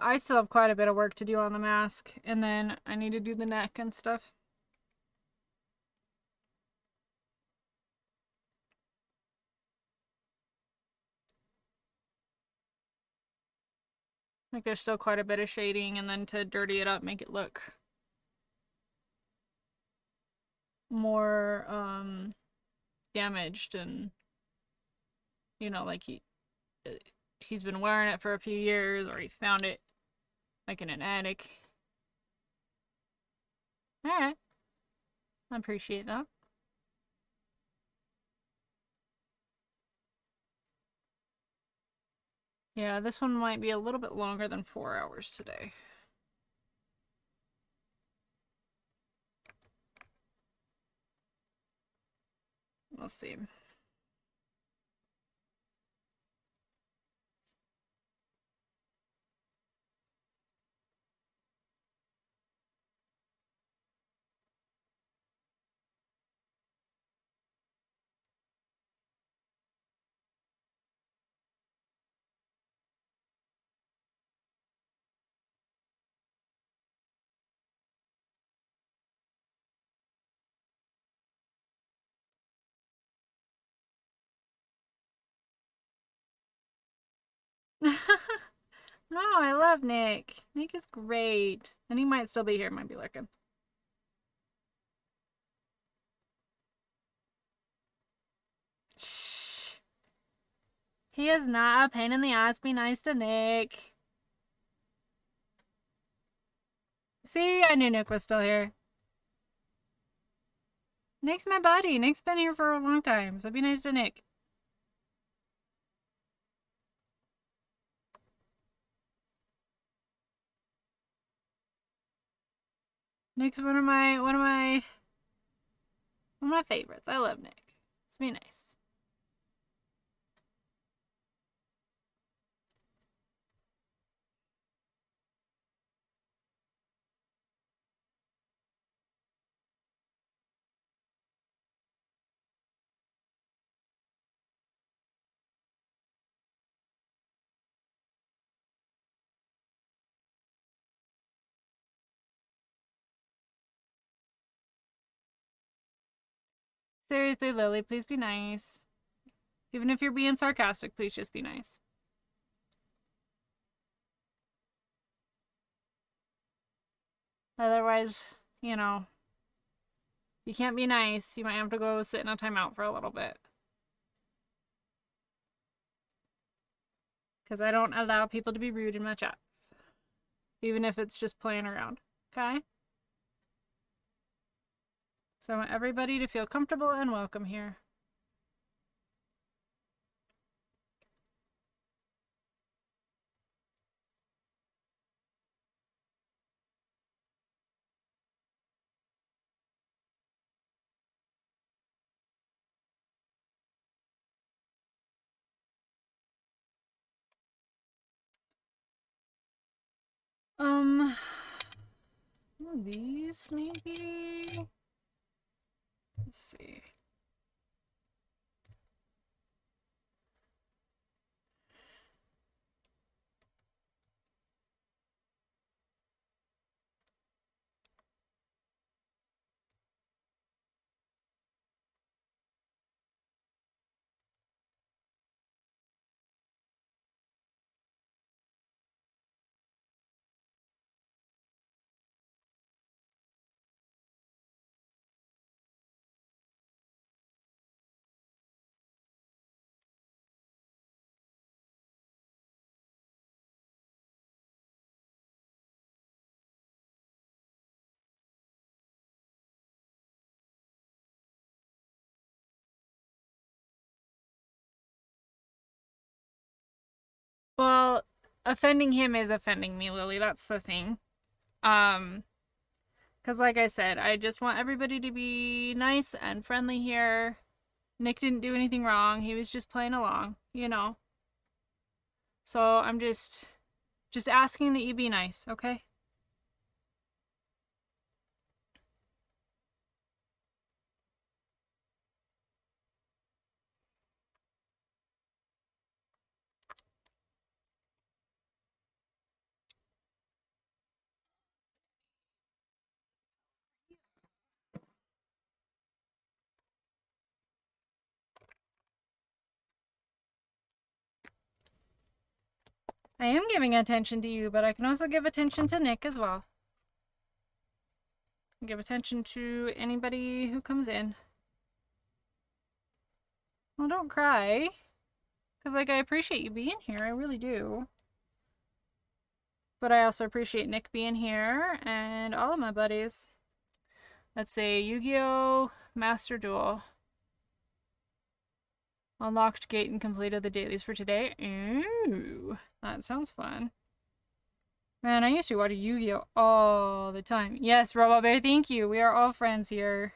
I still have quite a bit of work to do on the mask, and then I need to do the neck and stuff. Like there's still quite a bit of shading, and then to dirty it up, make it look more damaged, and like he's been wearing it for a few years, or he found it like in an attic. All right, I appreciate that. Yeah, this one might be a little bit longer than 4 hours today. We'll see. No, I love Nick. Nick is great. And he might still be here, might be lurking. Shh. He is not a pain in the ass. Be nice to Nick. See, I knew Nick was still here. Nick's my buddy. Nick's been here for a long time, so be nice to Nick. Nick's one of my favorites. I love Nick. Let's be nice. Seriously, Lily, please be nice. Even if you're being sarcastic, please just be nice. Otherwise, you can't be nice. You might have to go sit in a timeout for a little bit. Because I don't allow people to be rude in my chats. Even if it's just playing around. Okay? So I want everybody to feel comfortable and welcome here. These maybe. Let's see. Well, offending him is offending me, Lily. That's the thing. Um, because like I said, I just want everybody to be nice and friendly here. Nick didn't do anything wrong. He was just playing along, you know. So I'm just asking that you be nice, okay? I am giving attention to you, but I can also give attention to Nick as well. Give attention to anybody who comes in. Well, don't cry. Because, like, I appreciate you being here. I really do. But I also appreciate Nick being here and all of my buddies. Let's say Yu-Gi-Oh! Master Duel. Unlocked gate and completed the dailies for today. Ooh, that sounds fun. Man, I used to watch Yu-Gi-Oh! All the time. Yes, Robot Bear, thank you. We are all friends here.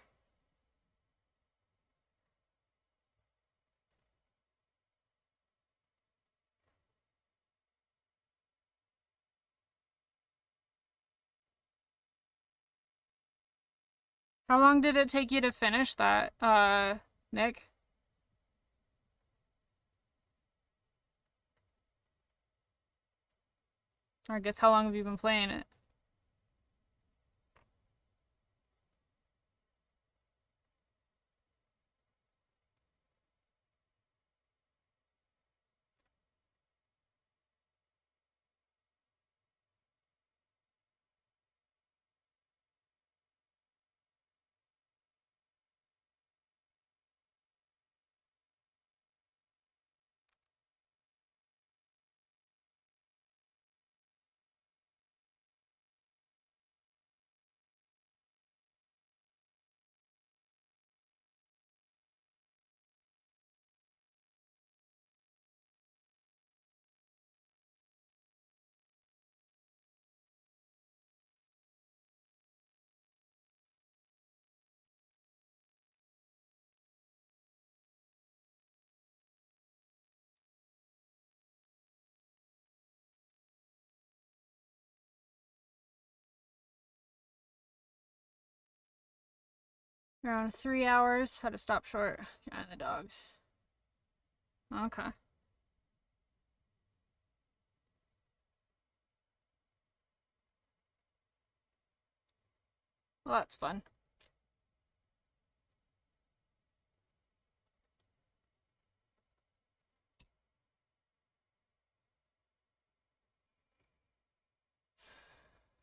How long did it take you to finish that, Nick? Or I guess how long have you been playing it? Around 3 hours. Had to stop short. Yeah, the dogs. Okay. Well, that's fun.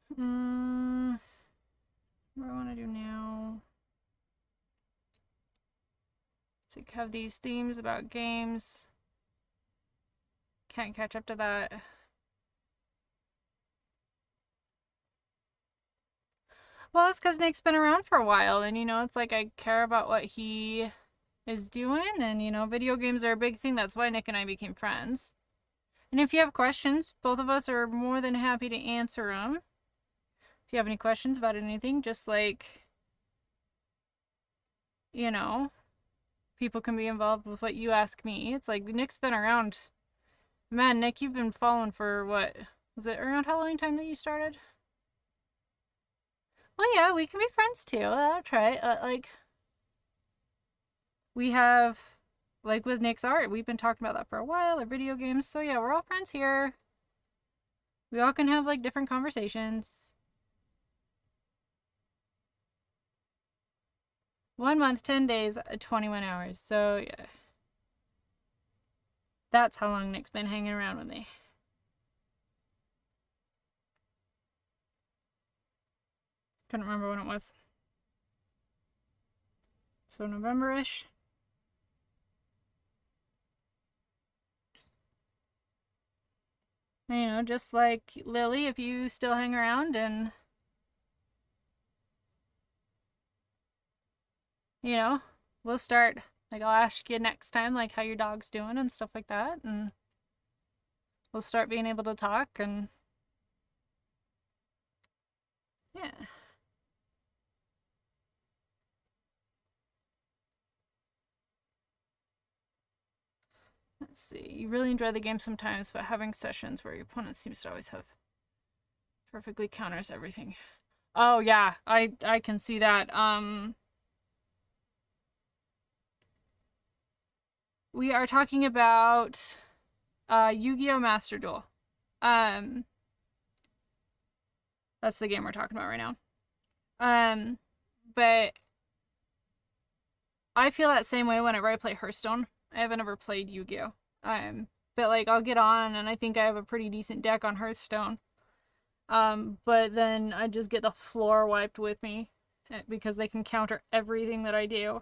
What do I want to do now? Let's like have these themes about games. Can't catch up to that. Well, it's because Nick's been around for a while, and you know, it's like I care about what he is doing, and you know, video games are a big thing. That's why Nick and I became friends. And if you have questions, both of us are more than happy to answer them. If you have any questions about anything, just like, you know, people can be involved with what you ask me. It's like Nick's been around. Man, Nick, you've been following for what? Was it around Halloween time that you started? Well, yeah, we can be friends too. That's right. Like, we have, like with Nick's art, we've been talking about that for a while, or video games. So yeah, we're all friends here. We all can have like different conversations. 1 month, 10 days, 21 hours. So yeah. That's how long Nick's been hanging around with me. Couldn't remember when it was. So November-ish. You know, just like Lily, if you still hang around and, you know, we'll start. Like, I'll ask you next time, like, how your dog's doing and stuff like that. And we'll start being able to talk and yeah. Let's see. You really enjoy the game sometimes, but having sessions where your opponent seems to always have perfectly counters everything. Oh yeah, I can see that. We are talking about Yu-Gi-Oh! Master Duel. Um, that's the game we're talking about right now. But I feel that same way whenever I play Hearthstone. I haven't ever played Yu-Gi-Oh! But like I'll get on and I think I have a pretty decent deck on Hearthstone. But then I just get the floor wiped with me because they can counter everything that I do.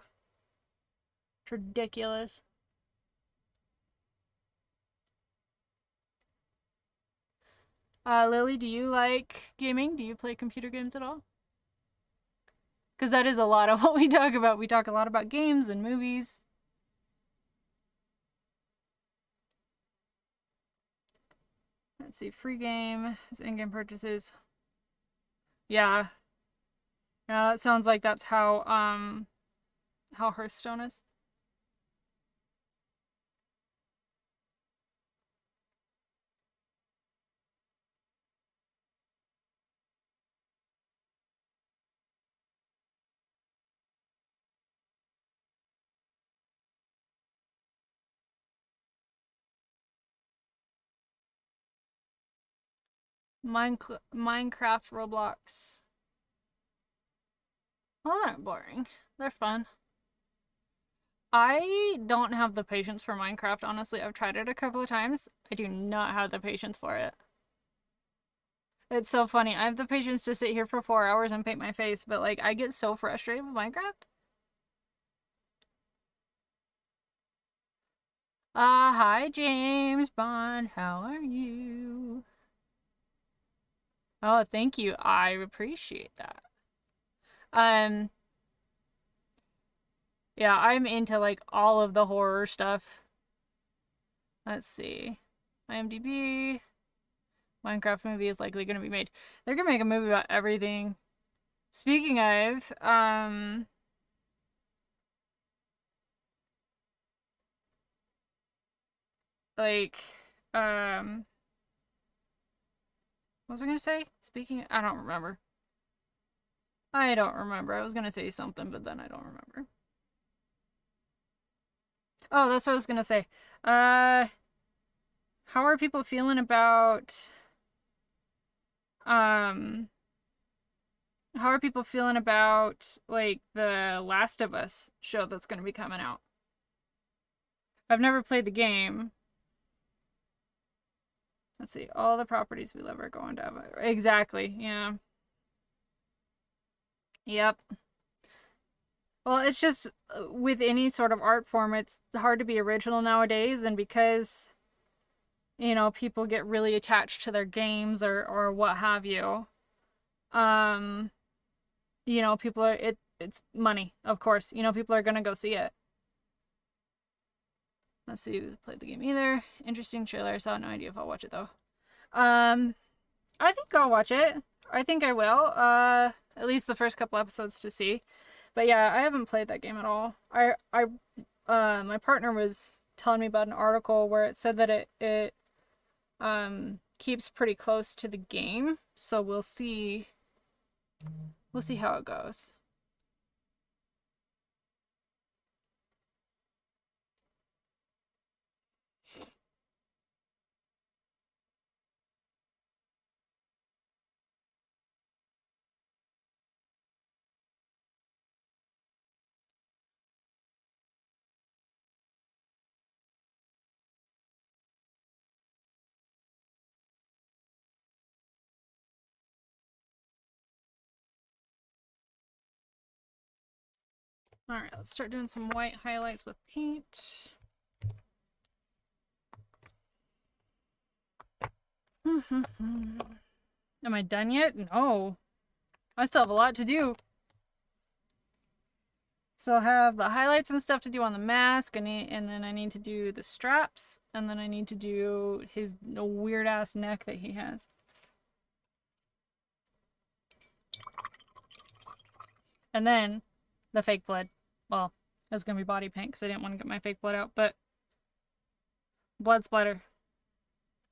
It's ridiculous. Lily, do you like gaming? Do you play computer games at all? Because that is a lot of what we talk about. We talk a lot about games and movies. Let's see, free game, in-game purchases. Yeah. Yeah, it sounds like that's how Hearthstone is. Minecraft, Roblox. Well, those aren't boring. They're fun. I don't have the patience for Minecraft, honestly. I've tried it a couple of times. I do not have the patience for it. It's so funny. I have the patience to sit here for 4 hours and paint my face, but like I get so frustrated with Minecraft. Hi James Bond. How are you? Oh, thank you. I appreciate that. Um, yeah, I'm into like all of the horror stuff. Let's see. IMDb. Minecraft movie is likely going to be made. They're going to make a movie about everything. Speaking of, like, um, what was I going to say? Speaking, I don't remember. I don't remember. I was going to say something, but then I don't remember. Oh, that's what I was going to say. Uh, how are people feeling about, um, how are people feeling about, like, the Last of Us show that's going to be coming out? I've never played the game. Let's see. All the properties we love are going to have exactly. Yeah. Yep. Well, it's just with any sort of art form, it's hard to be original nowadays, and because people get really attached to their games or what have you. Um, people are it's money, of course. People are gonna go see it. Let's see, we played the game either. Interesting trailer. I saw no idea if I'll watch it though. Um, I think I'll watch it. I think I will. At least the first couple episodes to see. But yeah, I haven't played that game at all. My partner was telling me about an article where it said that it keeps pretty close to the game, so we'll see. We'll see how it goes. All right, let's start doing some white highlights with paint. Am I done yet? No. I still have a lot to do. So I'll have the highlights and stuff to do on the mask, and then I need to do the straps, and then I need to do his weird ass neck that he has. And then the fake blood. Well, it's gonna be body paint because I didn't want to get my fake blood out, but blood splatter.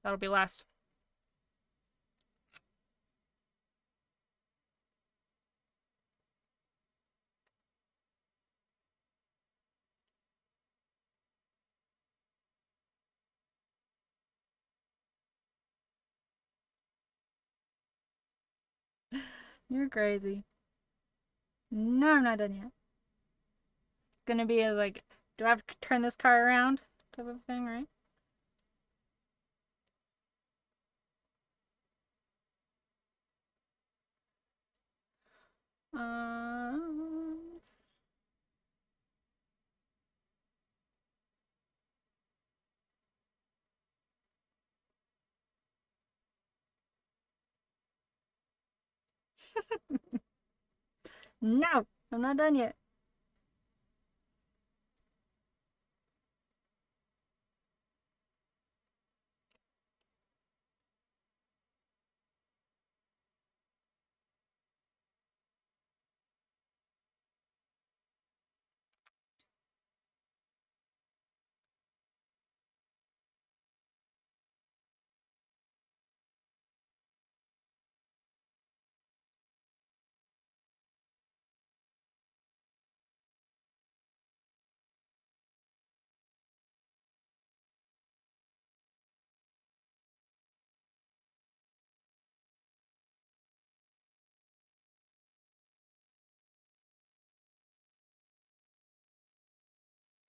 That'll be last. You're crazy. No, I'm not done yet. It's gonna be a, like, do I have to turn this car around type of thing, right? Um, no, I'm not done yet.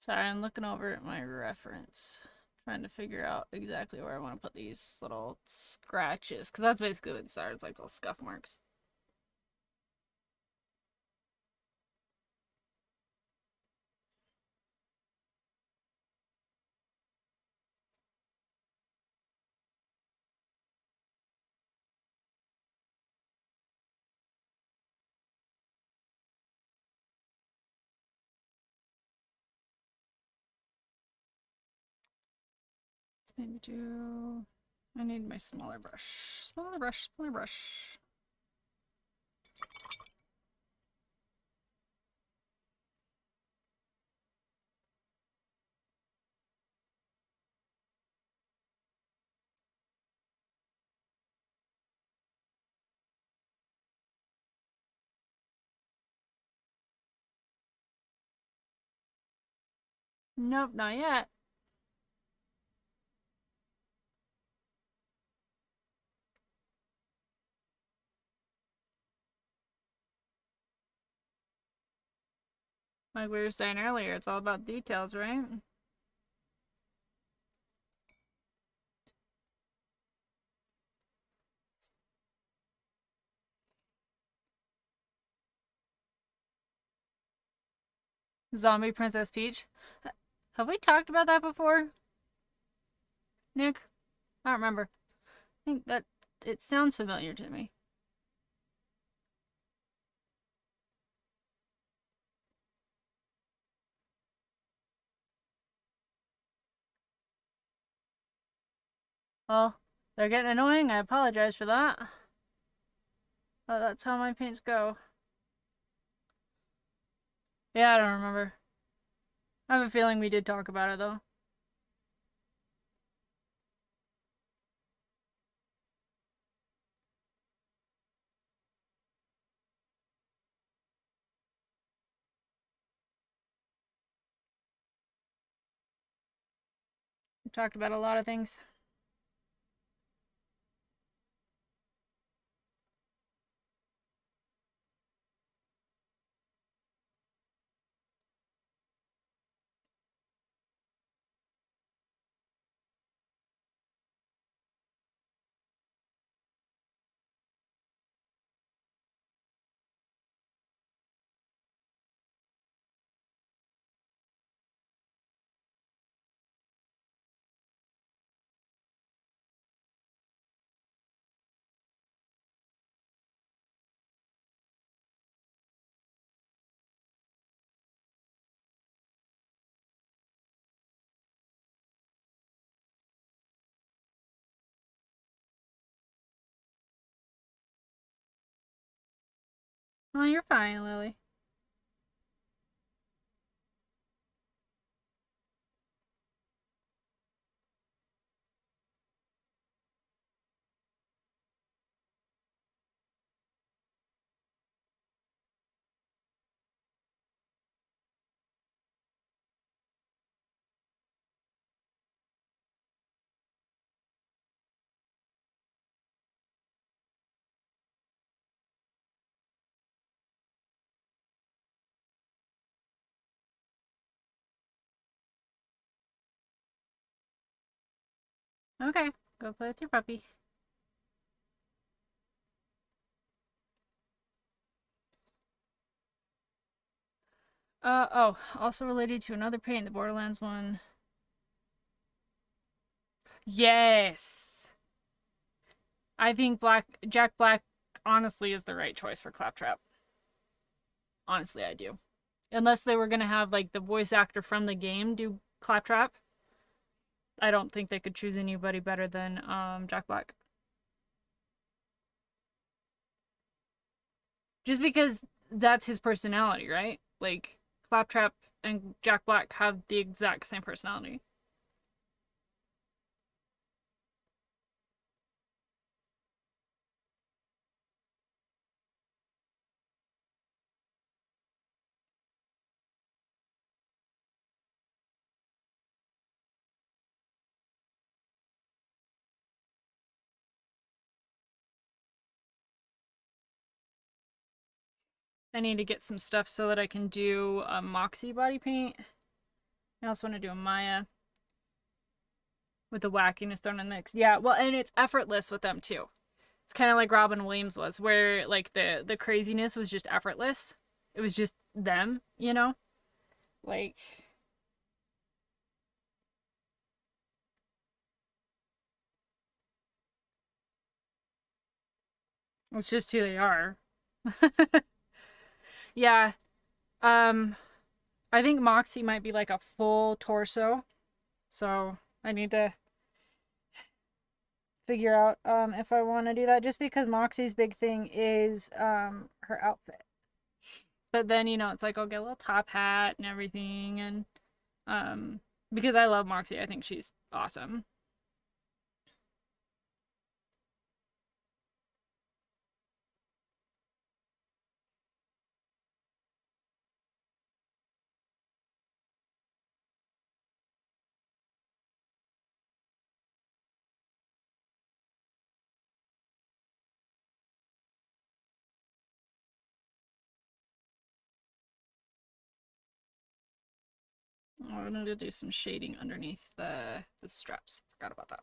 Sorry, I'm looking over at my reference, trying to figure out exactly where I want to put these little scratches, because that's basically what these are. It's like little scuff marks. Let's maybe do. I need my smaller brush. Smaller brush, smaller brush. Nope, not yet. Like we were saying earlier, it's all about details, right? Zombie Princess Peach. Have we talked about that before, Nick? I don't remember. I think that it sounds familiar to me. Well, they're getting annoying. I apologize for that. But that's how my paints go. Yeah, I don't remember. I have a feeling we did talk about it though. We talked about a lot of things. Oh, you're fine, Lily. Okay, go play with your puppy. Oh, also related to another paint, the Borderlands one. Yes! I think Jack Black honestly is the right choice for Claptrap. Honestly, I do. Unless they were gonna have like the voice actor from the game do Claptrap, I don't think they could choose anybody better than Jack Black. Just because that's his personality, right? Like Claptrap and Jack Black have the exact same personality. I need to get some stuff so that I can do a Moxie body paint. I also want to do a Maya with the wackiness thrown in the mix. Yeah, well, and it's effortless with them too. It's kind of like Robin Williams was, where like the craziness was just effortless. It was just them, you know? Like it's just who they are. Yeah. Um I think Moxie might be like a full torso. So I need to figure out if I want to do that, just because Moxie's big thing is her outfit. But then, it's like I'll get a little top hat and everything, and um because I love Moxie, I think she's awesome. I need to do some shading underneath the straps. Forgot about that.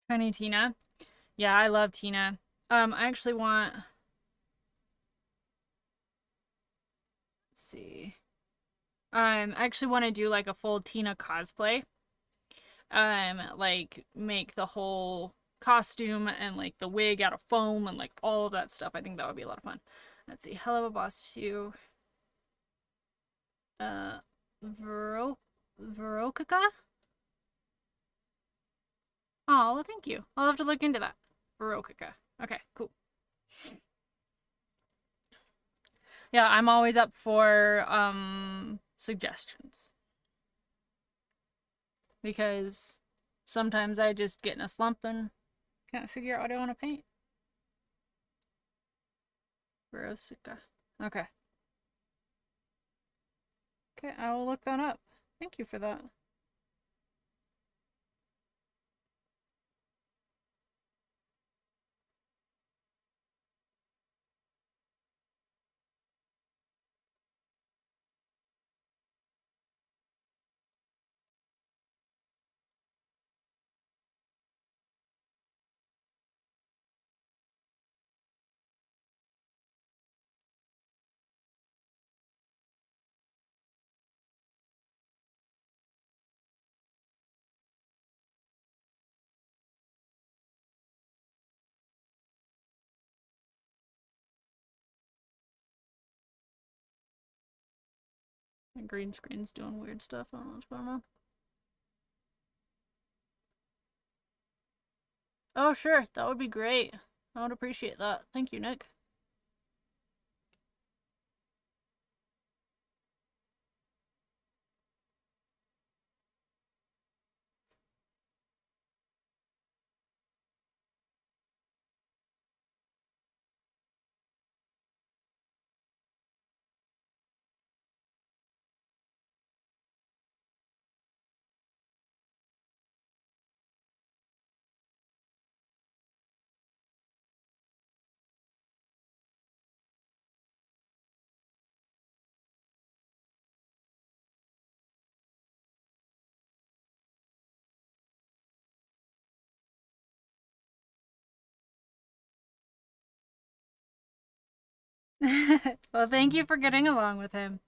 Honey Tina. Yeah, I love Tina. I actually want, let's see. I actually want to do like a full Tina cosplay. Like make the whole costume and like the wig out of foam and like all of that stuff. I think that would be a lot of fun. Let's see. Hello, boss. You. Uh, Vero, Verokaka? Oh, well, thank you. I'll have to look into that. Verokaka. Okay, cool. Yeah, I'm always up for suggestions, because sometimes I just get in a slump and can't figure out what I want to paint. Verosika. Okay. Okay, I will look that up. Thank you for that. The green screen's doing weird stuff. I don't know what's going on. Oh, sure. That would be great. I would appreciate that. Thank you, Nick. Well, thank you for getting along with him.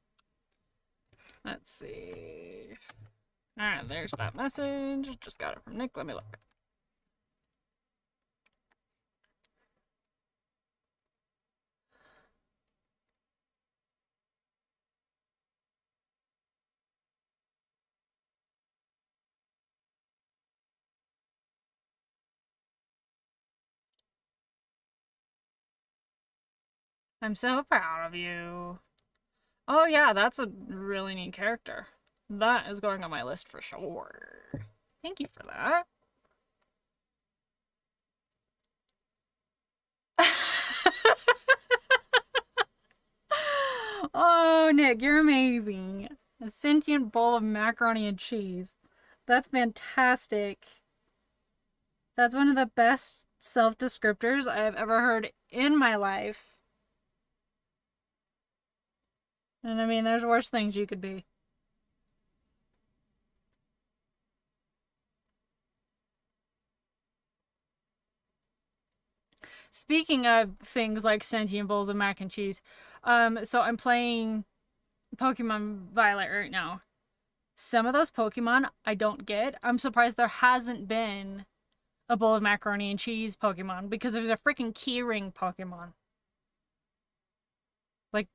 Let's see. Alright, there's that message. Just got it from Nick. Let me look. I'm so proud of you. Oh, yeah, that's a really neat character. That is going on my list for sure. Thank you for that. Oh, Nick, you're amazing. A sentient bowl of macaroni and cheese. That's fantastic. That's one of the best self descriptors I've ever heard in my life. And I mean, there's worse things you could be. Speaking of things like sentient bowls of mac and cheese, so I'm playing Pokemon Violet right now. Some of those Pokemon I don't get. I'm surprised there hasn't been a bowl of macaroni and cheese Pokemon because there's a freaking keyring Pokemon. Like,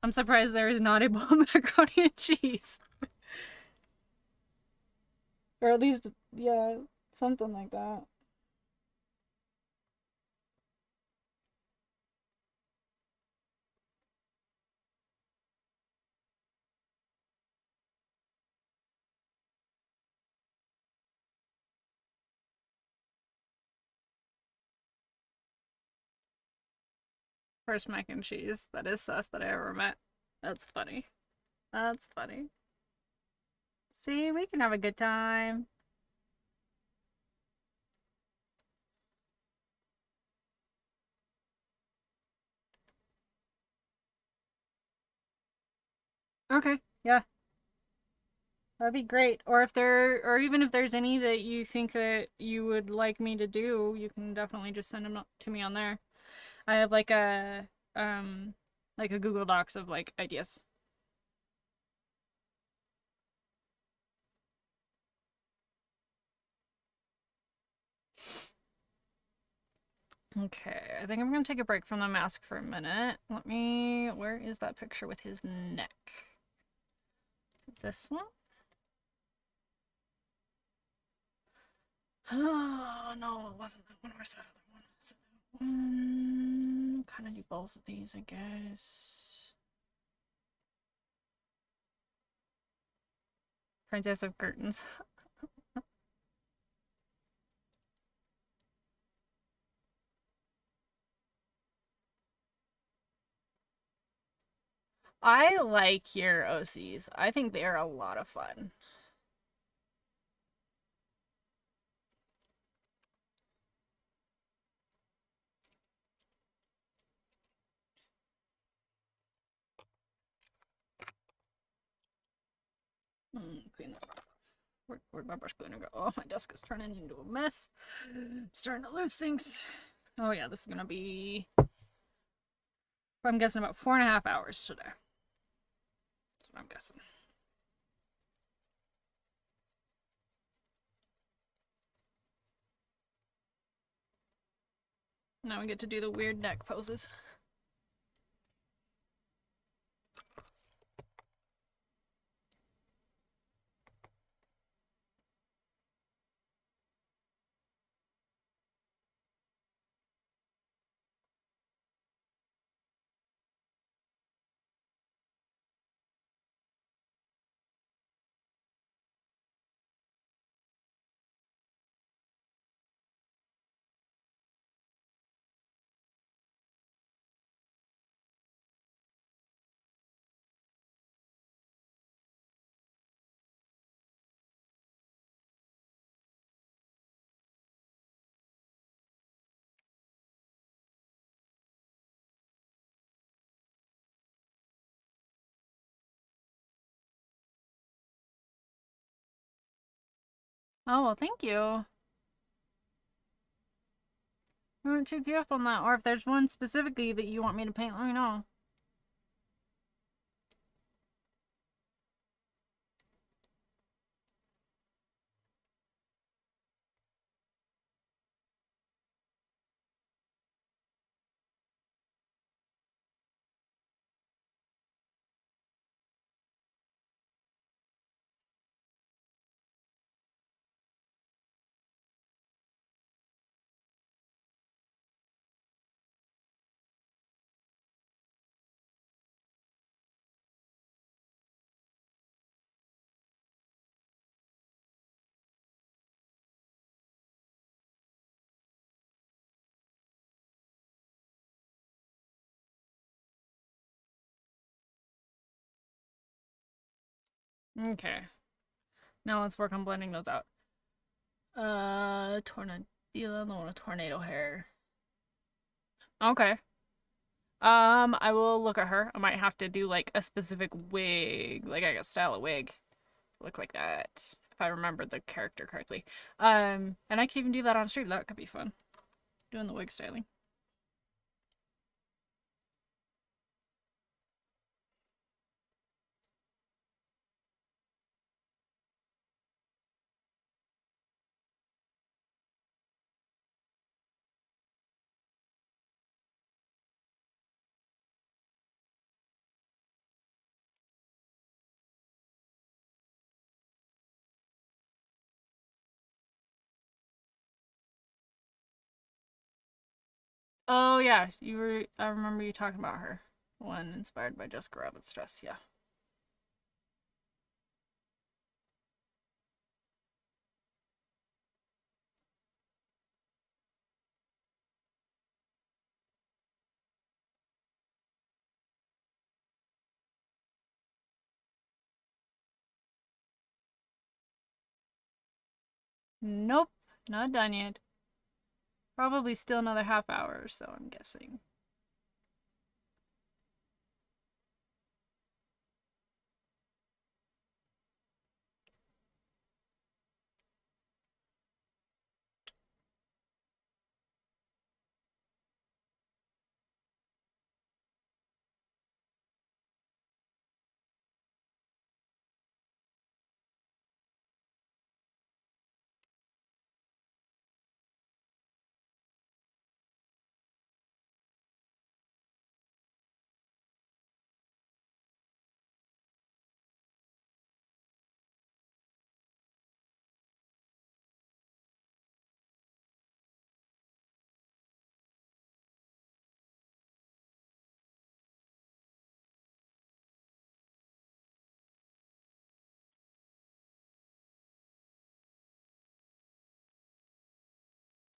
I'm surprised there is not a bowl of macaroni and cheese. Or at least, yeah, something like that. First mac and cheese. That is sus that I ever met. That's funny. That's funny. See, we can have a good time. Okay, yeah, that'd be great. Or if there, or even if there's any that you think that you would like me to do, you can definitely just send them to me on there. I have um, like a Google Docs of like ideas. Okay, I think I'm gonna take a break from the mask for a minute. Let me. Where is that picture with his neck? This one? Oh no, it wasn't that one. Where's that other one? Was it that one? Kind of do both of these, I guess. Princess of Curtains. I like your OCs. I think they are a lot of fun. Clean that up. Where'd my brush cleaner go? Oh, my desk is turning into a mess. Starting to lose things. Oh yeah, this is gonna be, I'm guessing, about 4.5 hours today. That's what I'm guessing. Now we get to do the weird neck poses. Oh, well, thank you. Aren't you careful on that? Or if there's one specifically that you want me to paint, let me know. Okay. Now let's work on blending those out. Tornadillo, the one with tornado hair. Okay. I will look at her. I might have to do like a specific wig, like I got style a wig. Look like that. If I remember the character correctly. And I can even do that on stream. That could be fun. Doing the wig styling. Oh yeah, I remember you talking about her. One inspired by Jessica Rabbit's dress, yeah. Nope, not done yet. Probably still another half hour or so, I'm guessing.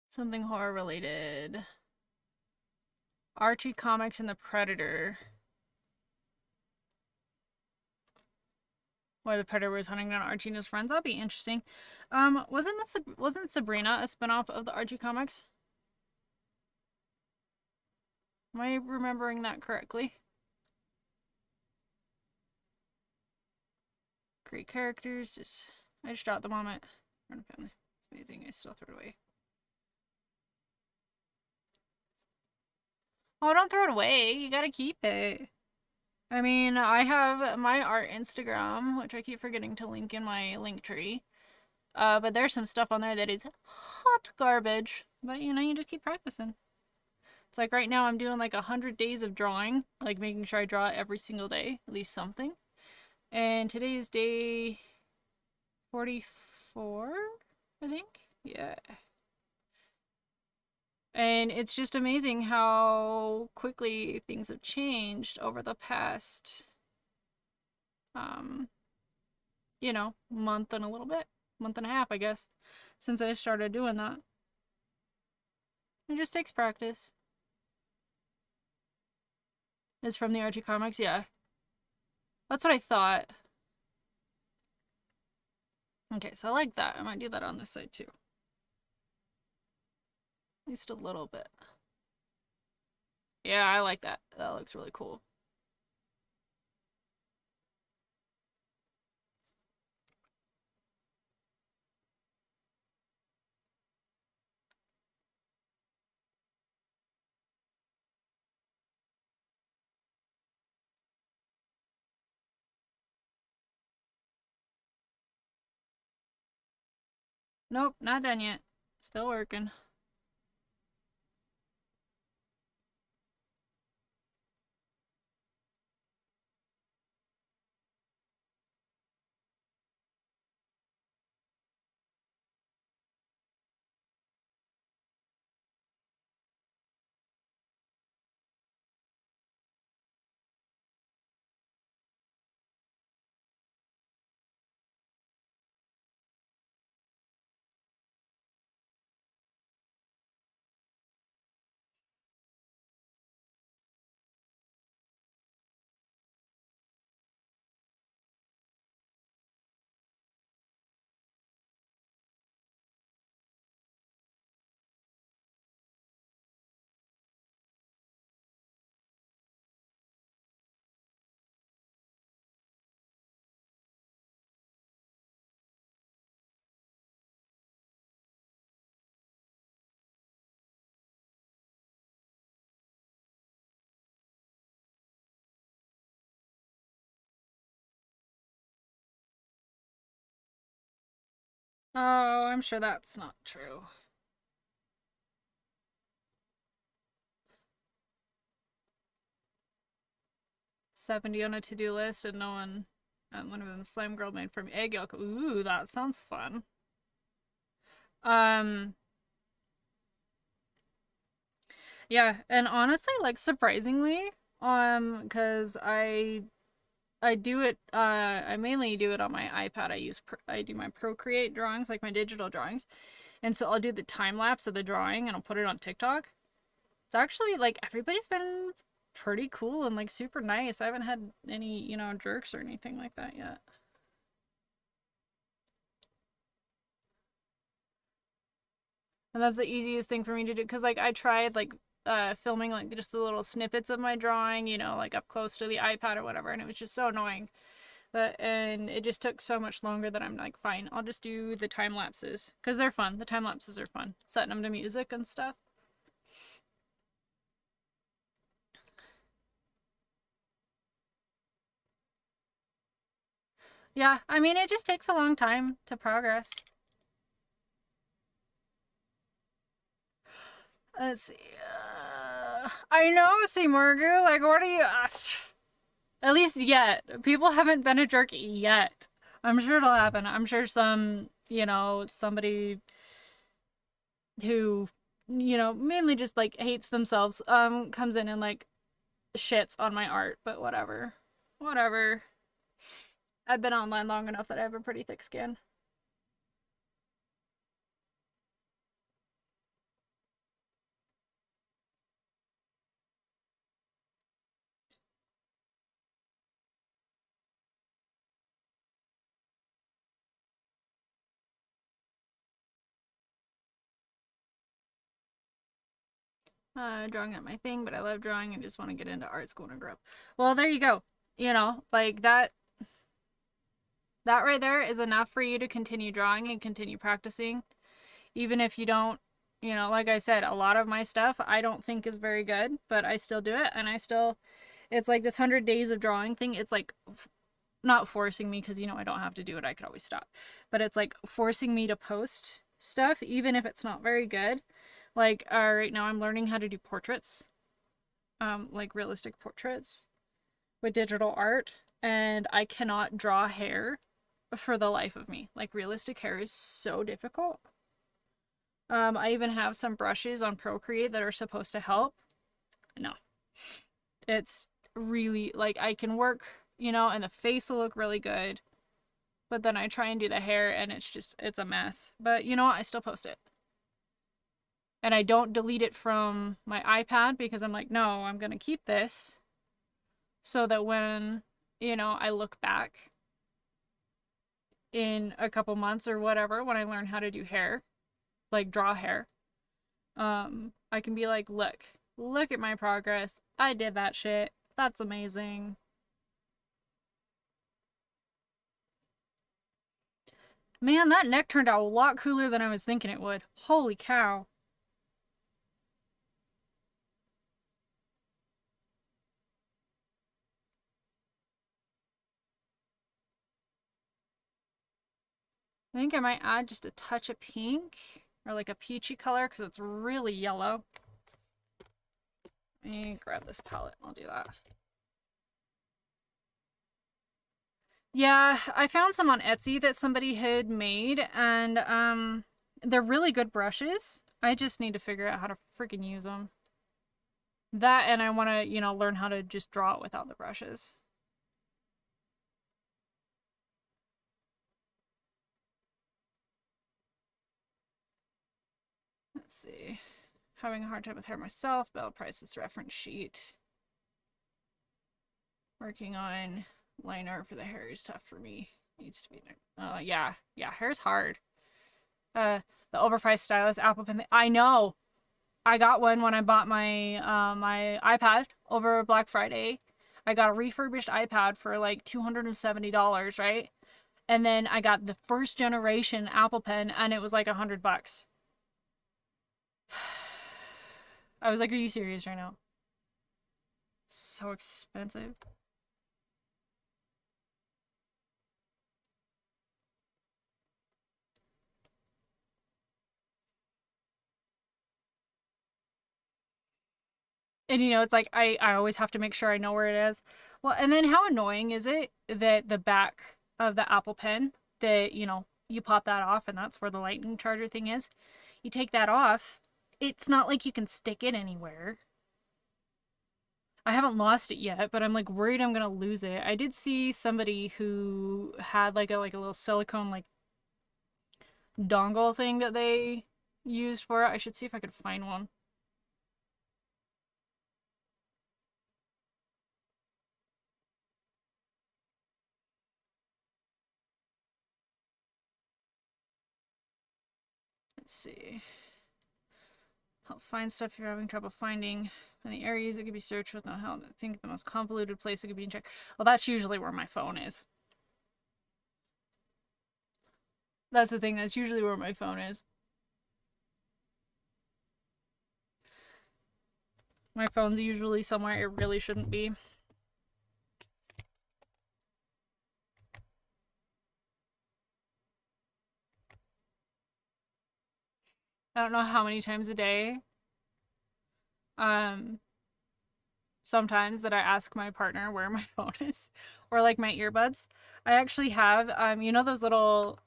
Something horror related. Archie Comics and the Predator. Why the predator was hunting down Archie and his friends. That'd be interesting. Wasn't Sabrina a spinoff of the Archie comics? Am I remembering that correctly? Great characters. I just dropped the moment. Run family. It's amazing. I still throw it away. Oh, don't throw it away. You gotta keep it. I mean, I have my art Instagram, which I keep forgetting to link in my link tree. But there's some stuff on there that is hot garbage. But you know, you just keep practicing. It's like right now I'm doing like 100 days of drawing, like making sure I draw every single day, at least something. And today is day 44, I think. Yeah. And it's just amazing how quickly things have changed over the past, um, month and a little bit, month and a half, I guess, since I started doing that. It just takes practice. It's from the Archie comics, yeah. That's what I thought. Okay, so I like that. I might do that on this side too. At least a little bit. Yeah, I like that. That looks really cool. Nope, not done yet. Still working. Oh, I'm sure that's not true. 70 on a to-do list and no one. One of them slime girl made from egg yolk. Ooh, that sounds fun. Um, yeah, and honestly, like surprisingly, because I do it. I mainly do it on my iPad. I do my Procreate drawings, like my digital drawings, and so I'll do the time lapse of the drawing and I'll put it on TikTok. It's actually like everybody's been pretty cool and like super nice. I haven't had any, jerks or anything like that yet. And that's the easiest thing for me to do because like I tried like filming like just the little snippets of my drawing, like up close to the iPad or whatever, and it was just so annoying. And it just took so much longer that I'm like, fine, I'll just do the time lapses because they're fun. The time lapses are fun, setting them to music and stuff. Yeah, I mean, it just takes a long time to progress. Let's see. I know, Morgu. Like, what are you? At least yet. People haven't been a jerk yet. I'm sure it'll happen. I'm sure somebody who, mainly just like hates themselves, comes in and like shits on my art, but whatever. Whatever. I've been online long enough that I have a pretty thick skin. Drawing at my thing, but I love drawing and just want to get into art school when I grow up. Well, there you go. You know, like that right there is enough for you to continue drawing and continue practicing. Even if you don't, you know, like I said, a lot of my stuff I don't think is very good, but I still do it and I still, it's like this 100 days of drawing thing. It's like not forcing me because, you know, I don't have to do it. I could always stop. But it's like forcing me to post stuff, even if it's not very good. Like right now I'm learning how to do portraits, like realistic portraits with digital art. And I cannot draw hair for the life of me. Like realistic hair is so difficult. I even have some brushes on Procreate that are supposed to help. No. It's really, like, I can work, you know, and the face will look really good. But then I try and do the hair and it's a mess. But you know what? I still post it. And I don't delete it from my iPad because I'm like, no, I'm going to keep this so that when, you know, I look back in a couple months or whatever, when I learn how to do hair, like draw hair, I can be like, look at my progress. I did that shit. That's amazing. Man, that neck turned out a lot cooler than I was thinking it would. Holy cow. I think I might add just a touch of pink or like a peachy color because it's really yellow. Let me grab this palette and I'll do that. Yeah, I found some on Etsy that somebody had made and they're really good brushes. I just need to figure out how to freaking use them. That and I want to, you know, learn how to just draw it without the brushes. Let's see. Having a hard time with hair myself. Bell Price's reference sheet. Working on line art for the hair is tough for me. Needs to be. Yeah, hair's hard. The overpriced stylus apple pen. I know. I got one when I bought my my iPad over Black Friday. I got a refurbished iPad for like $270, right? And then I got the first generation Apple Pen and it was like $100. I was like, are you serious right now? So expensive. And you know, it's like I always have to make sure I know where it is. Well, and then how annoying is it that the back of the Apple Pen, that, you know, you pop that off and that's where the lightning charger thing is. You take that off, it's not like you can stick it anywhere. I haven't lost it yet, but I'm like worried I'm gonna lose it. I did see somebody who had like a little silicone like dongle thing that they used for it. I should see if I could find one. Let's see. Help find stuff if you're having trouble finding. In the areas it could be searched with no help. I think the most convoluted place it could be in check. Well, that's usually where my phone is. That's the thing, that's usually where my phone is. My phone's usually somewhere it really shouldn't be. I don't know how many times a day um sometimes that I ask my partner where my phone is or like my earbuds. I actually have you know those little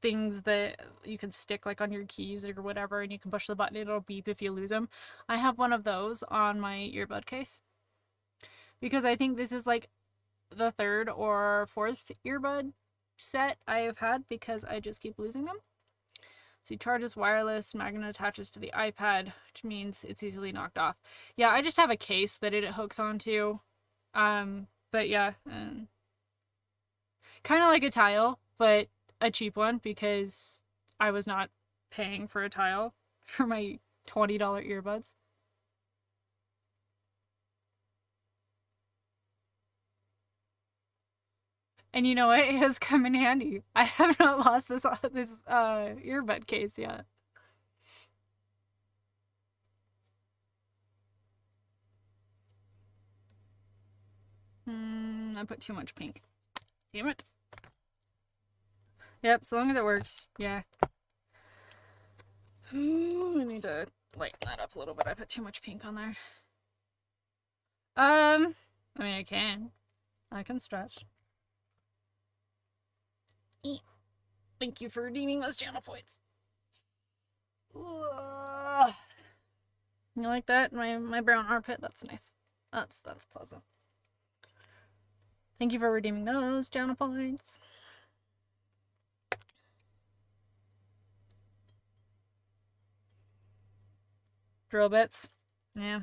things that you can stick like on your keys or whatever and you can push the button and it'll beep if you lose them. I have one of those on my earbud case because I think this is like the third or fourth earbud set I have had because I just keep losing them. So he charges wireless, magnet attaches to the iPad, which means it's easily knocked off. Yeah, I just have a case that it hooks onto. But yeah, kind of like a tile, but a cheap one because I was not paying for a tile for my $20 earbuds. And you know what? It has come in handy. I have not lost this earbud case yet. I put too much pink. Damn it. Yep, so long as it works. Yeah. I need to lighten that up a little bit. I put too much pink on there. I mean, I can. I can stretch. Thank you for redeeming those channel points. You like that? My brown armpit? That's nice. That's pleasant. Thank you for redeeming those channel points. Drill bits. Yeah.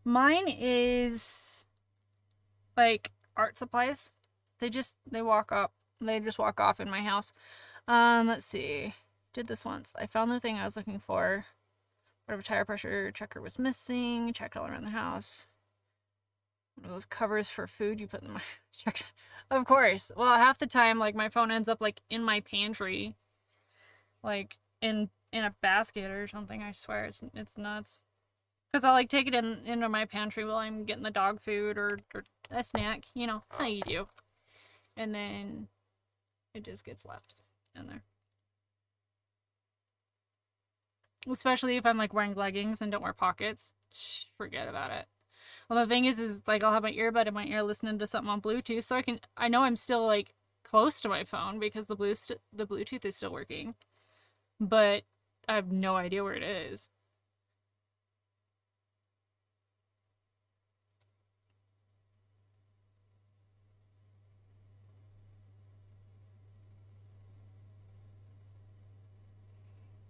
Mine is like art supplies. They just walk off in my house. Let's see. Did this once. I found the thing I was looking for. Whatever tire pressure checker was missing. Checked all around the house. One of those covers for food you put in my check. Of course. Well, half the time, like, my phone ends up like in my pantry, like in a basket or something. I swear, it's nuts. Cause I'll like take it into my pantry while I'm getting the dog food or a snack. You know how you do, and then it just gets left in there. Especially if I'm like wearing leggings and don't wear pockets. Forget about it. Well, the thing is like I'll have my earbud in my ear listening to something on Bluetooth, so I know I'm still like close to my phone because the Bluetooth is still working, but I have no idea where it is.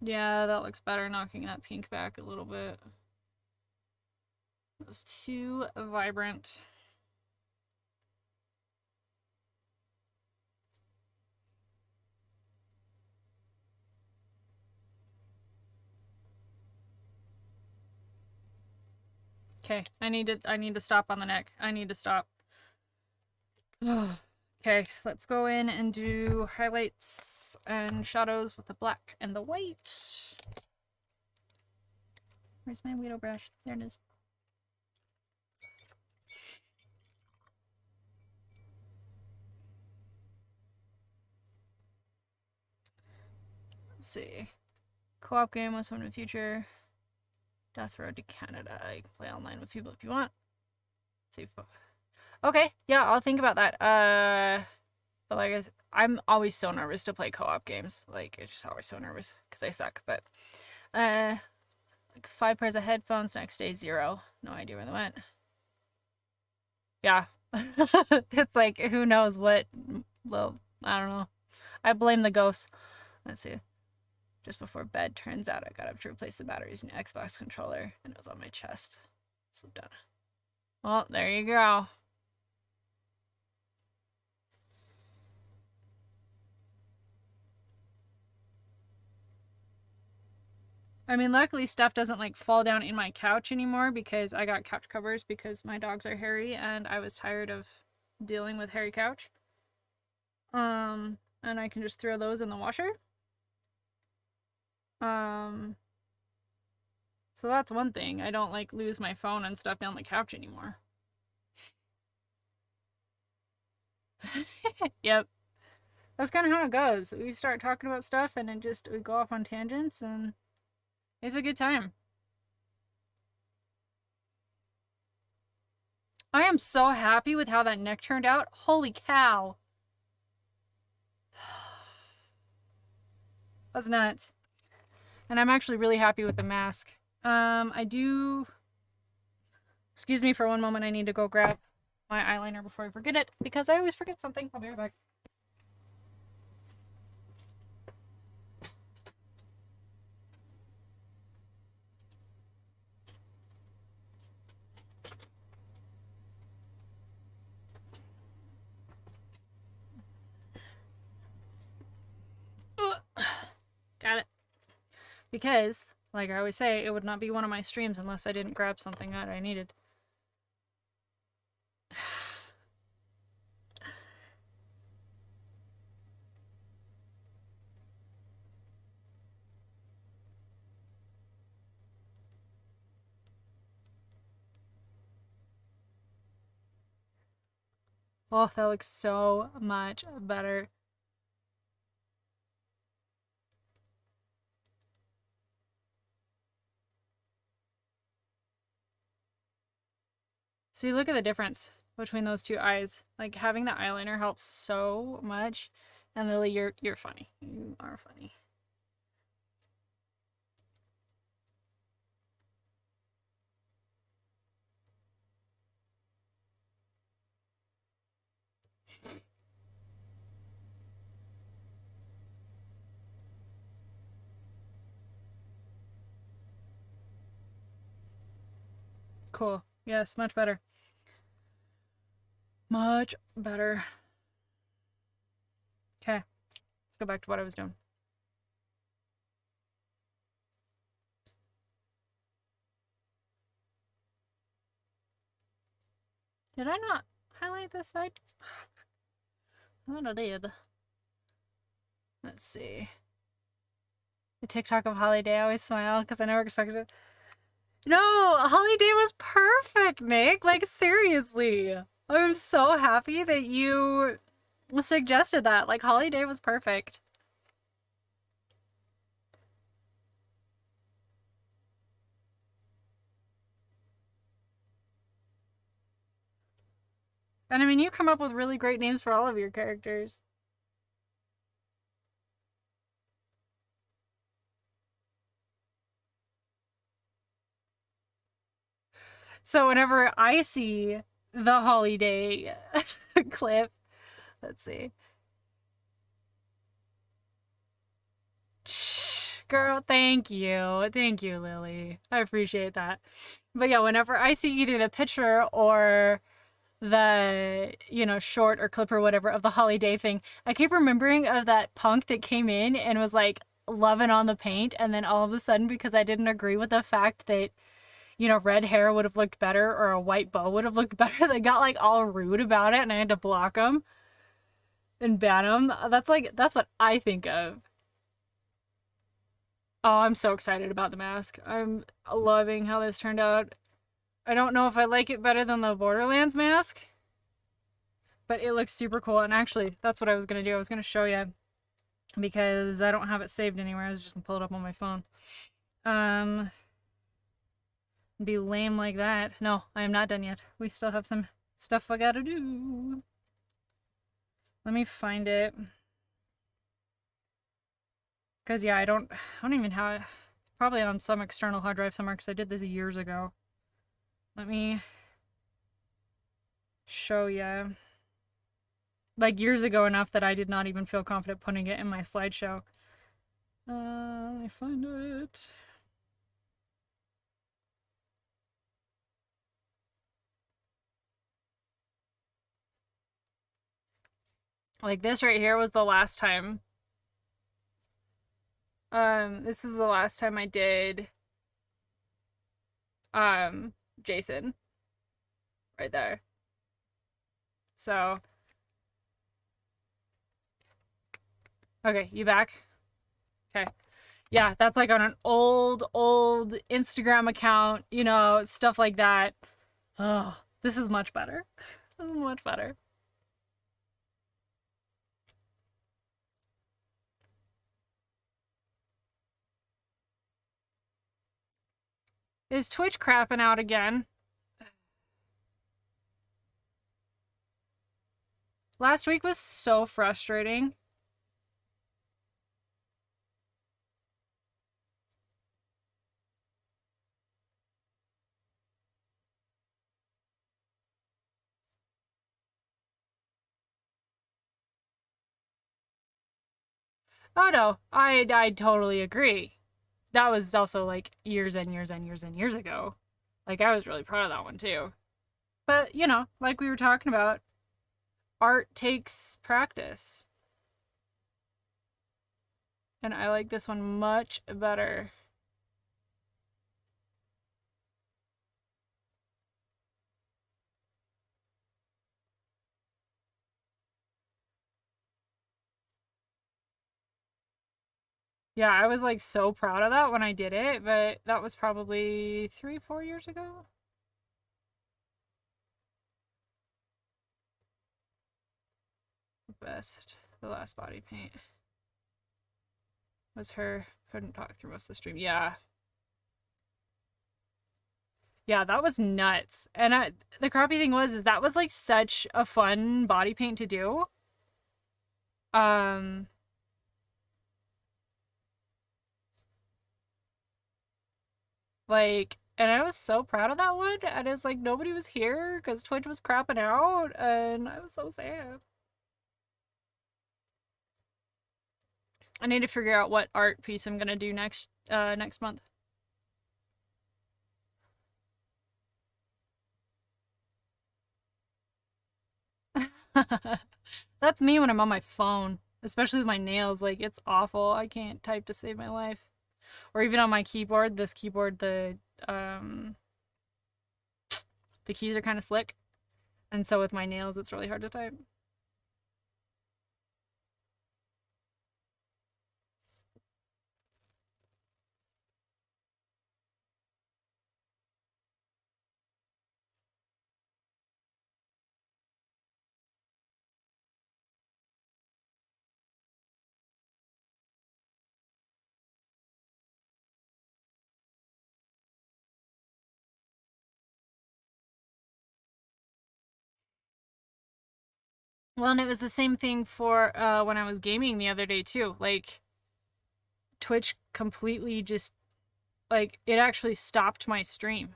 Yeah, that looks better, knocking that pink back a little bit. It was too vibrant. Okay, I need to stop on the neck. I need to stop. Okay, let's go in and do highlights and shadows with the black and the white. Where's my Weedle brush? There it is. Let's see. Co-op game with someone in the future. Death Road to Canada. You can play online with people if you want. Let's see. Okay, yeah, I'll think about that. But like I'm always so nervous to play co-op games. Like, it's just always so nervous because I suck. But like 5 pairs of headphones. Next day 0. No idea where they went. Yeah, it's like who knows what. Well, I don't know. I blame the ghosts. Let's see. Just before bed, turns out I got up to replace the batteries in the Xbox controller, and it was on my chest. Slipped down. Well, there you go. I mean, luckily stuff doesn't like fall down in my couch anymore because I got couch covers because my dogs are hairy and I was tired of dealing with hairy couch. And I can just throw those in the washer. So that's one thing. I don't like lose my phone and stuff down the couch anymore. Yep. That's kind of how it goes. We start talking about stuff and then we go off on tangents and it's a good time. I am so happy with how that neck turned out. Holy cow. That's nuts. And I'm actually really happy with the mask. Excuse me for one moment. I need to go grab my eyeliner before I forget it because I always forget something. I'll be right back. Got it. Because, like I always say, it would not be one of my streams unless I didn't grab something that I needed. Oh, that looks so much better. So you look at the difference between those two eyes. Like having the eyeliner helps so much. And Lily, you're funny. You are funny. Cool. Yes, much better. Much better. Okay. Let's go back to what I was doing. Did I not highlight this side? I thought I did. Let's see. The TikTok of Holiday, I always smile because I never expected it. No, Holiday was perfect, Nick. Like, seriously. I'm so happy that you suggested that. Like, Holiday was perfect. And I mean, you come up with really great names for all of your characters. So whenever I see the Holiday clip, let's see. Shh, girl, thank you. Thank you, Lily. I appreciate that. But yeah, whenever I see either the picture or the, short or clip or whatever of the Holiday thing, I keep remembering of that punk that came in and was like loving on the paint, and then all of a sudden, because I didn't agree with the fact that red hair would have looked better or a white bow would have looked better, they got like all rude about it and I had to block them and ban them. That's what I think of. Oh, I'm so excited about the mask. I'm loving how this turned out. I don't know if I like it better than the Borderlands mask, but it looks super cool. And actually, that's what I was going to do. I was going to show you because I don't have it saved anywhere. I was just going to pull it up on my phone. Be lame like that. No, I am not done yet. We still have some stuff I gotta do. Let me find it. Because yeah, I don't even have it. It's probably on some external hard drive somewhere because I did this years ago. Let me show you. Like years ago enough that I did not even feel confident putting it in my slideshow. Let me find it. Like this right here was the last time. This is the last time I did Jason. Right there. So okay, you back? Okay. Yeah, that's like on an old Instagram account, stuff like that. Oh, this is much better. This is much better. Is Twitch crapping out again? Last week was so frustrating. Oh no, I totally agree. That was also like years and years and years and years ago. Like I was really proud of that one too. But, like we were talking about, art takes practice. And I like this one much better. Yeah, I was like so proud of that when I did it, but that was probably 3, 4 years ago. best. The last body paint was her. Couldn't talk through most of the stream. Yeah. Yeah, that was nuts. And the crappy thing was, is that was like such a fun body paint to do. Um, and I was so proud of that one. And it's like nobody was here because Twitch was crapping out, and I was so sad. I need to figure out what art piece I'm gonna do next month. That's me when I'm on my phone, especially with my nails. Like, it's awful. I can't type to save my life. Or even on my keyboard. This keyboard, the keys are kind of slick, and so with my nails, it's really hard to type. Well, and it was the same thing for when I was gaming the other day too. Like, Twitch completely just, like, it actually stopped my stream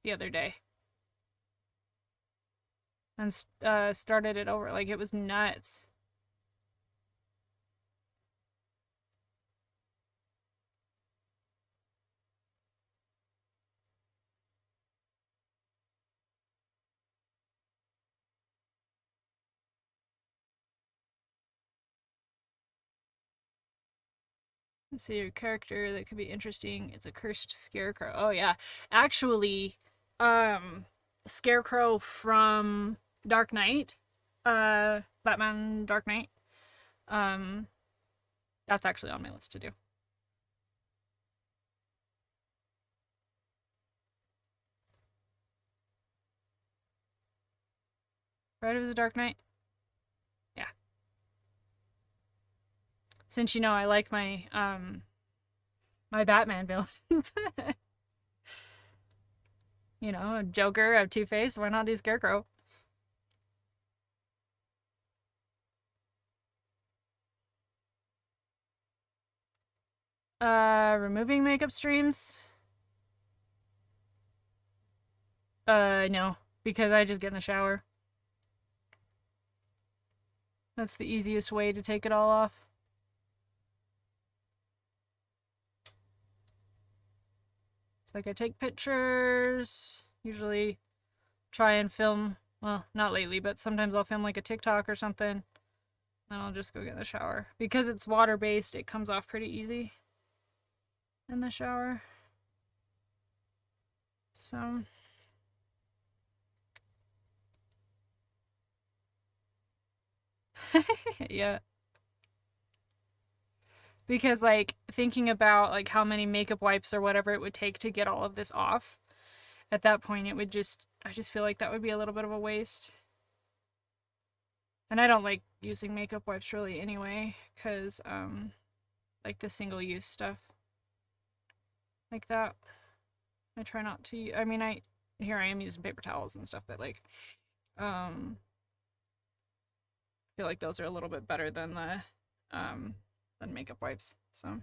the other day and started it over. Like, it was nuts. Let's see, your character that could be interesting. It's a cursed scarecrow. Oh yeah. Actually, Scarecrow from Dark Knight, Batman Dark Knight. Um, that's actually on my list to do. Right, it was a Dark Knight. Yeah. Since you know I like my Batman villains. You know, a Joker, a Two-Face, why not do Scarecrow? Removing makeup streams? No, because I just get in the shower. That's the easiest way to take it all off. It's like I take pictures, usually try and film, well, not lately, but sometimes I'll film like a TikTok or something. Then I'll just go get in the shower. Because it's water-based, it comes off pretty easy in the shower. So yeah. Because like thinking about like how many makeup wipes or whatever it would take to get all of this off, at that point it would just, I just feel like that would be a little bit of a waste. And I don't like using makeup wipes really anyway, because like the single-use stuff like that, I try not to. I mean, here I am using paper towels and stuff, but like I feel like those are a little bit better than the than makeup wipes. So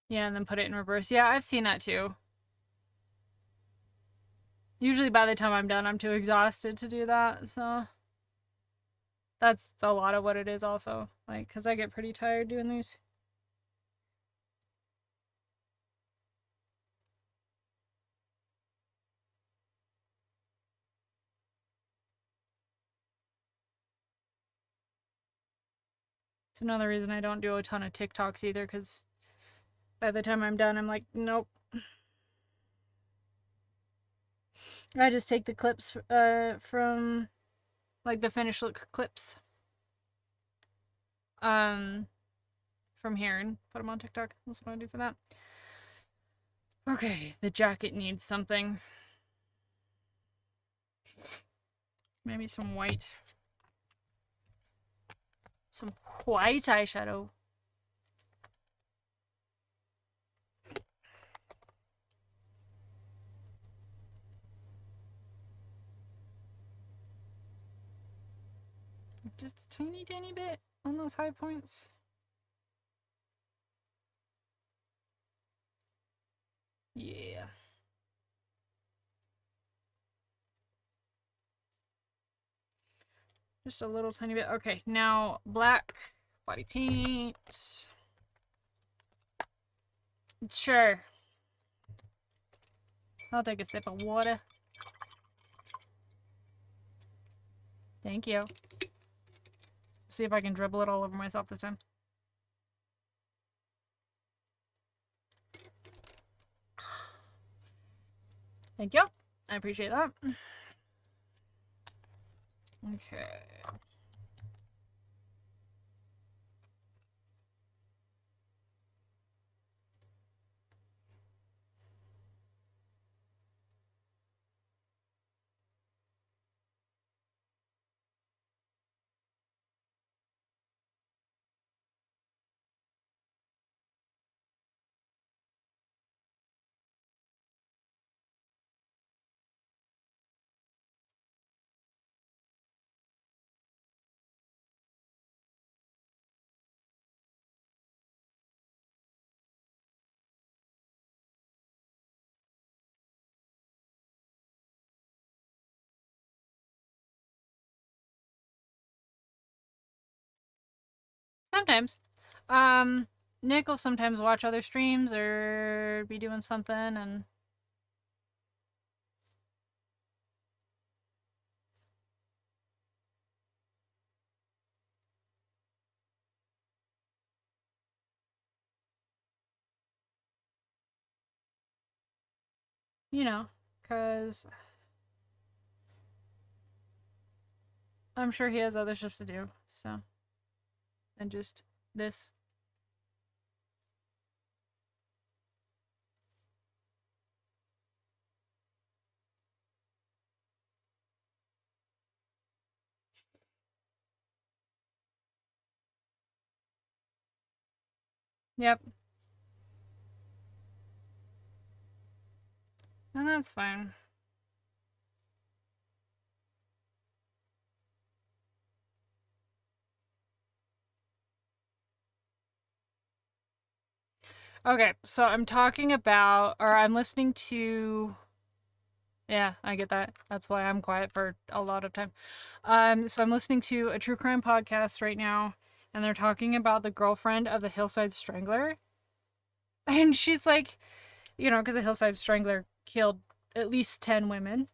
yeah, and then put it in reverse. Yeah, I've seen that too. Usually by the time I'm done, I'm too exhausted to do that, so that's a lot of what it is also. Like, because I get pretty tired doing these. It's another reason I don't do a ton of TikToks either, because by the time I'm done, I'm like, nope. I just take the clips from like the finished look clips from here and put them on TikTok. That's what I do for that. Okay, the jacket needs something. Maybe some white. Some white eyeshadow. Just a tiny, tiny bit on those high points. Yeah. Just a little tiny bit. Okay, now black body paint. Sure. I'll take a sip of water. Thank you. See if I can dribble it all over myself this time. Thank you. I appreciate that. Okay. Sometimes. Nick will sometimes watch other streams or be doing something and you know, because I'm sure he has other stuff to do, so. And just this. Yep. And that's fine. Okay, so I'm talking about, or I'm listening to, yeah, I get that. That's why I'm quiet for a lot of time. So I'm listening to a true crime podcast right now, and they're talking about the girlfriend of the Hillside Strangler. And she's like, you know, because the Hillside Strangler killed at least 10 women.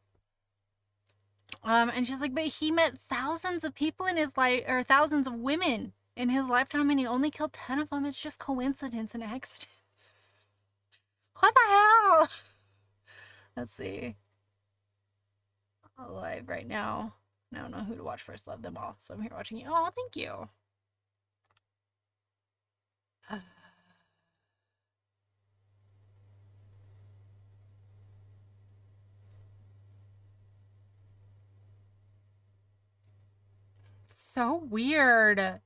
And she's like, but he met thousands of people in his life, or thousands of women in his lifetime, and he only killed 10 of them. It's just coincidence and accident. What the hell? Let's see. Live right now. I don't know who to watch first. Love them all. So I'm here watching you. Oh, thank you. So weird.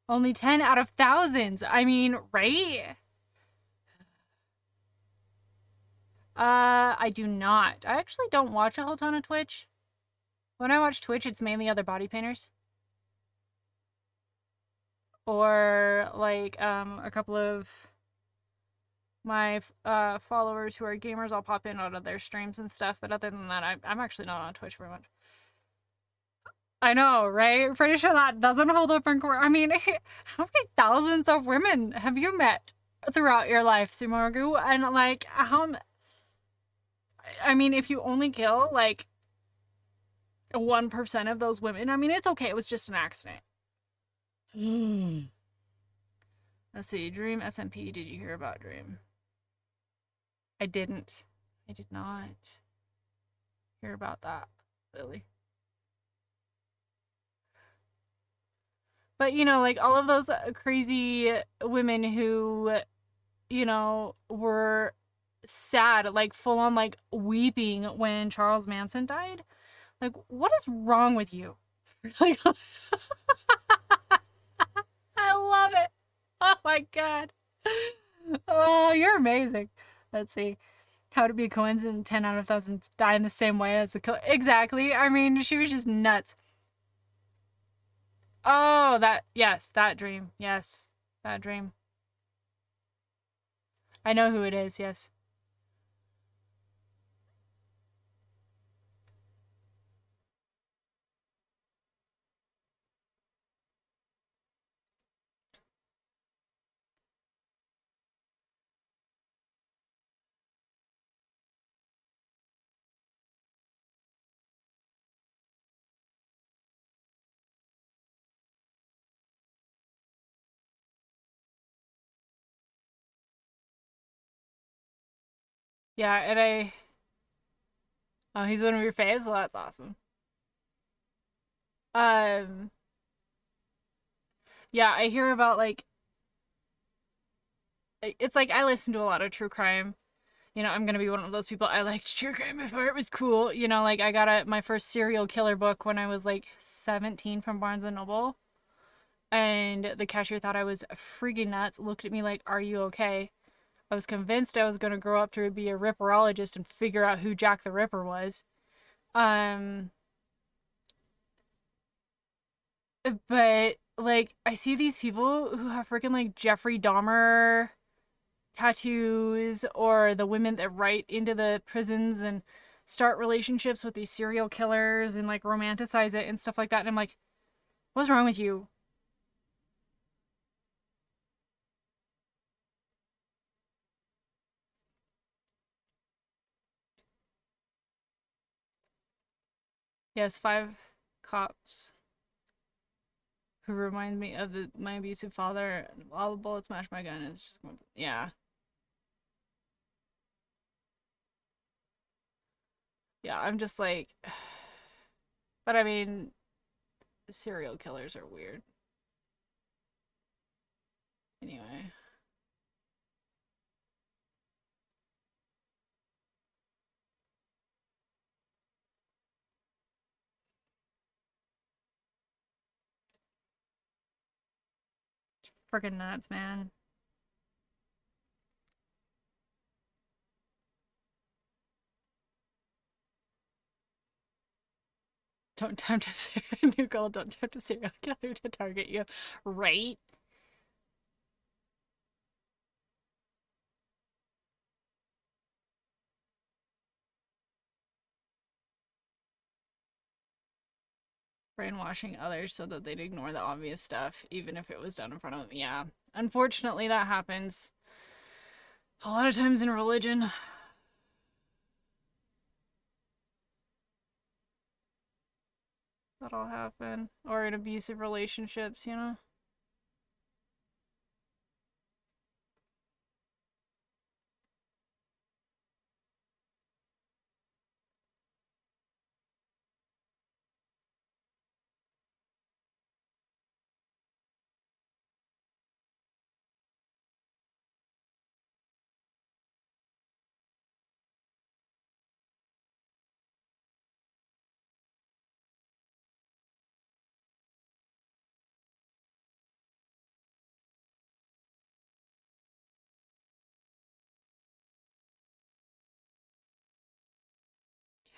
Only 10 out of thousands. I mean, right? I do not. I actually don't watch a whole ton of Twitch. When I watch Twitch, it's mainly other body painters. Or, like, a couple of my followers who are gamers, I'll pop in on their streams and stuff. But other than that, I'm actually not on Twitch very much. I know, right? Pretty sure that doesn't hold up in court. I mean, how many thousands of women have you met throughout your life, Sumogu? And, like, how... I mean, if you only kill, like, 1% of those women, I mean, it's okay. It was just an accident. Let's see. Dream SMP. Did you hear about Dream? I didn't. I did not hear about that, Lily. But like all of those crazy women who, were sad, like full on like weeping when Charles Manson died. Like, what is wrong with you? Like, I love it. Oh my god. Oh, you're amazing. Let's see. How to be a coincidence? 10 out of thousands die in the same way as a killer. Exactly. I mean, she was just nuts. Oh, yes, that dream. Yes, that dream. I know who it is, yes. Yeah, and oh, he's one of your faves? Well, that's awesome. Um, yeah, I hear about like, it's like I listen to a lot of true crime. I'm gonna be one of those people. I liked true crime before it was cool. Like I got my first serial killer book when I was like 17 from Barnes and Noble. And the cashier thought I was freaking nuts, looked at me like, "Are you okay?" I was convinced I was going to grow up to be a ripperologist and figure out who Jack the Ripper was. Um, but like I see these people who have freaking like Jeffrey Dahmer tattoos, or the women that write into the prisons and start relationships with these serial killers and like romanticize it and stuff like that. And I'm like, what's wrong with you? Yes, five cops who remind me of my abusive father. All the bullets match my gun. It's just, yeah, yeah. I'm just like, but I mean, serial killers are weird. Anyway, freaking nuts, man. Don't tempt a new girl. Don't tempt a serial killer to target you, right? Brainwashing others so that they'd ignore the obvious stuff, even if it was done in front of them. Yeah, unfortunately, that happens a lot of times in religion. That'll happen, or in abusive relationships.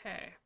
Okay.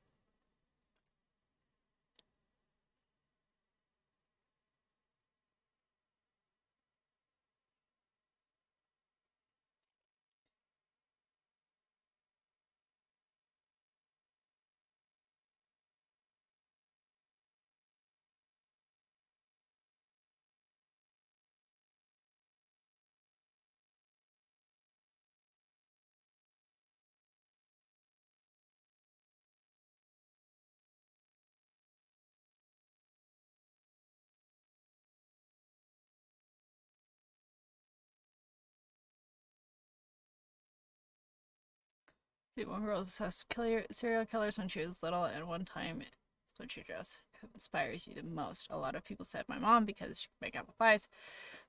See, one girl assessed serial killers when she was little, and one time it's what she dressed. Who inspires you the most? A lot of people said my mom because she could make apple pies.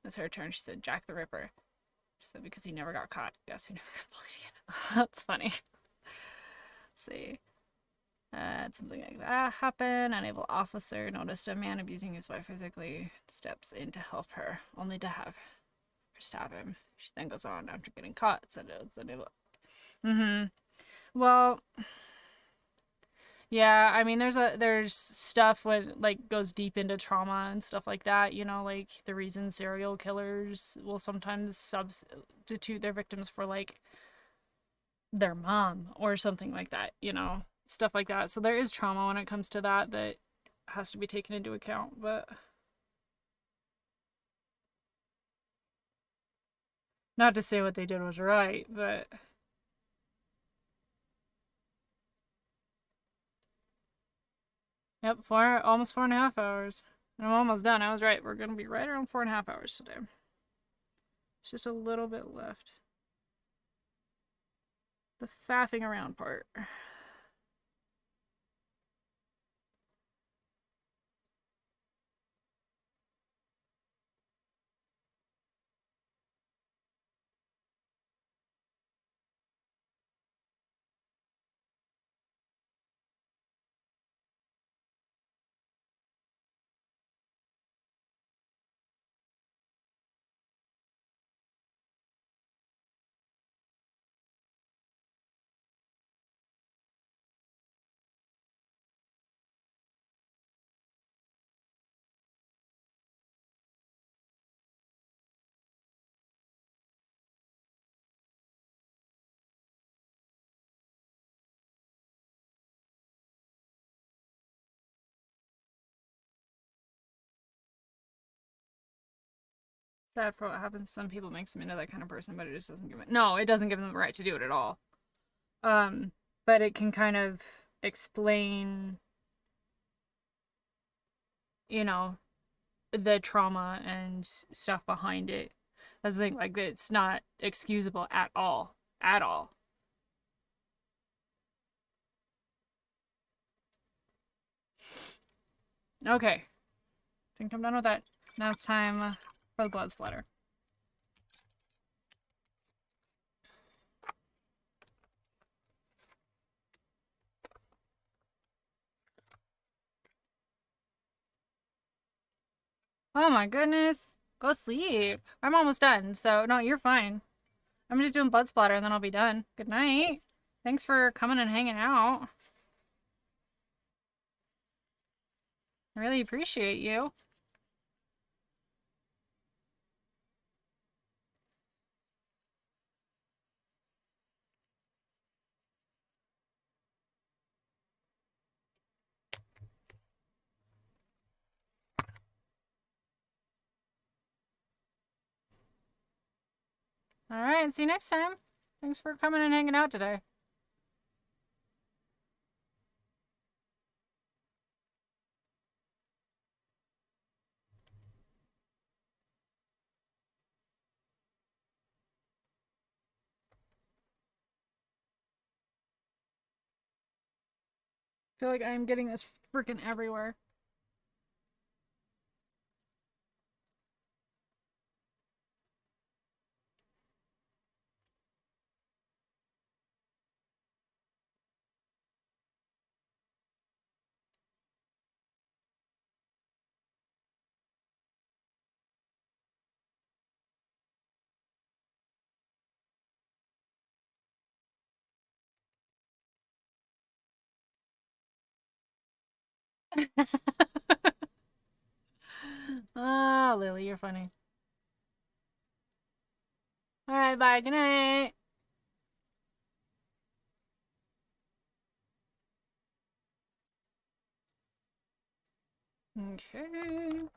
It's her turn. She said Jack the Ripper. She said because he never got caught. Yes, he never got bullied again. That's funny. Let's see. Something like that happened. An able officer noticed a man abusing his wife physically. Steps in to help her, only to have her stab him. She then goes on after getting caught. Said it's unable. Mm-hmm. Well, yeah, I mean there's stuff when like goes deep into trauma and stuff like that, you know, like the reason serial killers will sometimes substitute their victims for like their mom or something like that, you know, stuff like that. So there is trauma when it comes to that that has to be taken into account, but not to say what they did was right, but yep, almost 4.5 hours. And I'm almost done. I was right. We're gonna be right around 4.5 hours today. It's just a little bit left. The faffing around part. Sad for what happens. Some people makes them into that kind of person, but it just doesn't give it. No, it doesn't give them the right to do it at all. Um, but it can kind of explain, you know, the trauma and stuff behind it. That's the thing. Like it's not excusable at all. At all. Okay, I think I'm done with that. Now it's time for the blood splatter. Oh my goodness. Go sleep. I'm almost done, so no, you're fine. I'm just doing blood splatter and then I'll be done. Good night. Thanks for coming and hanging out. I really appreciate you. Alright, see you next time. Thanks for coming and hanging out today. I feel like I'm getting this freaking everywhere. Ah, Lily, you're funny. Alright, bye. Good night. Okay.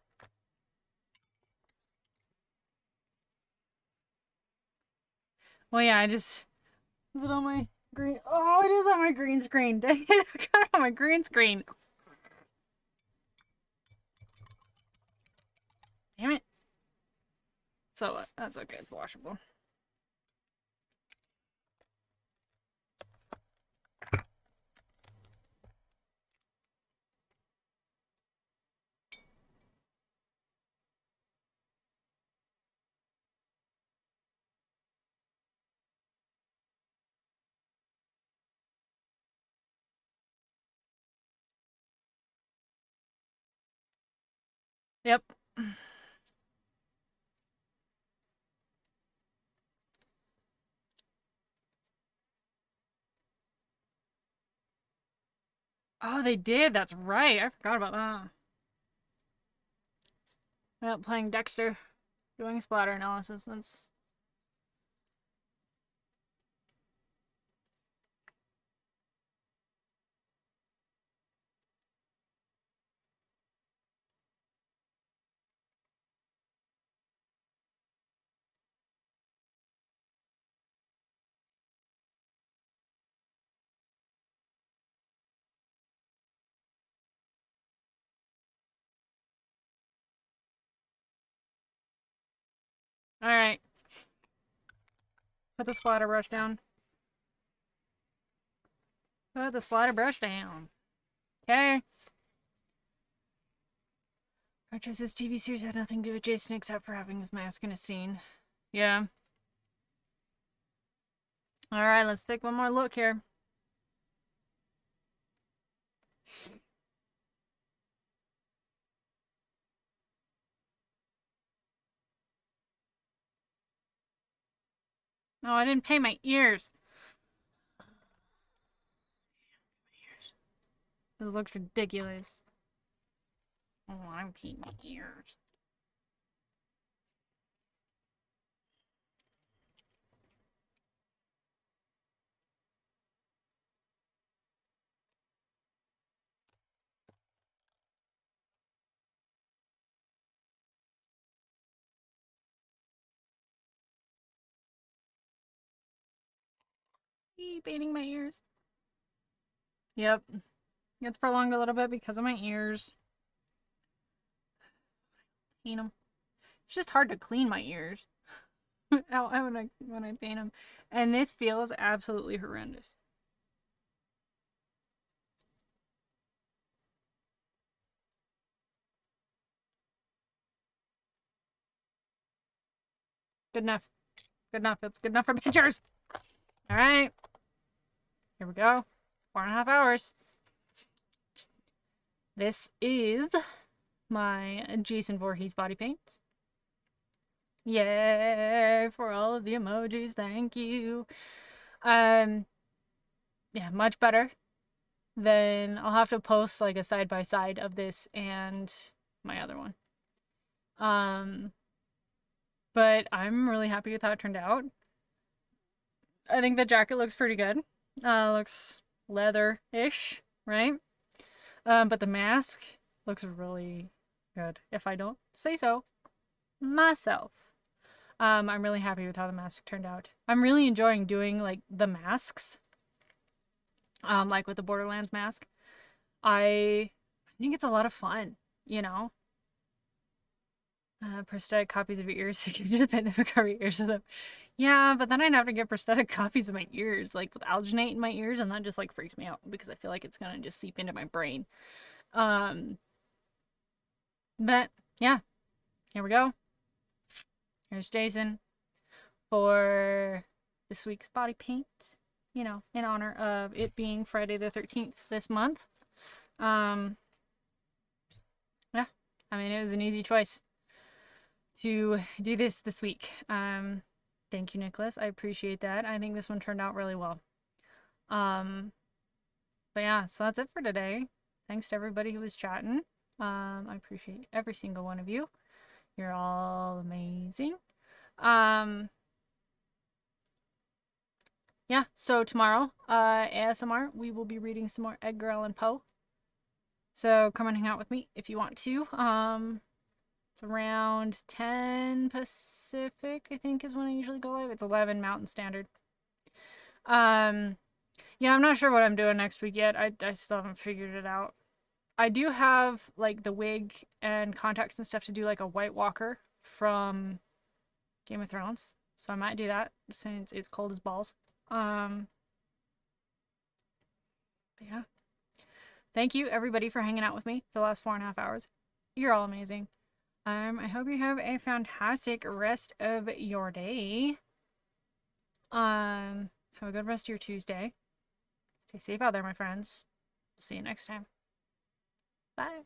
Well, yeah, is it on my green? Oh, it is on my green screen. Dang it, I got it on my green screen. Damn it. So, that's okay. It's washable. Yep. Oh, they did. That's right. I forgot about that. Yep, playing Dexter, doing splatter analysis. That's all right. Put the splatter brush down. Put the splatter brush down. Okay. Archer's TV series had nothing to do with Jason except for having his mask in a scene. Yeah. All right, let's take one more look here. Oh, I didn't pay my ears. It looks ridiculous. Oh, I'm painting my ears. Painting my ears. Yep. It's prolonged a little bit because of my ears. Paint them. It's just hard to clean my ears out when I paint them. And this feels absolutely horrendous. Good enough. Good enough. It's good enough for pictures. All right. Here we go. 4.5 hours. This is my Jason Voorhees body paint. Yay for all of the emojis. Thank you. Yeah, much better. Then I'll have to post like a side by side of this and my other one. But I'm really happy with how it turned out. I think the jacket looks pretty good. Looks leather-ish, right? But the mask looks really good, if I don't say so myself. I'm really happy with how the mask turned out. I'm really enjoying doing like the masks. Like with the Borderlands mask. I think it's a lot of fun, you know? Prosthetic copies of your ears, so you can just paint them and cover your ears with them. Yeah, but then I'd have to get prosthetic copies of my ears, like with alginate in my ears, and that just like freaks me out because I feel like it's gonna just seep into my brain. But yeah, here we go. Here's Jason for this week's body paint, you know, in honor of it being Friday the 13th this month. Yeah, I mean, it was an easy choice to do this week. Thank you, Nicholas. I appreciate that. I think this one turned out really well. But yeah, so that's it for today. Thanks to everybody who was chatting. I appreciate every single one of you. You're all amazing. Yeah, so tomorrow, ASMR, we will be reading some more Edgar Allan Poe. So come and hang out with me if you want to. It's around 10 Pacific, I think is when I usually go live. It's 11 Mountain Standard. Yeah, I'm not sure what I'm doing next week yet. I still haven't figured it out. I do have like the wig and contacts and stuff to do like a White Walker from Game of Thrones. So I might do that since it's cold as balls. But yeah. Thank you everybody for hanging out with me for the last 4.5 hours. You're all amazing. I hope you have a fantastic rest of your day. Have a good rest of your Tuesday. Stay safe out there, my friends. See you next time. Bye.